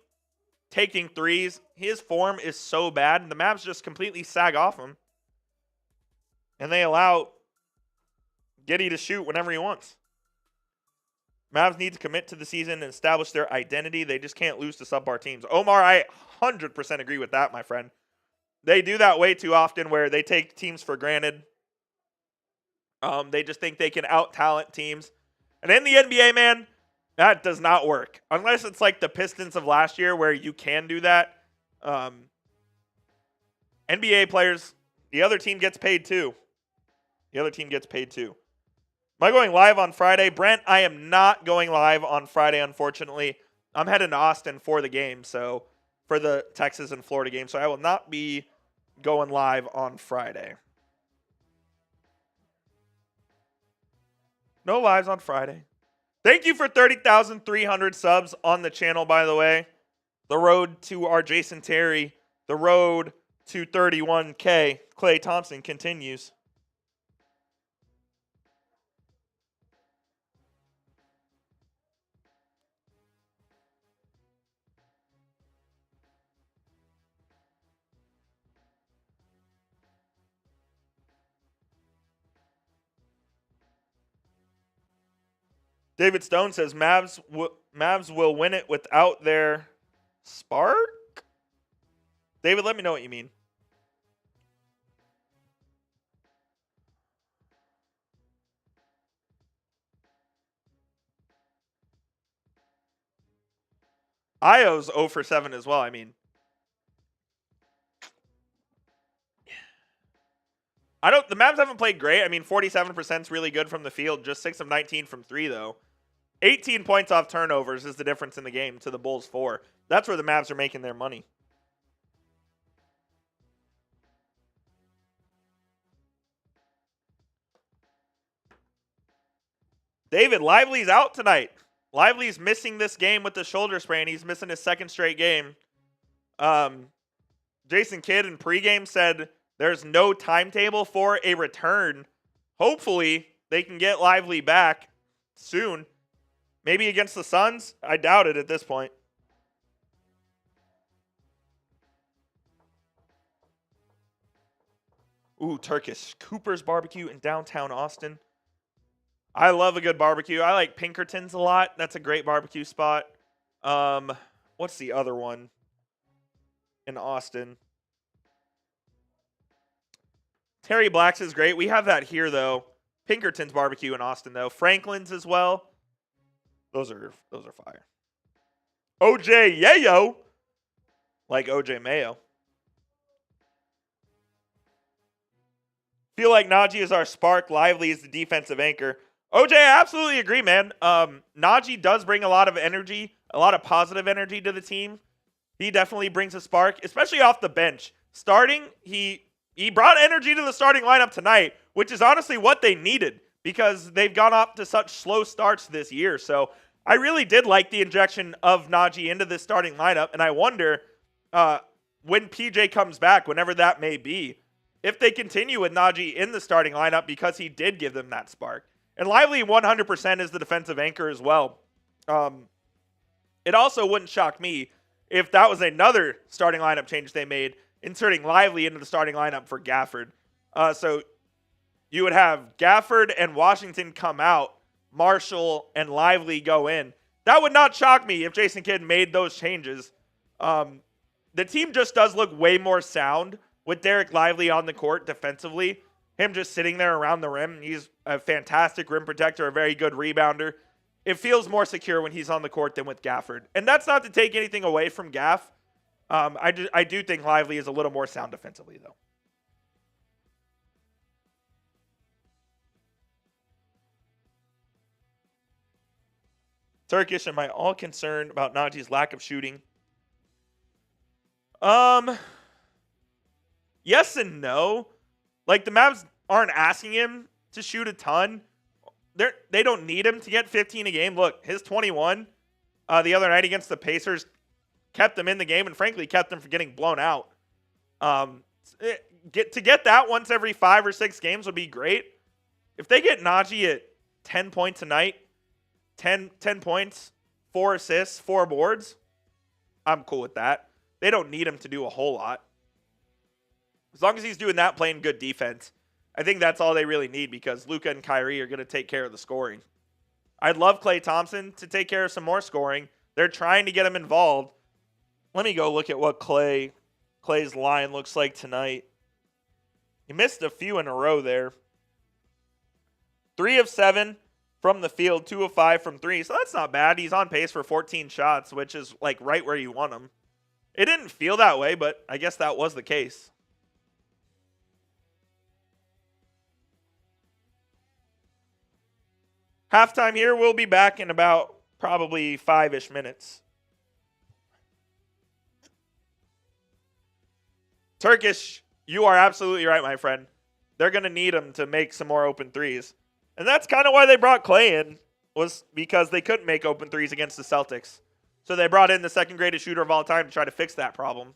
taking threes. His form is so bad, and the Mavs just completely sag off him. And they allow Giddey to shoot whenever he wants. Mavs need to commit to the season and establish their identity. They just can't lose to subpar teams. Omar, I 100% agree with that, my friend. They do that way too often where they take teams for granted. They just think they can out-talent teams. And in the NBA, man, that does not work. Unless it's like the Pistons of last year where you can do that. NBA players, the other team gets paid too. Am I going live on Friday? Brent, I am not going live on Friday, unfortunately. I'm heading to Austin for the game, so for the Texas and Florida game, so I will not be going live on Friday. No lives on Friday. Thank you for 30,300 subs on the channel, by the way. The road to our Jason Terry, the road to 31K, Klay Thompson continues. David Stone says Mavs will win it without their spark. David, let me know what you mean. Ayo's 0 for 7 as well. I mean, the Mavs haven't played great. I mean, 47% is really good from the field. Just 6 of 19 from 3, though. 18 points off turnovers is the difference in the game to the Bulls' 4. That's where the Mavs are making their money. David, Lively's out tonight. Lively's missing this game with the shoulder sprain. He's missing his second straight game. Jason Kidd in pregame said there's no timetable for a return. Hopefully, they can get Lively back soon. Maybe against the Suns? I doubt it at this point. Ooh, Turkish Cooper's Barbecue in downtown Austin. I love a good barbecue. I like Pinkerton's a lot. That's a great barbecue spot. What's the other one in Austin? Terry Black's is great. We have that here though. Pinkerton's barbecue in Austin though. Franklin's as well. Those are fire. OJ Yayo. Like OJ Mayo. Feel like Naji is our spark. Lively is the defensive anchor. OJ, I absolutely agree, man. Naji does bring a lot of energy, a lot of positive energy to the team. He definitely brings a spark, especially off the bench. Starting, he brought energy to the starting lineup tonight, which is honestly what they needed because they've gone up to such slow starts this year. So I really did like the injection of Naji into this starting lineup, and I wonder when PJ comes back, whenever that may be, if they continue with Naji in the starting lineup because he did give them that spark. And Lively 100% is the defensive anchor as well. It also wouldn't shock me if that was another starting lineup change they made, inserting Lively into the starting lineup for Gafford. So you would have Gafford and Washington come out, Marshall and Lively go in. That would not shock me if Jason Kidd made those changes. The team just does look way more sound with Derek Lively on the court defensively. Him just sitting there around the rim. He's a fantastic rim protector, a very good rebounder. It feels more secure when he's on the court than with Gafford. And that's not to take anything away from Gaff. I do think Lively is a little more sound defensively, though. Turkish, am I all concerned about Naji's lack of shooting? Yes and no. Like, the Mavs aren't asking him to shoot a ton. They don't need him to get 15 a game. Look, his 21 the other night against the Pacers kept them in the game and, frankly, kept them from getting blown out. To get that once every 5 or 6 games would be great. If they get Naji at 10 points a night, 10 points, 4 assists, 4 boards, I'm cool with that. They don't need him to do a whole lot. As long as he's doing that, playing good defense, I think that's all they really need because Luka and Kyrie are going to take care of the scoring. I'd love Klay Thompson to take care of some more scoring. They're trying to get him involved. Let me go look at what Klay's line looks like tonight. He missed a few in a row there. 3 of 7 from the field, 2 of 5 from 3. So that's not bad. He's on pace for 14 shots, which is like right where you want him. It didn't feel that way, but I guess that was the case. Halftime here. We'll be back in about probably 5-ish minutes. Turkish, you are absolutely right, my friend. They're going to need him to make some more open threes. And that's kind of why they brought Klay in, was because they couldn't make open threes against the Celtics. So they brought in the second greatest shooter of all time to try to fix that problem.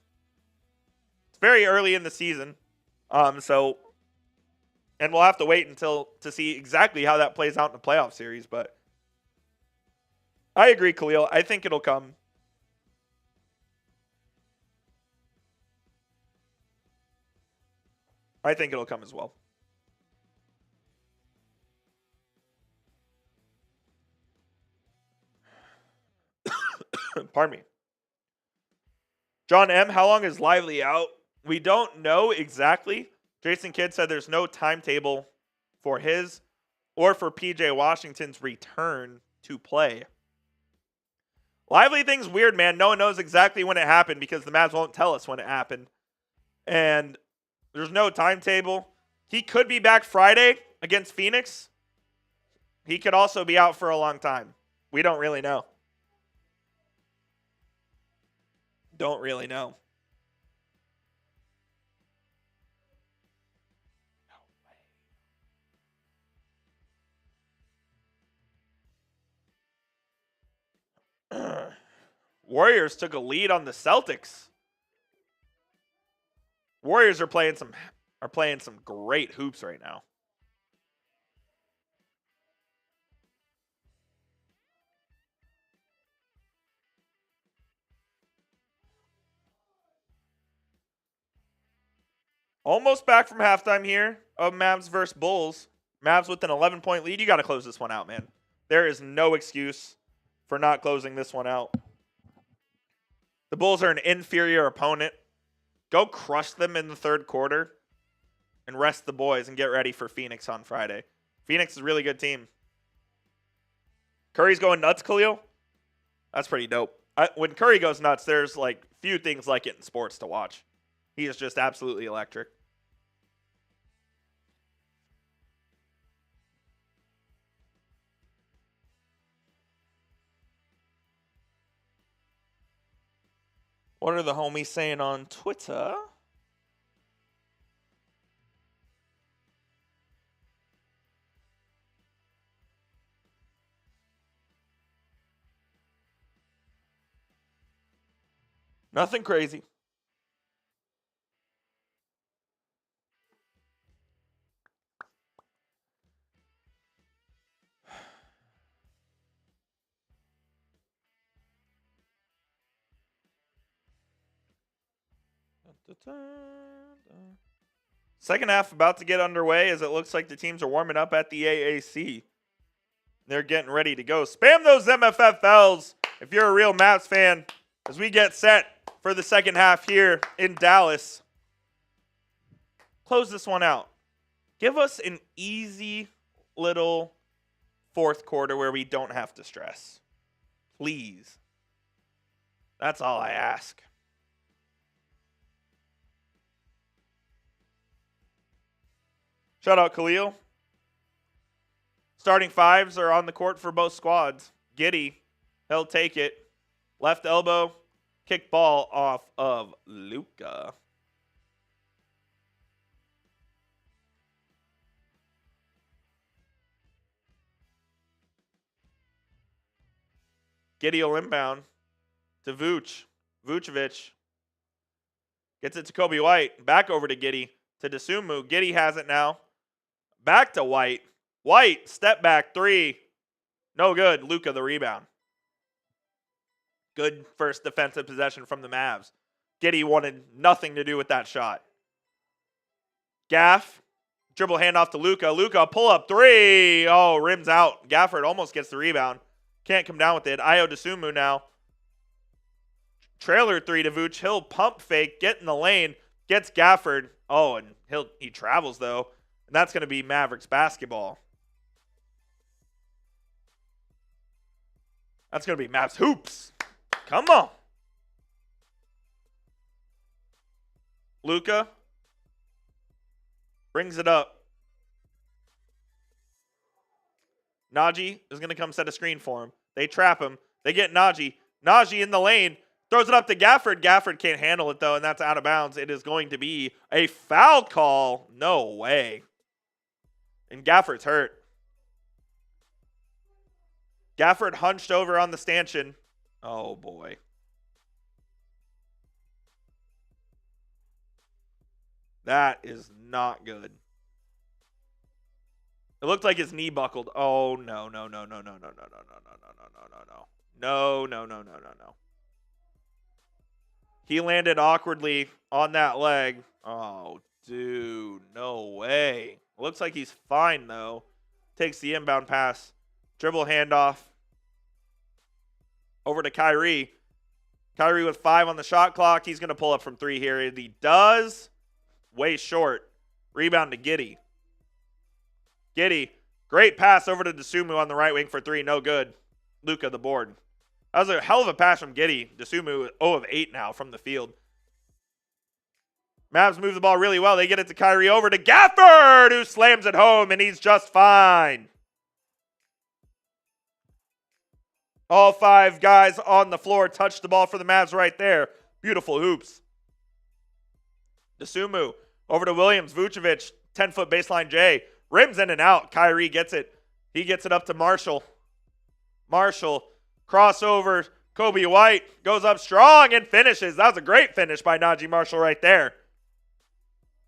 It's very early in the season. And we'll have to wait to see exactly how that plays out in the playoff series. But I agree, Khalil. I think it'll come. I think it'll come as well. Pardon me. John M., how long is Lively out? We don't know exactly. Jason Kidd said there's no timetable for his or for PJ Washington's return to play. Lively thing's weird, man. No one knows exactly when it happened because the Mavs won't tell us when it happened. And there's no timetable. He could be back Friday against Phoenix. He could also be out for a long time. We don't really know. Don't really know. Warriors took a lead on the Celtics. Warriors are playing some great hoops right now. Almost back from halftime here of Mavs versus Bulls. Mavs with an 11-point lead. You got to close this one out, man. There is no excuse for not closing this one out. The Bulls are an inferior opponent. Go crush them in the third quarter and rest the boys and get ready for Phoenix on Friday. Phoenix is a really good team. Curry's going nuts, Khalil. That's pretty dope. When Curry goes nuts, there's like few things like it in sports to watch. He is just absolutely electric. What are the homies saying on Twitter? Nothing crazy. Second half about to get underway as it looks like the teams are warming up at the AAC. They're getting ready to go. Spam those MFFLs if you're a real Mavs fan as we get set for the second half here in Dallas. Close this one out. Give us an easy little fourth quarter where we don't have to stress. Please. That's all I ask. Shout out Khalil. Starting fives are on the court for both squads. Giddey, he'll take it. Left elbow, kick ball off of Luka. Giddey will inbound to Vooch. Vucevic gets it to Coby White. Back over to Giddey. To Dosunmu. Giddey has it now. Back to White. White, step back three. No good. Luka the rebound. Good first defensive possession from the Mavs. Giddey wanted nothing to do with that shot. Gaff, dribble handoff to Luka. Luka, pull up three. Oh, rims out. Gafford almost gets the rebound. Can't come down with it. Ayo Dosunmu now. Trailer three to Vooch. He'll pump fake, get in the lane, gets Gafford. Oh, and he travels though. And that's going to be Mavericks basketball. That's going to be Mavs hoops. Come on. Luka brings it up. Naji is going to come set a screen for him. They trap him. They get Naji. Naji in the lane. Throws it up to Gafford. Gafford can't handle it, though, and that's out of bounds. It is going to be a foul call. No way. And Gafford's hurt. Gafford hunched over on the stanchion. Oh, boy. That is not good. It looked like his knee buckled. Oh, no. No. He landed awkwardly on that leg. Oh, dude. No way. Looks like he's fine, though. Takes the inbound pass. Dribble handoff. Over to Kyrie. Kyrie with 5 on the shot clock. He's going to pull up from 3 here. And he does. Way short. Rebound to Giddey. Giddey. Great pass over to Dosunmu on the right wing for 3. No good. Luka the board. That was a hell of a pass from Giddey. Dosunmu 0 of 8 now from the field. Mavs move the ball really well. They get it to Kyrie over to Gafford, who slams it home, and he's just fine. All 5 guys on the floor touch the ball for the Mavs right there. Beautiful hoops. Dosunmu over to Williams. Vucevic, 10-foot baseline J. Rims in and out. Kyrie gets it. He gets it up to Marshall. Marshall, crossover. Coby White goes up strong and finishes. That was a great finish by Naji Marshall right there.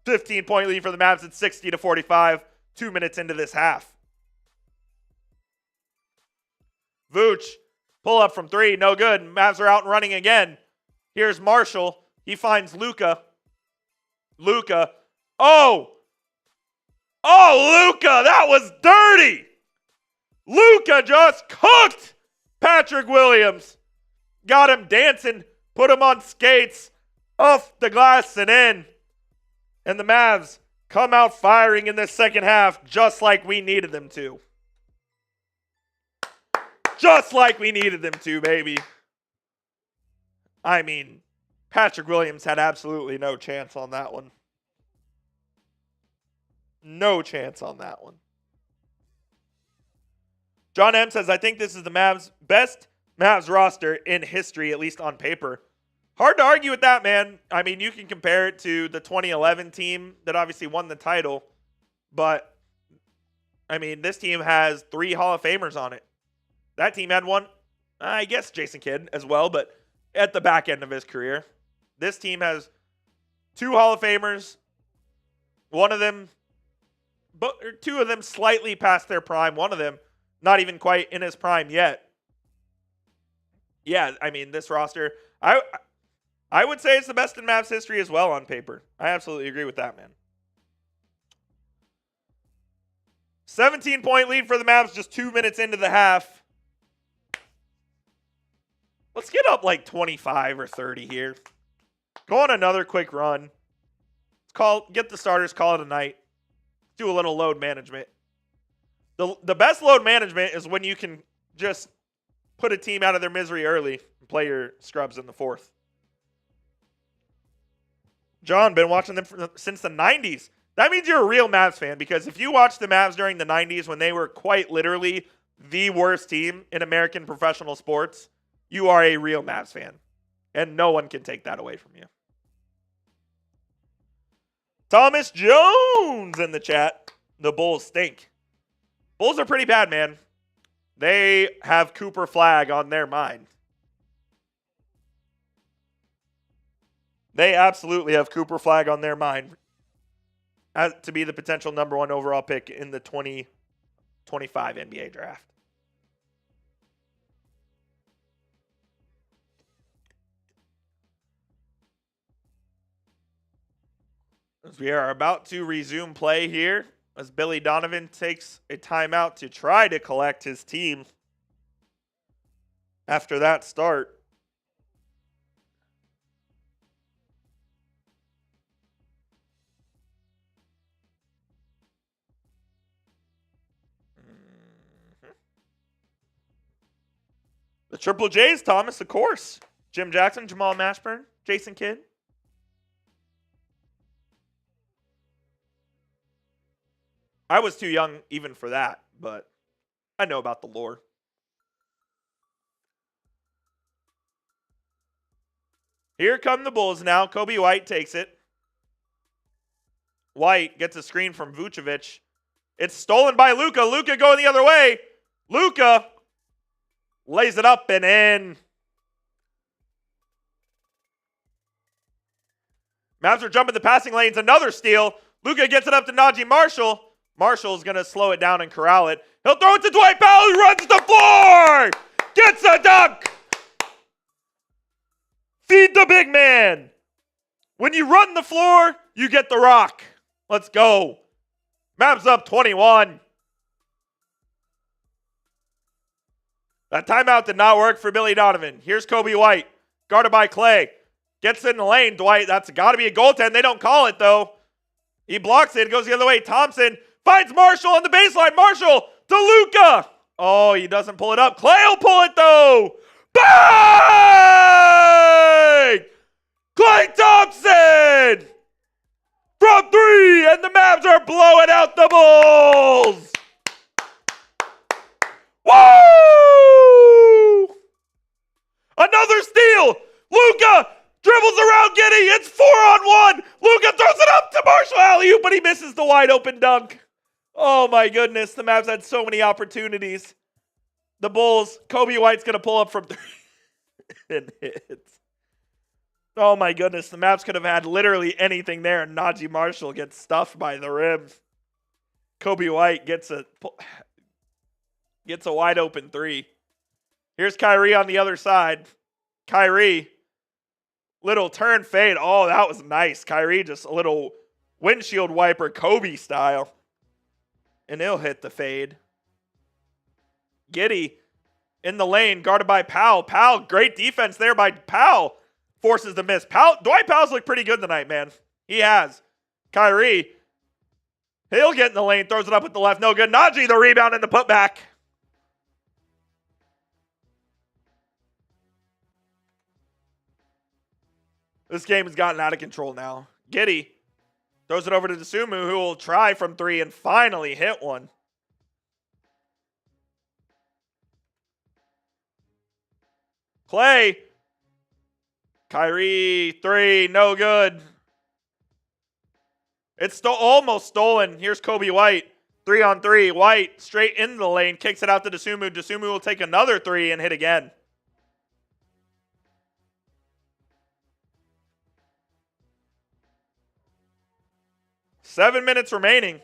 15-point lead for the Mavs at 60-45. 2 minutes into this half. Vooch, pull up from 3. No good. Mavs are out and running again. Here's Marshall. He finds Luka. Luka. Oh! Oh, Luka, that was dirty. Luka just cooked Patrick Williams. Got him dancing, put him on skates, off the glass and in. And the Mavs come out firing in the second half just like we needed them to. Just like we needed them to, baby. I mean, Patrick Williams had absolutely no chance on that one. No chance on that one. John M says, I think this is the Mavs' best Mavs roster in history, at least on paper. Hard to argue with that, man. I mean, you can compare it to the 2011 team that obviously won the title. But, I mean, this team has 3 Hall of Famers on it. That team had one, I guess Jason Kidd as well, but at the back end of his career. This team has 2 Hall of Famers. One of them, but 2 of them slightly past their prime. One of them not even quite in his prime yet. Yeah, I mean, this roster, I would say it's the best in Mavs history as well on paper. I absolutely agree with that, man. 17-point lead for the Mavs just 2 minutes into the half. Let's get up like 25 or 30 here. Go on another quick run. Get the starters, call it a night. Do a little load management. The best load management is when you can just put a team out of their misery early and play your scrubs in the fourth. John, been watching them since the 90s. That means you're a real Mavs fan, because if you watched the Mavs during the 90s when they were quite literally the worst team in American professional sports, you are a real Mavs fan. And no one can take that away from you. Thomas Jones in the chat. The Bulls stink. Bulls are pretty bad, man. They have Cooper Flag on their mind. They absolutely have Cooper Flag on their mind to be the potential number 1 overall pick in the 2025 NBA draft. As we are about to resume play here, as Billy Donovan takes a timeout to try to collect his team after that start. The Triple J's, Thomas, of course. Jim Jackson, Jamal Mashburn, Jason Kidd. I was too young even for that, but I know about the lore. Here come the Bulls now. Coby White takes it. White gets a screen from Vucevic. It's stolen by Luka. Luka going the other way. Luka lays it up and in. Mavs are jumping the passing lanes. Another steal. Luka gets it up to Naji Marshall. Marshall's going to slow it down and corral it. He'll throw it to Dwight Powell, who runs the floor. Gets a dunk. Feed the big man. When you run the floor, you get the rock. Let's go. Mavs up 21. That timeout did not work for Billy Donovan. Here's Coby White, guarded by Klay. Gets in the lane, Dwight. That's got to be a goaltend. They don't call it, though. He blocks it. It goes the other way. Thompson finds Marshall on the baseline. Marshall to Luka. Oh, he doesn't pull it up. Klay will pull it, though. Bang! Klay Thompson from 3, and the Mavs are blowing out the Bulls. Woo! Another steal. Luka dribbles around Giddey. It's 4-on-1. Luka throws it up to Marshall alley-oop, but he misses the wide open dunk. Oh my goodness, the Mavs had so many opportunities. The Bulls, Coby White's going to pull up from 3 and hits. Oh my goodness, the Mavs could have had literally anything there, and Naji Marshall gets stuffed by the rim. Coby White gets a wide open 3. Here's Kyrie on the other side. Kyrie, little turn fade. Oh, that was nice. Kyrie just a little windshield wiper Kobe style. And he'll hit the fade. Giddey in the lane, guarded by Powell. Powell, great defense there by Powell. Forces the miss. Dwight Powell's looked pretty good tonight, man. He has. Kyrie, he'll get in the lane, throws it up with the left. No good. Naji, the rebound and the putback. This game has gotten out of control now. Giddey throws it over to Dosunmu, who will try from three and finally hit one. Klay. Kyrie, three, no good. It's almost stolen. Here's Coby White. 3-on-3. White straight into the lane. Kicks it out to Dosunmu. Dosunmu will take another three and hit again. Seven minutes remaining.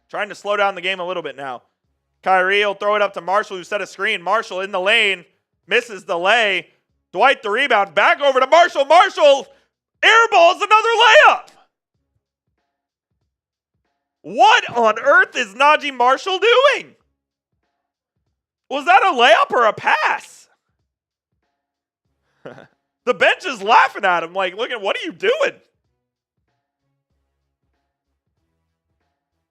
Trying to slow down the game a little bit now. Kyrie will throw it up to Marshall, who set a screen. Marshall in the lane. Misses the lay. Dwight the rebound. Back over to Marshall. Marshall airballs another layup. What on earth is Naji Marshall doing? Was that a layup or a pass? The bench is laughing at him like, look at, what are you doing?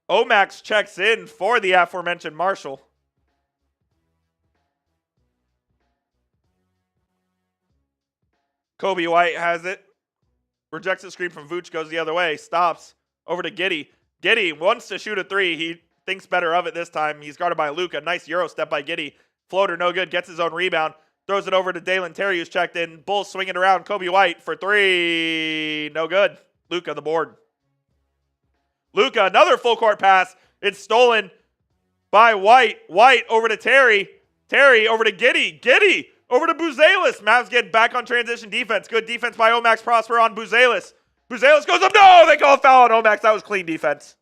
Omax checks in for the aforementioned Marshall. Coby White has it. Rejects the screen from Vooch, goes the other way. Stops. Over to Giddey. Giddey wants to shoot a three. He thinks better of it this time. He's guarded by Luka. Nice Euro step by Giddey. Floater, no good. Gets his own rebound. Throws it over to Dalen Terry, who's checked in. Bulls swinging around. Coby White for three. No good. Luka, the board. Luka, another full court pass. It's stolen by White. White over to Terry. Terry over to Giddey. Giddey over to Buzelis. Mavs get back on transition defense. Good defense by Omax Prosper on Buzelis. Buzelis goes up. No, they call a foul on Omax. That was clean defense.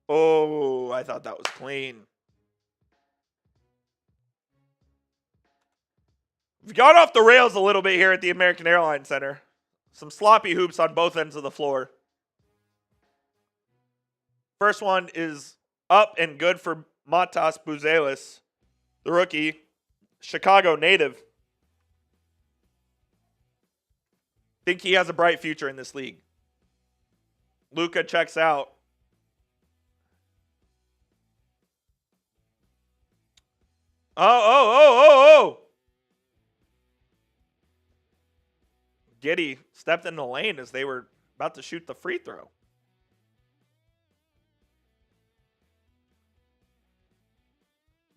Oh, I thought that was clean. We've gone off the rails a little bit here at the American Airlines Center. Some sloppy hoops on both ends of the floor. First one is up and good for Matas Buzelis, the rookie, Chicago native. Think he has a bright future in this league. Luka checks out. Oh. Giddey stepped in the lane as they were about to shoot the free throw.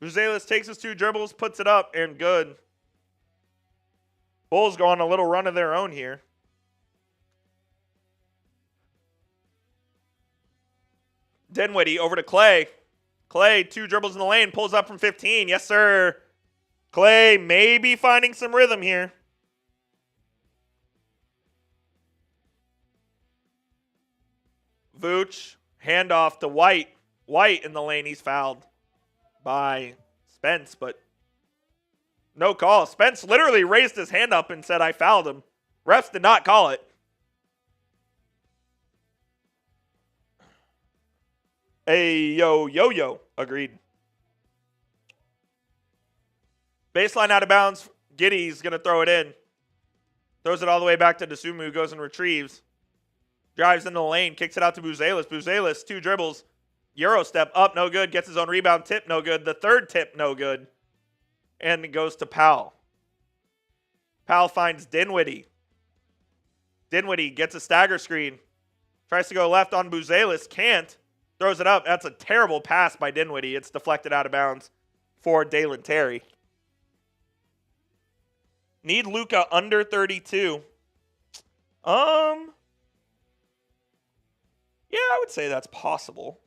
Buzelis takes his two dribbles, puts it up, and good. Bulls go on a little run of their own here. Dinwiddie over to Klay. Klay, two dribbles in the lane, pulls up from 15. Yes, sir. Klay may be finding some rhythm here. Vooch, handoff to White. White in the lane, he's fouled by Spence, but no call. Spence literally raised his hand up and said, I fouled him. Refs did not call it. Ayo, agreed. Baseline out of bounds. Giddey's going to throw it in. Throws it all the way back to Dosunmu, who goes and retrieves. Drives into the lane, kicks it out to Buzelis. Buzelis, two dribbles. Euro step up, no good. Gets his own rebound, tip, no good. The third tip, no good. And it goes to Powell. Powell finds Dinwiddie. Dinwiddie gets a stagger screen. Tries to go left on Buzelis, can't. Throws it up. That's a terrible pass by Dinwiddie. It's deflected out of bounds for Dalen Terry. Need Luka under 32. Yeah, I would say that's possible.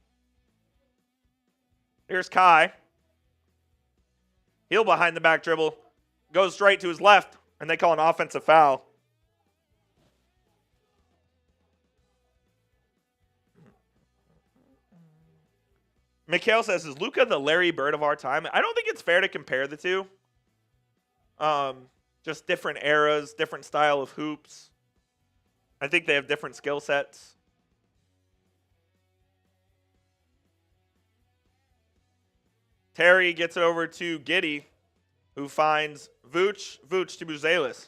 Here's Kai. He'll behind the back dribble. Goes straight to his left, and they call an offensive foul. Mikhail says, is Luka the Larry Bird of our time? I don't think it's fair to compare the two. Just different eras, different style of hoops. I think they have different skill sets. Terry gets it over to Giddey, who finds Vooch to Buzelis.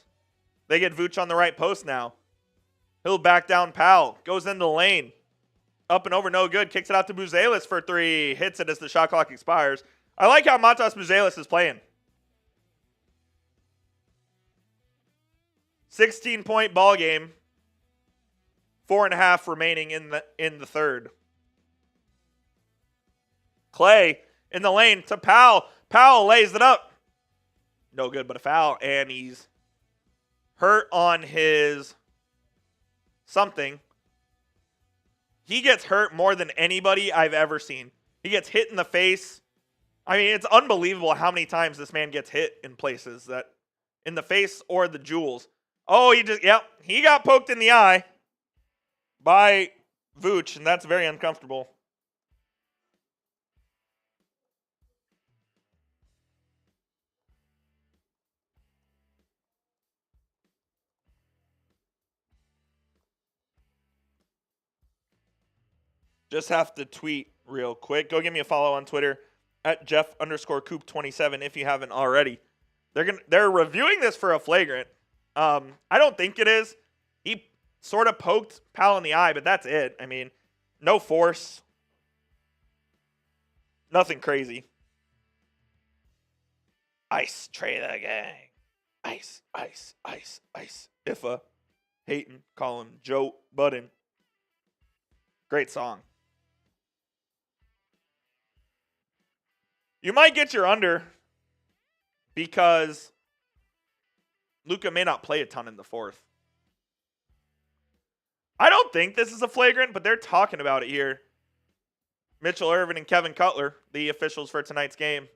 They get Vooch on the right post now. He'll back down Powell. Goes into the lane. Up and over, no good. Kicks it out to Buzelis for three. Hits it as the shot clock expires. I like how Matas Buzelis is playing. 16-point ball game. 4.5 remaining in the third. Klay in the lane to Powell. Powell lays it up. No good, but a foul. And he's hurt on his something. He gets hurt more than anybody I've ever seen. He gets hit in the face. I mean, it's unbelievable how many times this man gets hit in places, that in the face or the jewels. Oh, he got poked in the eye by Vooch, and that's very uncomfortable. Just have to tweet real quick. Go give me a follow on Twitter at Jeff_Coop27 if you haven't already. They're reviewing this for a flagrant. I don't think it is. He sort of poked Powell in the eye, but that's it. I mean, no force. Nothing crazy. Ice, Trey the gang. Ice, ice, ice, ice. Iffa, Hayton, call him Joe Budden. Great song. You might get your under because Luka may not play a ton in the fourth. I don't think this is a flagrant, but they're talking about it here. Mitchell Irvin and Kevin Cutler, the officials for tonight's game.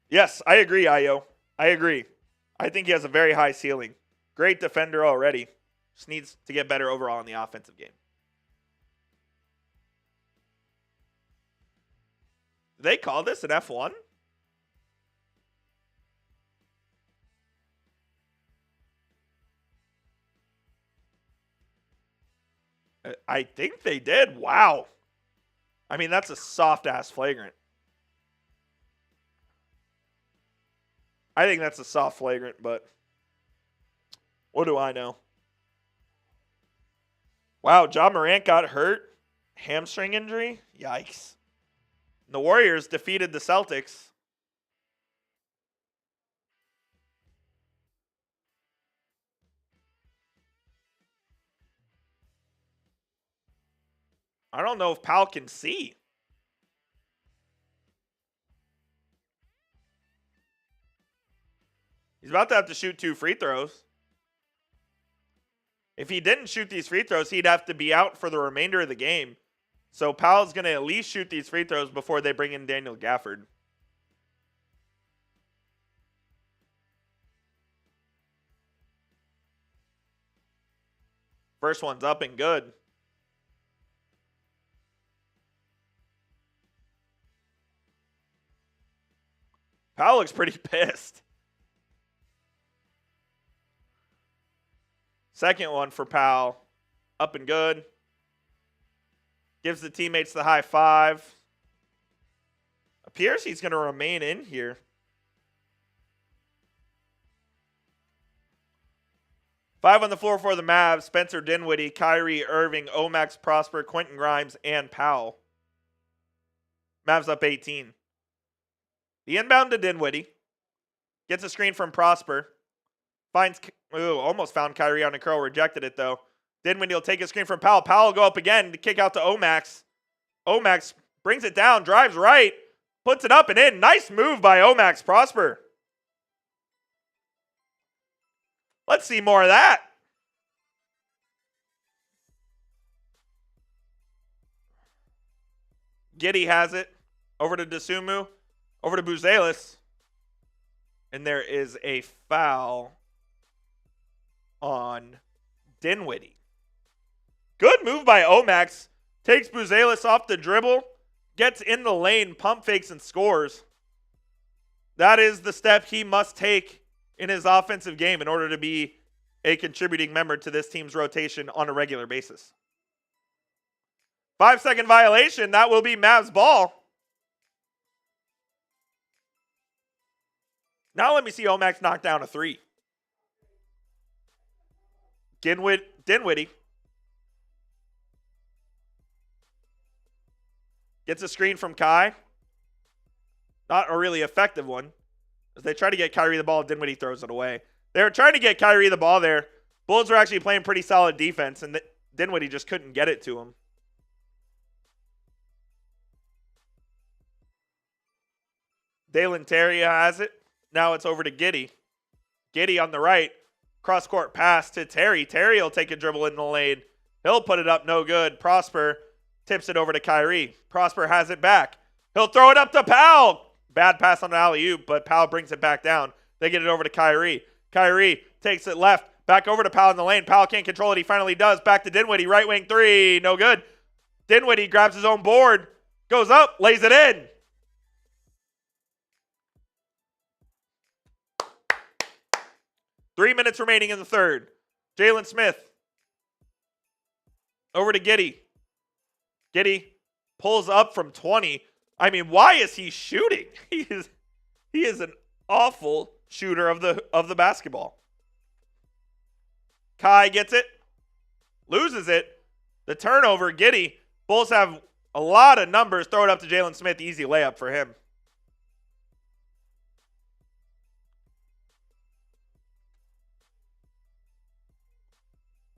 Yes, I agree, Ayo. I agree. I think he has a very high ceiling. Great defender already. Just needs to get better overall in the offensive game. Do they call this an F1? I think they did. Wow. I mean, that's a soft-ass flagrant. I think that's a soft flagrant, but what do I know? Wow, Ja Morant got hurt. Hamstring injury? Yikes. The Warriors defeated the Celtics. I don't know if Powell can see. He's about to have to shoot 2 free throws. If he didn't shoot these free throws, he'd have to be out for the remainder of the game. So Powell's going to at least shoot these free throws before they bring in Daniel Gafford. First one's up and good. Powell looks pretty pissed. Second one for Powell. Up and good. Gives the teammates the high five. Appears he's going to remain in here. Five on the floor for the Mavs. Spencer Dinwiddie, Kyrie Irving, Omax Prosper, Quentin Grimes, and Powell. Mavs up 18. The inbound to Dinwiddie. Gets a screen from Prosper. Almost found Kyrie on a curl. Rejected it, though. Dinwiddie will take a screen from Powell. Powell will go up again to kick out to Omax. Omax brings it down, drives right, puts it up and in. Nice move by Omax Prosper. Let's see more of that. Giddey has it. Over to Dosunmu. Over to Buzelis. And there is a foul on Dinwiddie. Good move by Omax. takes Buzelis off the dribble, gets in the lane, pump fakes, and scores. That is the step he must take in his offensive game in order to be a contributing member to this team's rotation on a regular basis. 5-second violation. That will be Mavs ball. Now let me see Omax knock down a three. Dinwiddie gets a screen from Kai. Not a really effective one. As they try to get Kyrie the ball, Dinwiddie throws it away. They were trying to get Kyrie the ball there. Bulls were actually playing pretty solid defense, and Dinwiddie just couldn't get it to him. Dalen Terry has it. Now it's over to Giddey. Giddey on the right. Cross-court pass to Terry. Terry will take a dribble in the lane. He'll put it up, no good. Prosper tips it over to Kyrie. Prosper has it back. He'll throw it up to Powell. Bad pass on the alley-oop, but Powell brings it back down. They get it over to Kyrie. Kyrie takes it left. Back over to Powell in the lane. Powell can't control it. He finally does. Back to Dinwiddie. Right wing three. No good. Dinwiddie grabs his own board. Goes up. Lays it in. Three minutes remaining in the third. Jalen Smith. Over to Giddey. Giddey pulls up from 20. I mean, why is he shooting? He is an awful shooter of the basketball. Kai gets it. Loses it. The turnover, Giddey. Bulls have a lot of numbers. Throw it up to Jalen Smith. Easy layup for him.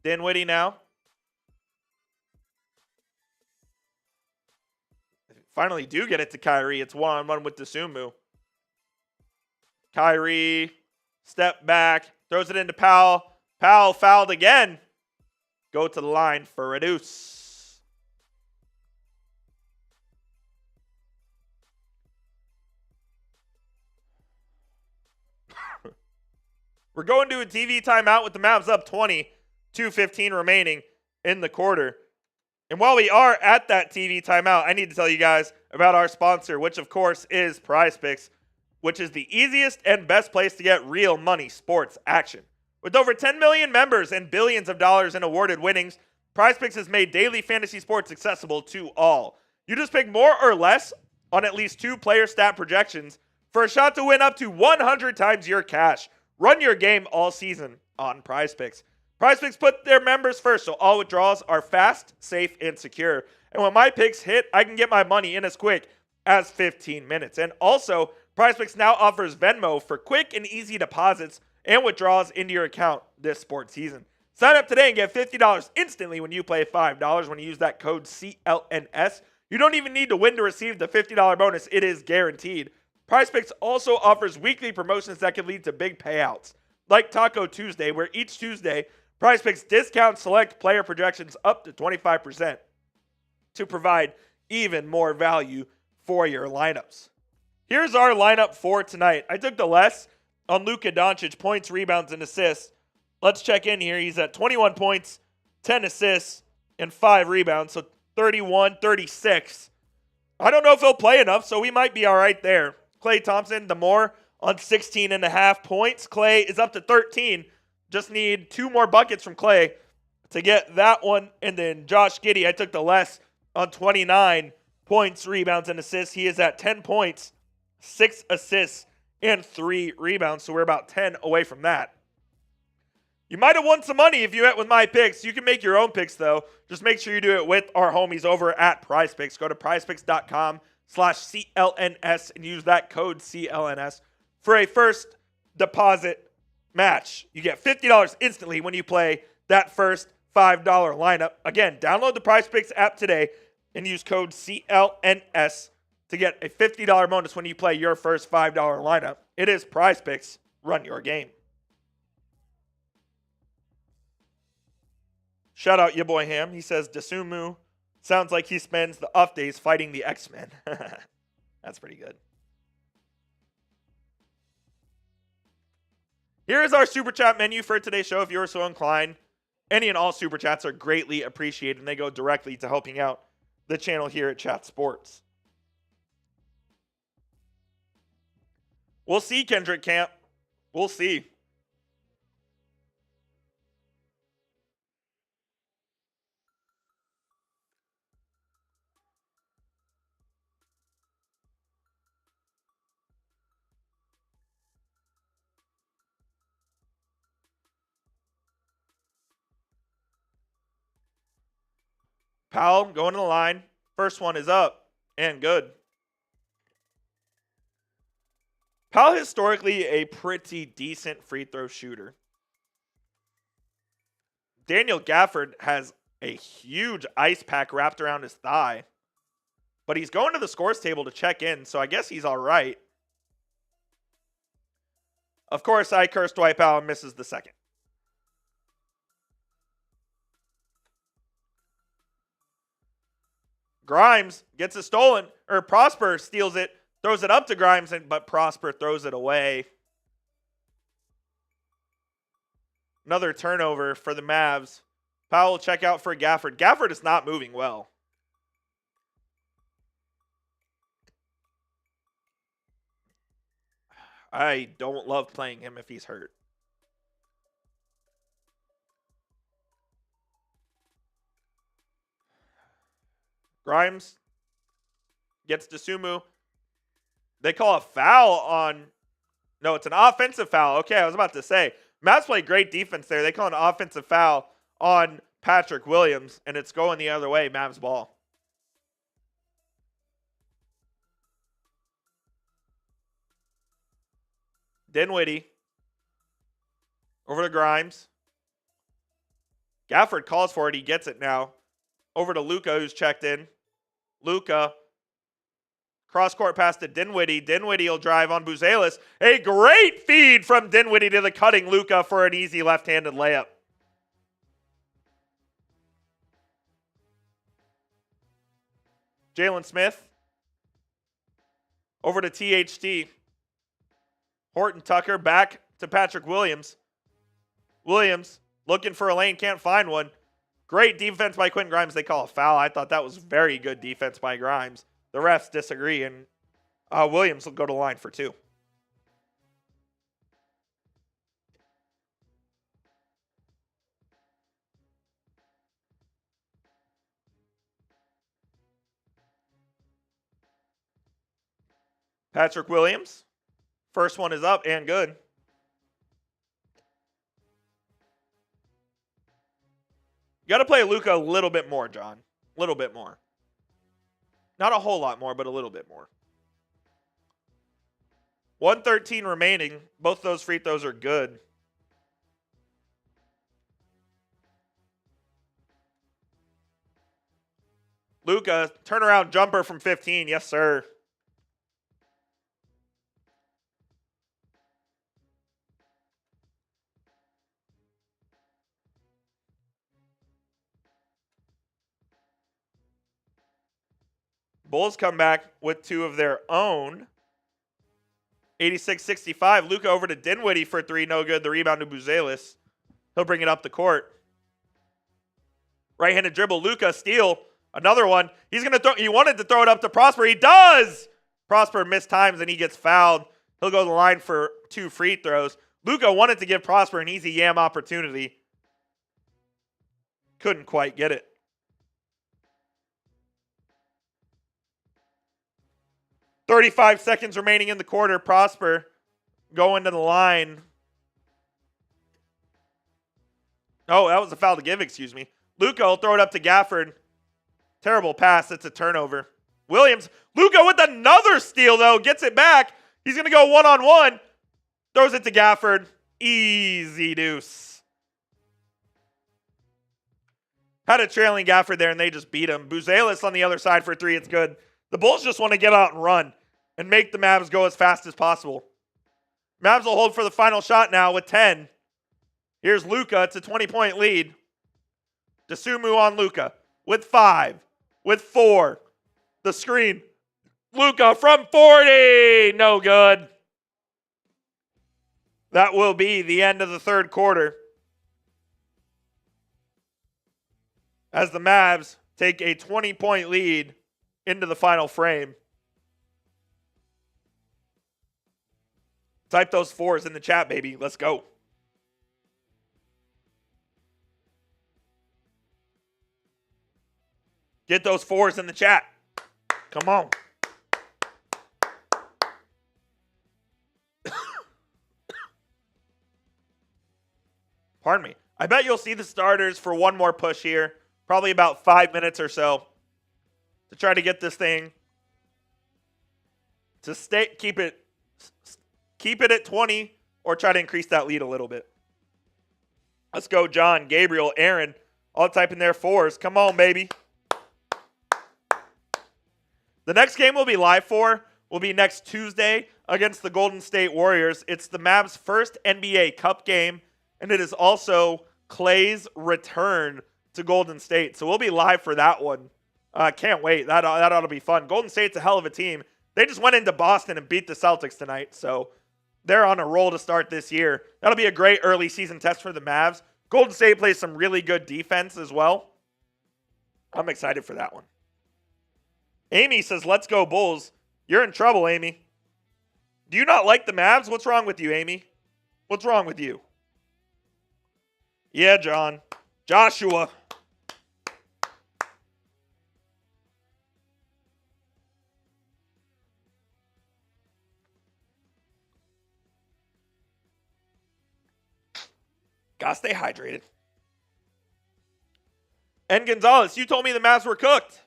Dinwiddie now. Finally do get it to Kyrie. It's one-on-one with Dosunmu. Kyrie, step back, throws it into Powell. Powell fouled again. Go to the line for a deuce. We're going to a TV timeout with the Mavs up 20. 2:15 remaining in the quarter. And while we are at that TV timeout, I need to tell you guys about our sponsor, which of course is PrizePicks, which is the easiest and best place to get real money sports action. With over 10 million members and billions of dollars in awarded winnings, PrizePicks has made daily fantasy sports accessible to all. You just pick more or less on at least 2 player stat projections for a shot to win up to 100 times your cash. Run your game all season on PrizePicks. PrizePicks put their members first, so all withdrawals are fast, safe, and secure. And when my picks hit, I can get my money in as quick as 15 minutes. And also, PrizePicks now offers Venmo for quick and easy deposits and withdrawals into your account this sports season. Sign up today and get $50 instantly when you play $5 when you use that code CLNS. You don't even need to win to receive the $50 bonus. It is guaranteed. PrizePicks also offers weekly promotions that can lead to big payouts, like Taco Tuesday, where each Tuesday, PrizePicks discounts select player projections up to 25% to provide even more value for your lineups. Here's our lineup for tonight. I took the less on Luka Doncic, points, rebounds, and assists. Let's check in here. He's at 21 points, 10 assists, and 5 rebounds, so 31, 36. I don't know if he'll play enough, so we might be all right there. Klay Thompson, the more, on 16.5 points. Klay is up to 13. Just need 2 more buckets from Klay to get that one. And then Josh Giddey, I took the less on 29 points, rebounds, and assists. He is at 10 points, 6 assists, and 3 rebounds. So we're about 10 away from that. You might have won some money if you went with my picks. You can make your own picks, though. Just make sure you do it with our homies over at PrizePicks. Go to prizepicks.com/CLNS and use that code CLNS for a first deposit match. You get $50 instantly when you play that first $5 lineup. Again, download the PrizePicks app today and use code CLNS to get a $50 bonus when you play your first $5 lineup. It is PrizePicks. Run your game. Shout out your boy Ham. He says, Dosunmu sounds like he spends the off days fighting the X-Men. That's pretty good. Here is our Super Chat menu for today's show if you are so inclined. Any and all Super Chats are greatly appreciated, and they go directly to helping out the channel here at Chat Sports. We'll see, Kendrick Camp. We'll see. Powell going to the line. First one is up and good. Powell historically a pretty decent free throw shooter. Daniel Gafford has a huge ice pack wrapped around his thigh. But he's going to the scores table to check in, so I guess he's all right. Of course, I cursed Dwight Powell and misses the second. Grimes gets it stolen, or Prosper steals it, throws it up to Grimes, but Prosper throws it away. Another turnover for the Mavs. Powell will check out for Gafford. Gafford is not moving well. I don't love playing him if he's hurt. Grimes gets Dosunmu. They call a foul on... No, it's an offensive foul. Okay, I was about to say. Mavs play great defense there. They call an offensive foul on Patrick Williams, and it's going the other way, Mavs ball. Dinwiddie. Over to Grimes. Gafford calls for it. He gets it now. Over to Luka, who's checked in. Luka. Cross-court pass to Dinwiddie. Dinwiddie will drive on Buzelis. A great feed from Dinwiddie to the cutting Luka for an easy left-handed layup. Jalen Smith. Over to THT. Horton Tucker back to Patrick Williams. Williams looking for a lane, can't find one. Great defense by Quentin Grimes. They call a foul. I thought that was very good defense by Grimes. The refs disagree, and Williams will go to the line for two. Patrick Williams. First one is up and good. You got to play Luka a little bit more, John. A little bit more. Not a whole lot more, but a little bit more. 1:13 remaining. Both those free throws are good. Luka, turnaround jumper from 15. Yes, sir. Bulls come back with two of their own. 86-65. Luka over to Dinwiddie for three. No good. The rebound to Buzelis. He'll bring it up the court. Right-handed dribble. Luka steal. Another one. He's going to throw. He wanted to throw it up to Prosper. He does. Prosper missed times and he gets fouled. He'll go to the line for two free throws. Luka wanted to give Prosper an easy yam opportunity. Couldn't quite get it. .35 seconds remaining in the quarter. Prosper going to the line. Oh, that was a foul to give, excuse me. Luka will throw it up to Gafford. Terrible pass. It's a turnover. Williams. Luka with another steal, though. Gets it back. He's going to go one-on-one. Throws it to Gafford. Easy deuce. Had a trailing Gafford there, and they just beat him. Buzelis on the other side for three. It's good. The Bulls just want to get out and run and make the Mavs go as fast as possible. Mavs will hold for the final shot now with 10. Here's Luka. It's a 20-point lead. Dosunmu on Luka with 5, with 4. The screen. Luka from 40. No good. That will be the end of the third quarter, as the Mavs take a 20-point lead into the final frame. Type those 4s in the chat, baby. Let's go. Get those 4s in the chat. Come on. Pardon me. I bet you'll see the starters for one more push here. Probably about 5 minutes or so to try to get this thing to keep it at 20 or try to increase that lead a little bit. Let's go, John, Gabriel, Aaron, all typing their 4s. Come on, baby. The next game we'll be live for will be next Tuesday against the Golden State Warriors. It's the Mavs' first NBA Cup game, and it is also Klay's return to Golden State. So we'll be live for that one. Can't wait. That ought to be fun. Golden State's a hell of a team. They just went into Boston and beat the Celtics tonight, so they're on a roll to start this year. That'll be a great early season test for the Mavs. Golden State plays some really good defense as well. I'm excited for that one. Amy says, let's go Bulls. You're in trouble, Amy. Do you not like the Mavs? What's wrong with you, Amy? What's wrong with you? Yeah, John. Joshua. Gotta stay hydrated. And Gonzalez, you told me the Mavs were cooked.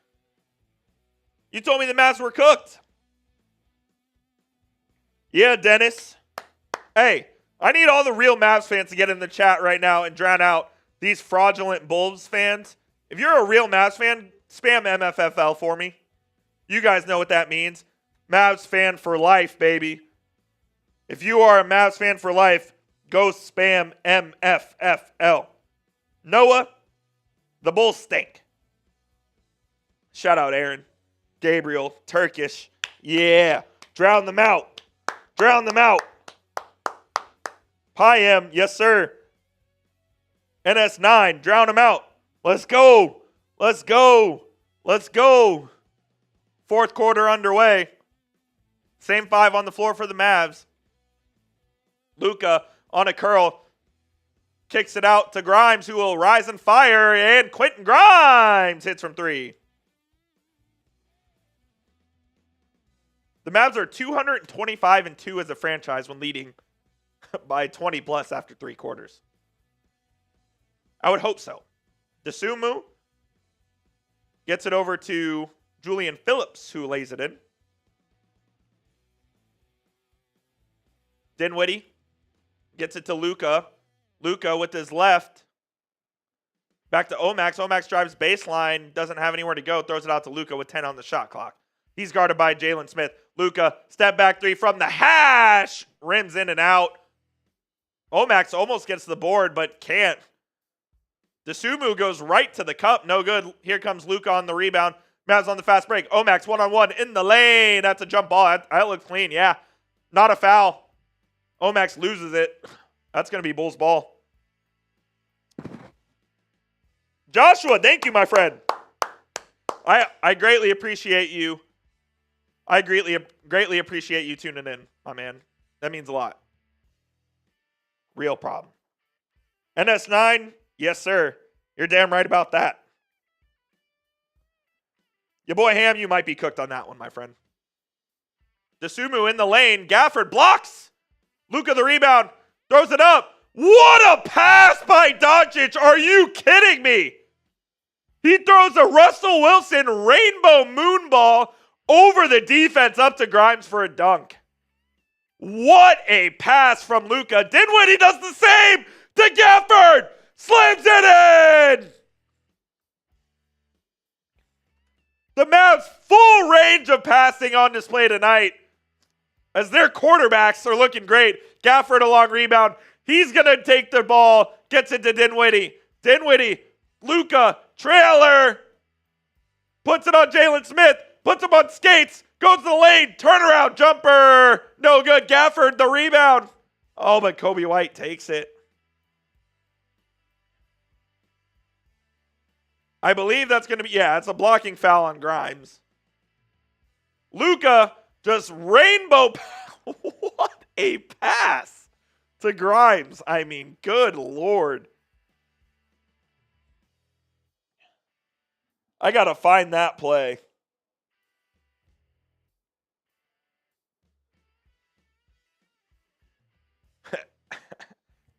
You told me the Mavs were cooked. Yeah, Dennis. Hey, I need all the real Mavs fans to get in the chat right now and drown out these fraudulent Bulls fans. If you're a real Mavs fan, spam MFFL for me. You guys know what that means. Mavs fan for life, baby. If you are a Mavs fan for life, go spam MFFL. Noah, the Bulls stink. Shout out Aaron, Gabriel, Turkish. Yeah. Drown them out. Drown them out. Piem, yes sir. NS9, drown them out. Let's go. Let's go. Let's go. Fourth quarter underway. Same 5 on the floor for the Mavs. Luka on a curl. Kicks it out to Grimes, who will rise and fire. And Quentin Grimes hits from 3. The Mavs are 225-2 as a franchise when leading by 20 plus after 3 quarters. I would hope so. Dosunmu gets it over to Julian Phillips, who lays it in. Dinwiddie gets it to Luka. Luka with his left. Back to Omax. Omax drives baseline. Doesn't have anywhere to go. Throws it out to Luka with 10 on the shot clock. He's guarded by Jalen Smith. Luka, step back 3 from the hash. Rims in and out. Omax almost gets the board, but can't. Dosunmu goes right to the cup. No good. Here comes Luka on the rebound. Mavs on the fast break. Omax one-on-one in the lane. That's a jump ball. That looks clean. Yeah. Not a foul. Omax loses it. That's going to be Bulls ball. Joshua, thank you, my friend. I greatly appreciate you. I greatly appreciate you tuning in, my man. That means a lot. Real problem. NS9, yes, sir. You're damn right about that. Your boy Ham, you might be cooked on that one, my friend. Dosunmu in the lane. Gafford blocks. Luka the rebound. Throws it up. What a pass by Doncic. Are you kidding me? He throws a Russell Wilson rainbow moon ball over the defense up to Grimes for a dunk. What a pass from Luka. Dinwiddie does the same to Gafford. Slams it in. The Mavs' full range of passing on display tonight as their quarterbacks are looking great. Gafford a long rebound. He's going to take the ball. Gets it to Dinwiddie. Dinwiddie. Luka. Trailer. Puts it on Jalen Smith. Puts him on skates. Goes to the lane. Turnaround jumper. No good. Gafford the rebound. Oh, but Coby White takes it. I believe that's going to be, yeah, it's a blocking foul on Grimes. Luka just rainbow. What a pass to Grimes. I mean, good Lord. I got to find that play.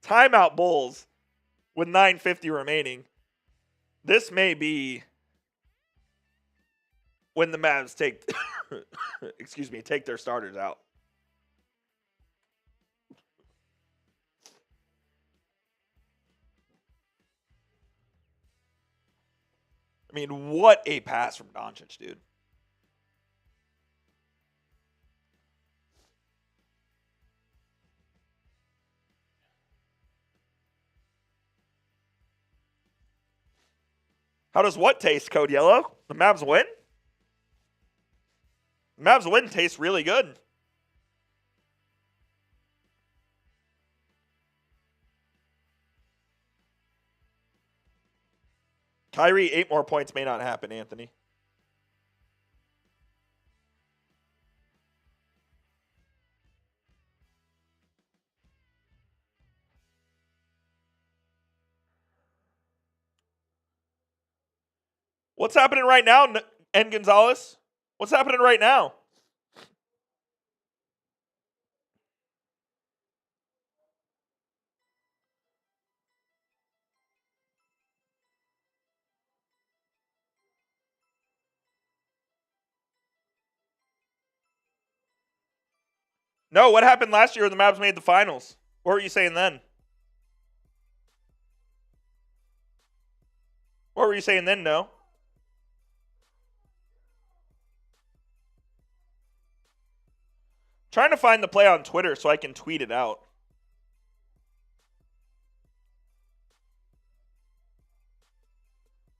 Timeout Bulls with 9:50 remaining. This may be when the Mavs take take their starters out. I mean, what a pass from Doncic, dude. How does what taste, Code Yellow? The Mavs win? The Mavs win tastes really good. Kyrie, 8 more points may not happen, Anthony. What's happening right now, N. Gonzalez? What's happening right now? No, what happened last year when the Mavs made the finals? What were you saying then? What were you saying then, no? Trying to find the play on Twitter so I can tweet it out.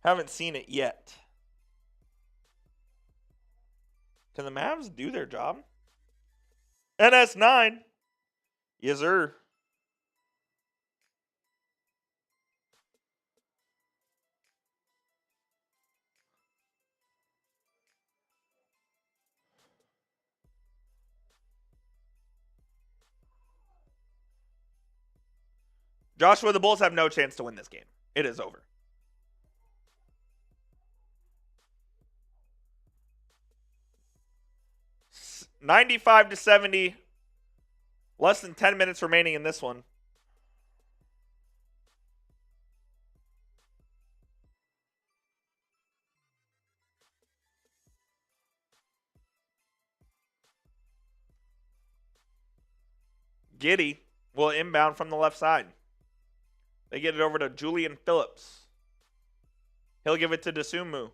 Haven't seen it yet. Can the Mavs do their job? NS9. Yes, sir. Joshua, the Bulls have no chance to win this game. It is over. $95-70. Less than 10 minutes remaining in this one. Giddey will inbound from the left side. They get it over to Julian Phillips. He'll give it to Dosunmu.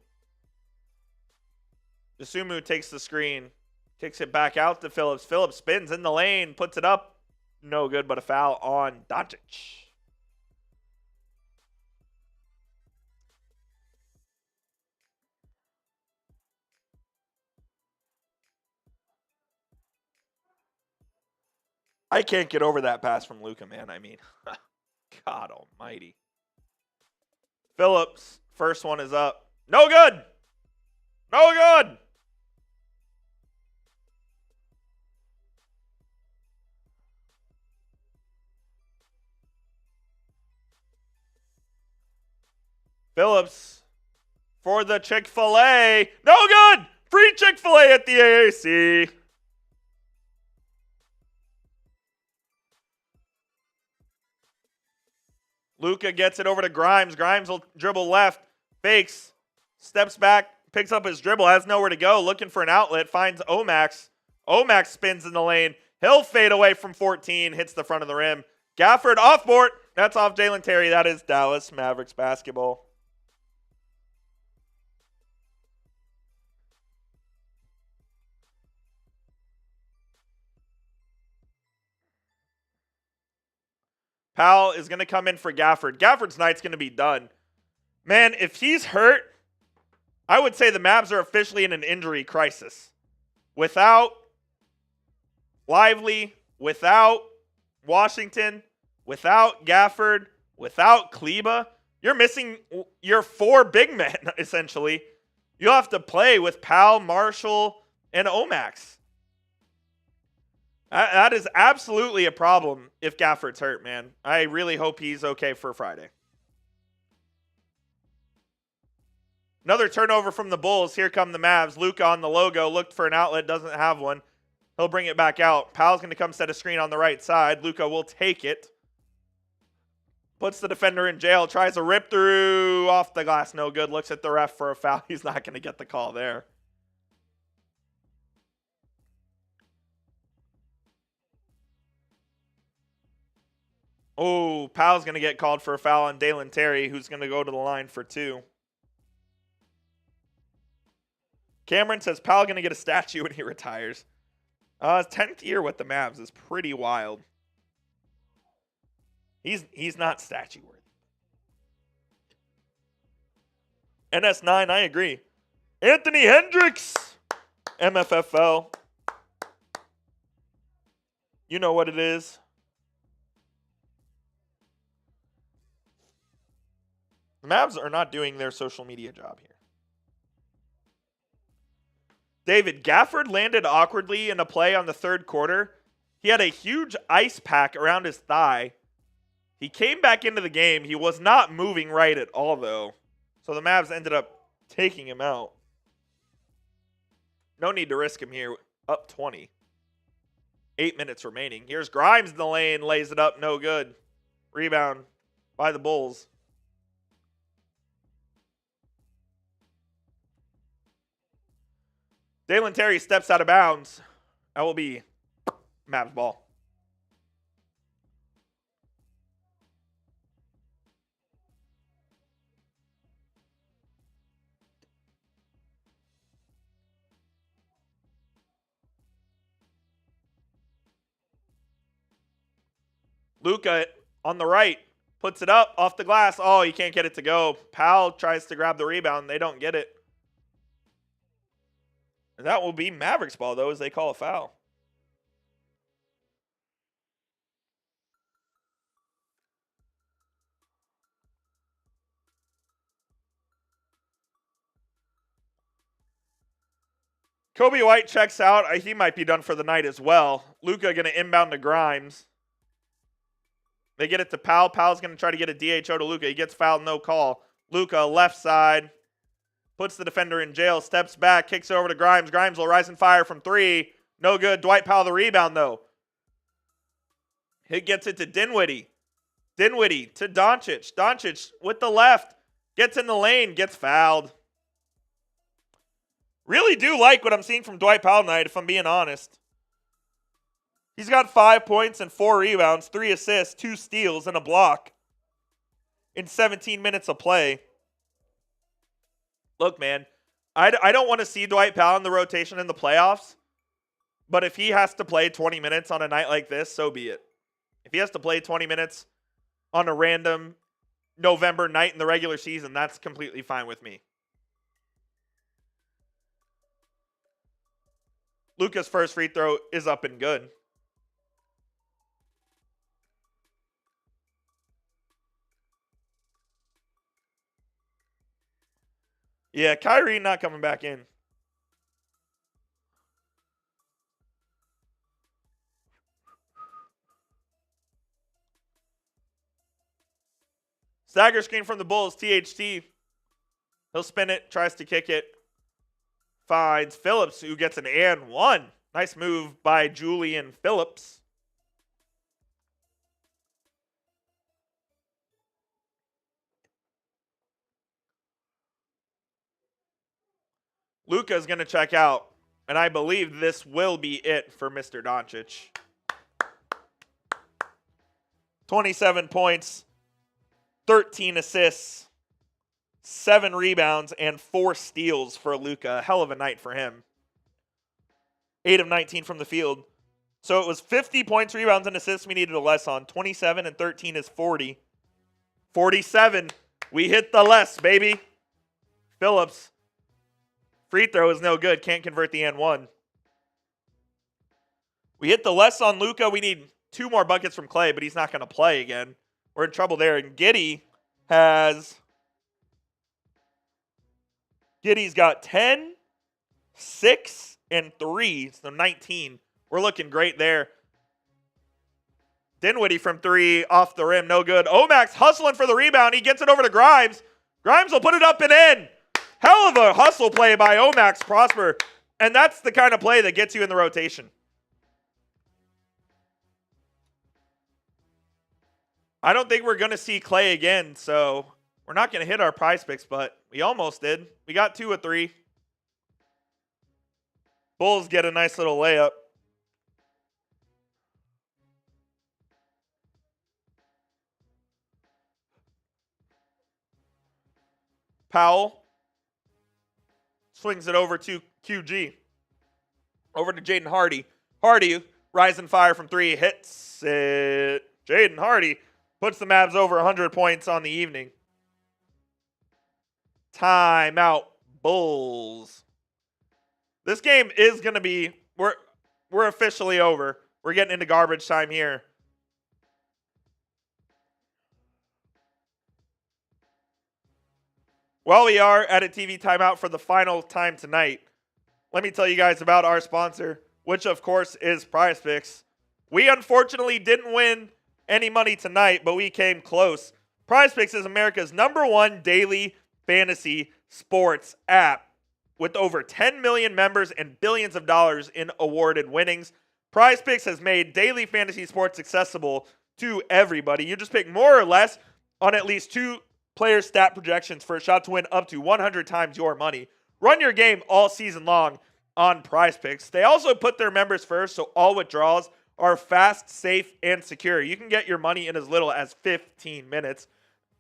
Dosunmu takes the screen. Kicks it back out to Phillips. Phillips spins in the lane. Puts it up. No good, but a foul on Doncic. I can't get over that pass from Luka, man. I mean, God almighty. Phillips, first one is up. No good. No good. Phillips for the Chick-fil-A. No good. Free Chick-fil-A at the AAC. Luka gets it over to Grimes. Grimes will dribble left, fakes, steps back, picks up his dribble, has nowhere to go, looking for an outlet, finds Omax. Omax spins in the lane. He'll fade away from 14, hits the front of the rim. Gafford off board. That's off Jalen Terry. That is Dallas Mavericks basketball. Powell is going to come in for Gafford. Gafford's night's going to be done. Man, if he's hurt, I would say the Mavs are officially in an injury crisis. Without Lively, without Washington, without Gafford, without Kleba, you're missing your 4 big men, essentially. You'll have to play with Powell, Marshall, and Omax. That is absolutely a problem if Gafford's hurt, man. I really hope he's okay for Friday. Another turnover from the Bulls. Here come the Mavs. Luka on the logo. Looked for an outlet. Doesn't have one. He'll bring it back out. Powell's going to come set a screen on the right side. Luka will take it. Puts the defender in jail. Tries a rip through off the glass. No good. Looks at the ref for a foul. He's not going to get the call there. Oh, Powell's going to get called for a foul on Dalen Terry, who's going to go to the line for 2. Cameron says Powell going to get a statue when he retires. His 10th year with the Mavs is pretty wild. He's not statue worthy. NS9, I agree. Anthony Hendricks, MFFL. You know what it is. The Mavs are not doing their social media job here. David, Gafford landed awkwardly in a play on the third quarter. He had a huge ice pack around his thigh. He came back into the game. He was not moving right at all, though. So the Mavs ended up taking him out. No need to risk him here. Up 20. 8 minutes remaining. Here's Grimes in the lane. Lays it up. No good. Rebound by the Bulls. Dalen Terry steps out of bounds. That will be Mavs ball. Luka on the right puts it up off the glass. Oh, he can't get it to go. Powell tries to grab the rebound. They don't get it. And that will be Mavericks ball, though, as they call a foul. Coby White checks out. He might be done for the night as well. Luka going to inbound to Grimes. They get it to Powell. Powell's going to try to get a DHO to Luka. He gets fouled, no call. Luka, left side. Puts the defender in jail, steps back, kicks over to Grimes. Grimes will rise and fire from 3. No good. Dwight Powell the rebound, though. He gets it to Dinwiddie. Dinwiddie to Doncic. Doncic with the left. Gets in the lane, gets fouled. Really do like what I'm seeing from Dwight Powell tonight, if I'm being honest. He's got 5 points and 4 rebounds, 3 assists, 2 steals, and a block in 17 minutes of play. Look, man, I don't want to see Dwight Powell in the rotation in the playoffs, but if he has to play 20 minutes on a night like this, so be it. If he has to play 20 minutes on a random November night in the regular season, that's completely fine with me. Luka's first free throw is up and good. Yeah, Kyrie not coming back in. Stagger screen from the Bulls, THT. He'll spin it, tries to kick it. Finds Phillips, who gets an and one. Nice move by Julian Phillips. Luka's going to check out, and I believe this will be it for Mr. Doncic. 27 points, 13 assists, 7 rebounds, and 4 steals for Luka. Hell of a night for him. 8 of 19 from the field. So it was 50 points, rebounds, and assists we needed a less on. 27 and 13 is 40. 47. We hit the less, baby. Phillips. Free throw is no good. Can't convert the N1. We hit the less on Luka. We need 2 more buckets from Klay, but he's not going to play again. We're in trouble there. And Giddey has Giddey's got 10, 6, and 3, so 19. We're looking great there. Dinwiddie from 3 off the rim, no good. Omax hustling for the rebound. He gets it over to Grimes. Grimes will put it up and in. Hell of a hustle play by Omax Prosper. And that's the kind of play that gets you in the rotation. I don't think we're going to see Klay again, so we're not going to hit our PrizePicks, but we almost did. We got 2 of 3. Bulls get a nice little layup. Powell swings it over to QG. Over to Jaden Hardy. Hardy, rising fire from 3, hits it. Jaden Hardy puts the Mavs over 100 points on the evening. Timeout, Bulls. This game is going to be, we're officially over. We're getting into garbage time here. While we are at a TV timeout for the final time tonight, let me tell you guys about our sponsor, which of course is PrizePicks. We unfortunately didn't win any money tonight, but we came close. PrizePicks is America's #1 daily fantasy sports app with over 10 million members and billions of dollars in awarded winnings. PrizePicks has made daily fantasy sports accessible to everybody. You just pick more or less on at least 2 player stat projections for a shot to win up to 100 times your money. Run your game all season long on PrizePicks. They also put their members first, so all withdrawals are fast, safe, and secure. You can get your money in as little as 15 minutes.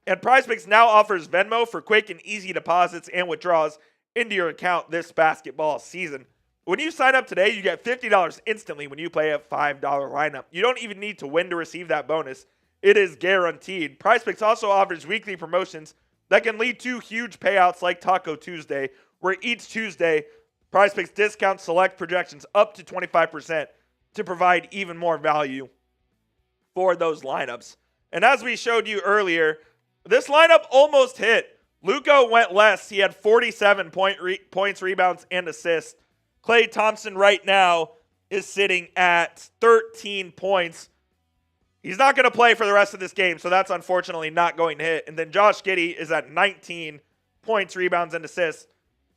And PrizePicks now offers Venmo for quick and easy deposits and withdrawals into your account this basketball season. When you sign up today, you get $50 instantly when you play a $5 lineup. You don't even need to win to receive that bonus. It is guaranteed. PrizePicks also offers weekly promotions that can lead to huge payouts like Taco Tuesday, where each Tuesday, PrizePicks discounts select projections up to 25% to provide even more value for those lineups. And as we showed you earlier, this lineup almost hit. Luka went less. He had 47 points, rebounds, and assists. Klay Thompson right now is sitting at 13 points. He's not going to play for the rest of this game, so that's unfortunately not going to hit. And then Josh Giddey is at 19 points, rebounds, and assists.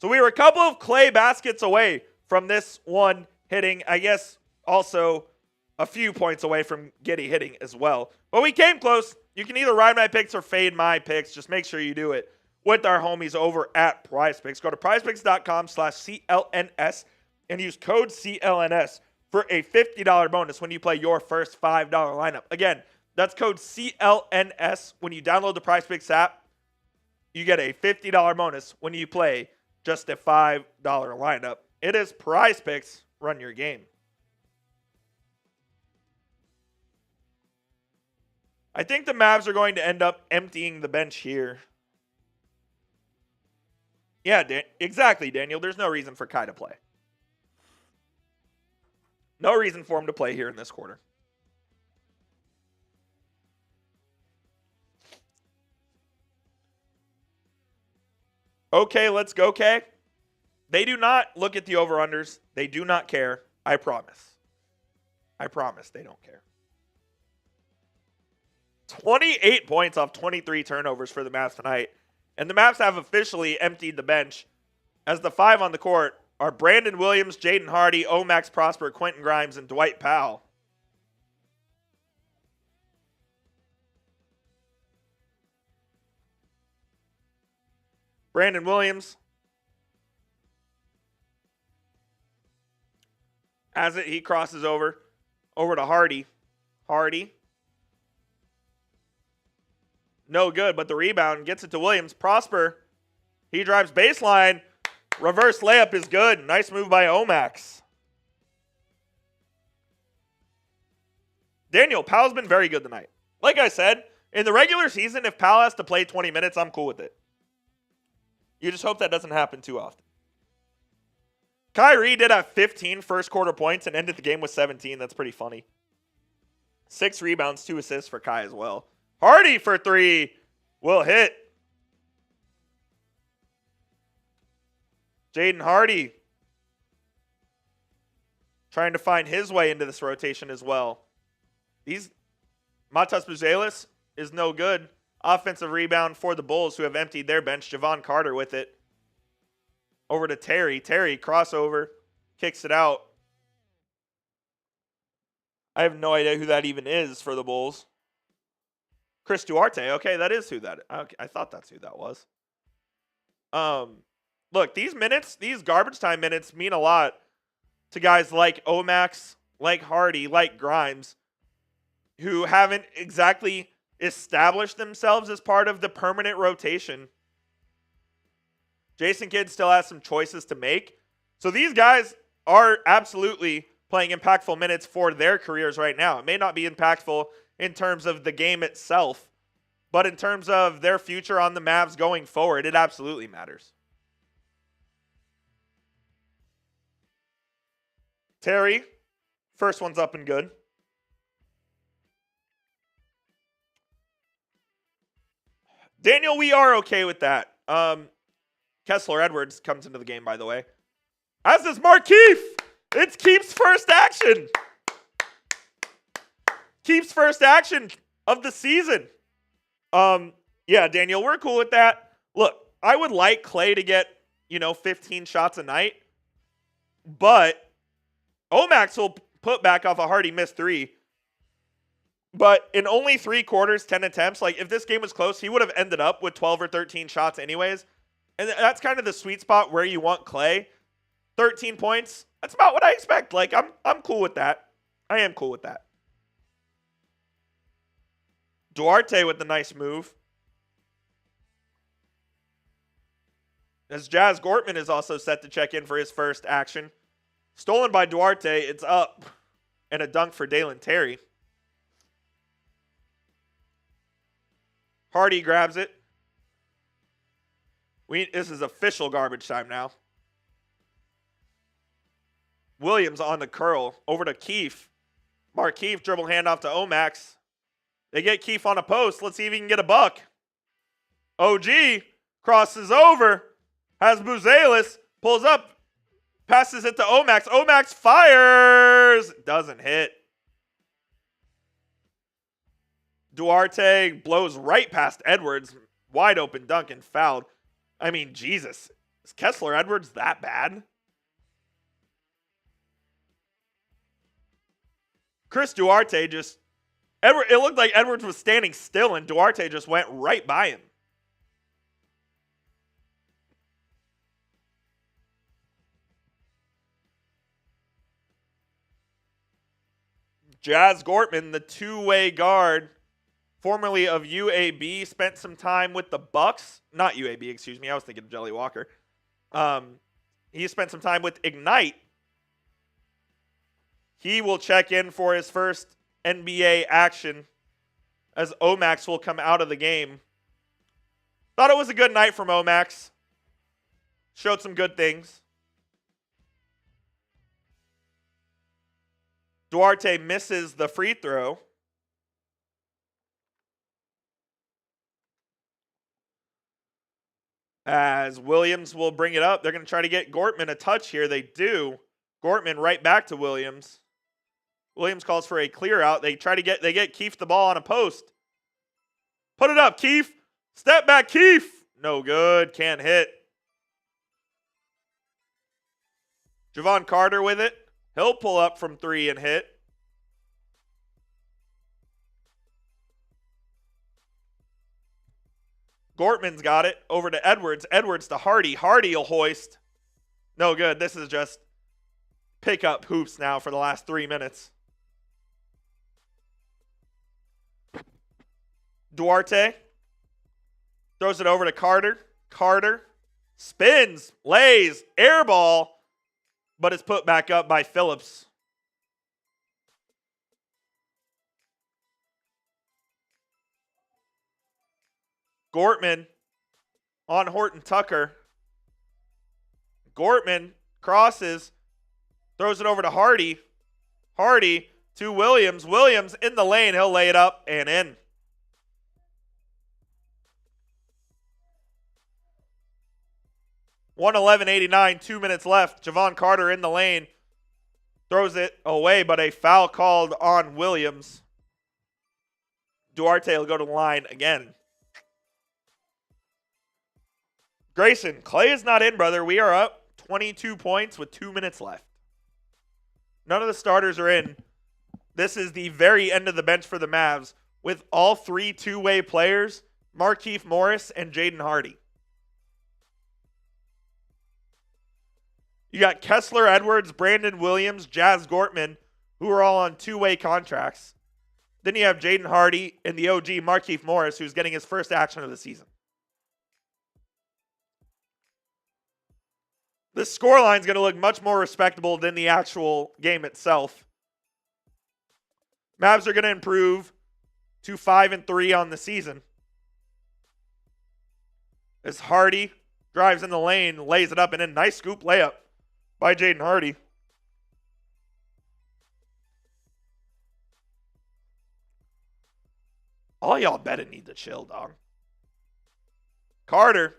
So we were a couple of Klay baskets away from this one hitting. I guess also a few points away from Giddey hitting as well. But we came close. You can either ride my picks or fade my picks. Just make sure you do it with our homies over at PrizePicks. Go to prizepicks.com/CLNS and use code CLNS for a $50 bonus when you play your first $5 lineup. Again, that's code CLNS. When you download the PrizePicks app, you get a $50 bonus when you play just a $5 lineup. It is PrizePicks. Run your game. I think the Mavs are going to end up emptying the bench here. Yeah, exactly, Daniel. There's no reason for Kai to play. No reason for him to play here in this quarter. Okay, let's go, Kay. They do not look at the over-unders. They do not care. I promise. I promise they don't care. 28 points off 23 turnovers for the Mavs tonight. And the Mavs have officially emptied the bench as the 5 on the court are Brandon Williams, Jaden Hardy, Omax Prosper, Quentin Grimes, and Dwight Powell. Brandon Williams has it. He crosses over to Hardy. Hardy. No good, but the rebound gets it to Williams. Prosper. He drives baseline. Reverse layup is good. Nice move by Omax. Daniel, Powell's been very good tonight. Like I said, in the regular season, if Powell has to play 20 minutes, I'm cool with it. You just hope that doesn't happen too often. Kyrie did have 15 first quarter points and ended the game with 17. That's pretty funny. 6 rebounds, 2 assists for Kai as well. Hardy for 3. will hit. Jaden Hardy trying to find his way into this rotation as well. Matas Buzelis is no good. Offensive rebound for the Bulls, who have emptied their bench. Javon Carter with it. Over to Terry. Terry, crossover, kicks it out. I have no idea who that even is for the Bulls. Chris Duarte. Okay, that is who that is. Okay, I thought that's who that was. Look, these minutes, these garbage time minutes mean a lot to guys like Omax, like Hardy, like Grimes, who haven't exactly established themselves as part of the permanent rotation. Jason Kidd still has some choices to make. So these guys are absolutely playing impactful minutes for their careers right now. It may not be impactful in terms of the game itself, but in terms of their future on the Mavs going forward, it absolutely matters. Terry, first one's up and good. Daniel, we are okay with that. Kessler Edwards comes into the game, by the way. As does Markieff. It's Keef's first action. Keef's first action of the season. Yeah, Daniel, we're cool with that. Look, I would like Klay to get, 15 shots a night. But Omax will put back off a Hardy missed three. But in only 3 quarters, 10 attempts, if this game was close, he would have ended up with 12 or 13 shots anyways. And that's kind of the sweet spot where you want Klay. 13 points. That's about what I expect. I'm cool with that. I am cool with that. Duarte with the nice move. As Jazz Gortman is also set to check in for his first action. Stolen by Duarte. It's up. And a dunk for Dalen Terry. Hardy grabs it. This is official garbage time now. Williams on the curl. Over to Keefe. Markieff dribble handoff to Omax. They get Keefe on a post. Let's see if he can get a buck. OG crosses over. Has Buzelis. Pulls up. Passes it to Omax. Omax fires. Doesn't hit. Duarte blows right past Edwards. Wide open dunk and fouled. I mean, Jesus. Is Kessler Edwards that bad? Chris Duarte it looked like Edwards was standing still and Duarte just went right by him. Jazz Gortman, the two-way guard, formerly of UAB, spent some time with the Bucks. Not UAB, excuse me. I was thinking of Jelly Walker. He spent some time with Ignite. He will check in for his first NBA action as Omax will come out of the game. Thought it was a good night from Omax. Showed some good things. Duarte misses the free throw. As Williams will bring it up. They're going to try to get Gortman a touch here. They do. Gortman right back to Williams. Williams calls for a clear out. They get Keefe the ball on a post. Put it up, Keefe. Step back, Keefe. No good. Can't hit. Javon Carter with it. He'll pull up from 3 and hit. Gortman's got it. Over to Edwards. Edwards to Hardy. Hardy will hoist. No good. This is just pick up hoops now for the last 3 minutes. Duarte throws it over to Carter. Carter spins, lays, air ball, but is put back up by Phillips. Gortman on Horton Tucker. Gortman crosses, throws it over to Hardy. Hardy to Williams. Williams in the lane. He'll lay it up and in. 111.89, 2 minutes left. Javon Carter in the lane. Throws it away, but a foul called on Williams. Duarte will go to the line again. Grayson, Klay is not in, brother. We are up 22 points with 2 minutes left. None of the starters are in. This is the very end of the bench for the Mavs with all three two-way players, Markieff Morris and Jaden Hardy. You got Kessler Edwards, Brandon Williams, Jazz Gortman, who are all on two-way contracts. Then you have Jaden Hardy and the OG Markieff Morris, who's getting his first action of the season. This scoreline is going to look much more respectable than the actual game itself. Mavs are going to improve to 5-3 on the season. As Hardy drives in the lane, lays it up, and a nice scoop layup by Jaden Hardy. All y'all betting need to chill, dog. Carter,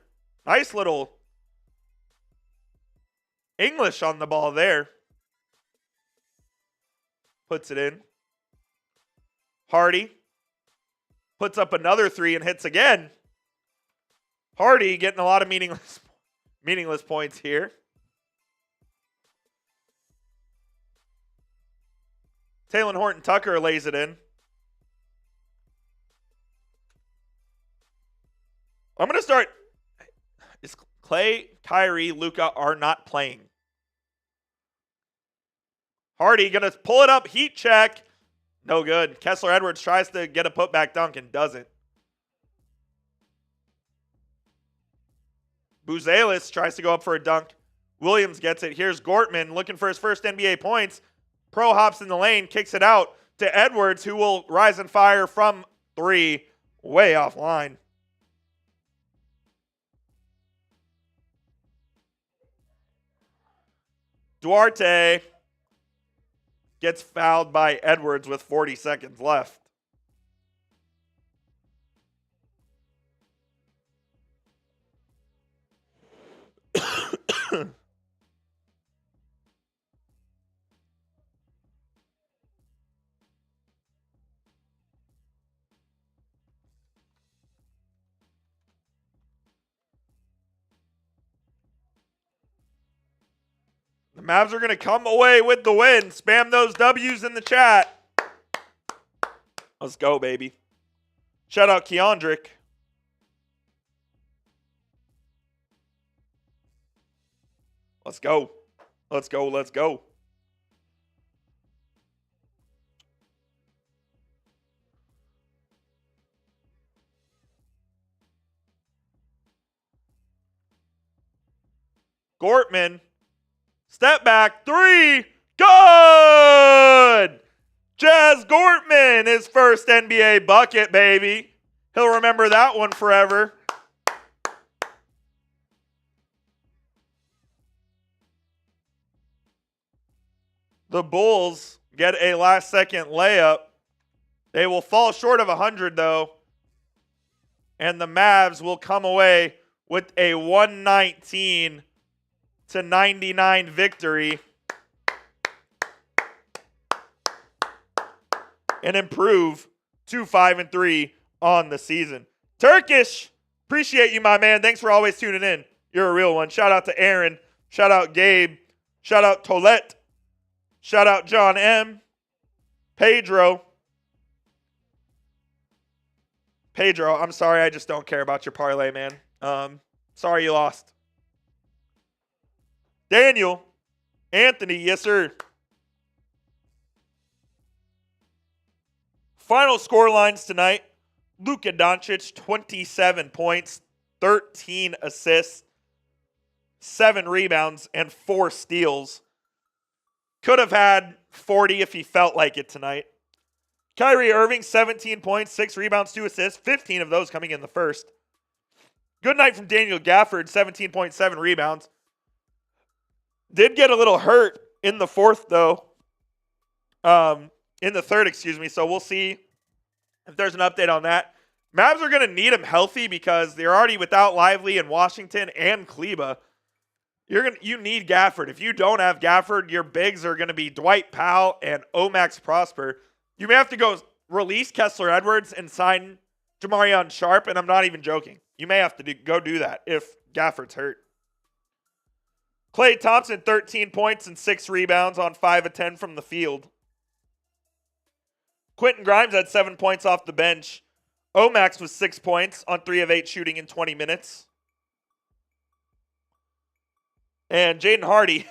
nice little English on the ball there. Puts it in. Hardy puts up another three and hits again. Hardy getting a lot of meaningless points here. Talen Horton-Tucker lays it in. I'm going to start. Is Klay, Kyrie, Luka are not playing. Hardy going to pull it up. Heat check. No good. Kessler Edwards tries to get a putback dunk and doesn't. Buzelis tries to go up for a dunk. Williams gets it. Here's Gortman looking for his first NBA points. Pro hops in the lane, kicks it out to Edwards, who will rise and fire from three, way offline. Duarte gets fouled by Edwards with 40 seconds left. The Mavs are going to come away with the win. Spam those W's in the chat. Let's go, baby. Shout out Keandrick. Let's go. Let's go. Let's go. Gortman. Step back, three, good! Jazz Gortman, his first NBA bucket, baby. He'll remember that one forever. The Bulls get a last-second layup. They will fall short of 100, though. And the Mavs will come away with a 119-99 victory and improve to 5-3 on the season. Turkish, appreciate you, my man. Thanks for always tuning in. You're a real one. Shout out to Aaron. Shout out Gabe. Shout out Tolette. Shout out John M. Pedro, I'm sorry. I just don't care about your parlay, man. Sorry you lost. Daniel, Anthony, yes, sir. Final score lines tonight. Luka Doncic, 27 points, 13 assists, 7 rebounds, and 4 steals. Could have had 40 if he felt like it tonight. Kyrie Irving, 17 points, 6 rebounds, 2 assists, 15 of those coming in the first. Good night from Daniel Gafford, 17.7 rebounds. Did get a little hurt in the fourth, though. In the third, excuse me. So we'll see if there's an update on that. Mavs are going to need him healthy because they're already without Lively and Washington and Kleba. You need Gafford. If you don't have Gafford, your bigs are going to be Dwight Powell and Omax Prosper. You may have to go release Kessler Edwards and sign Jamarion Sharp, and I'm not even joking. You may have to go do that if Gafford's hurt. Klay Thompson, 13 points and 6 rebounds on 5 of 10 from the field. Quentin Grimes had 7 points off the bench. Omax was 6 points on 3 of 8 shooting in 20 minutes. And Jaden Hardy,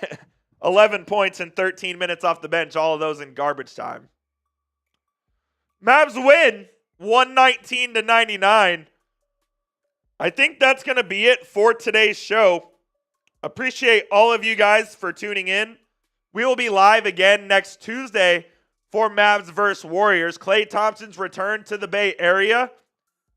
11 points in 13 minutes off the bench, all of those in garbage time. Mavs win 119-99. I think that's going to be it for today's show. Appreciate all of you guys for tuning in. We will be live again next Tuesday for Mavs vs. Warriors. Klay Thompson's return to the Bay Area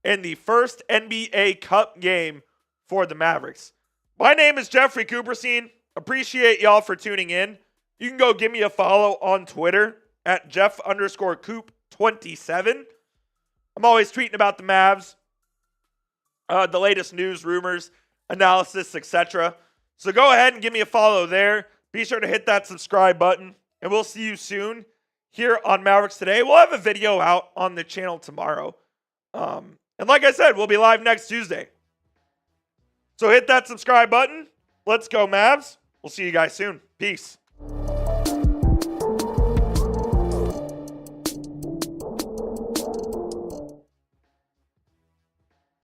in the first NBA Cup game for the Mavericks. My name is Jeffrey Cooperstein. Appreciate y'all for tuning in. You can go give me a follow on Twitter at Jeff_Coop27. I'm always tweeting about the Mavs, the latest news, rumors, analysis, etc. So go ahead and give me a follow there. Be sure to hit that subscribe button, and we'll see you soon here on Mavericks Today. We'll have a video out on the channel tomorrow. And like I said, we'll be live next Tuesday. So hit that subscribe button. Let's go, Mavs. We'll see you guys soon. Peace.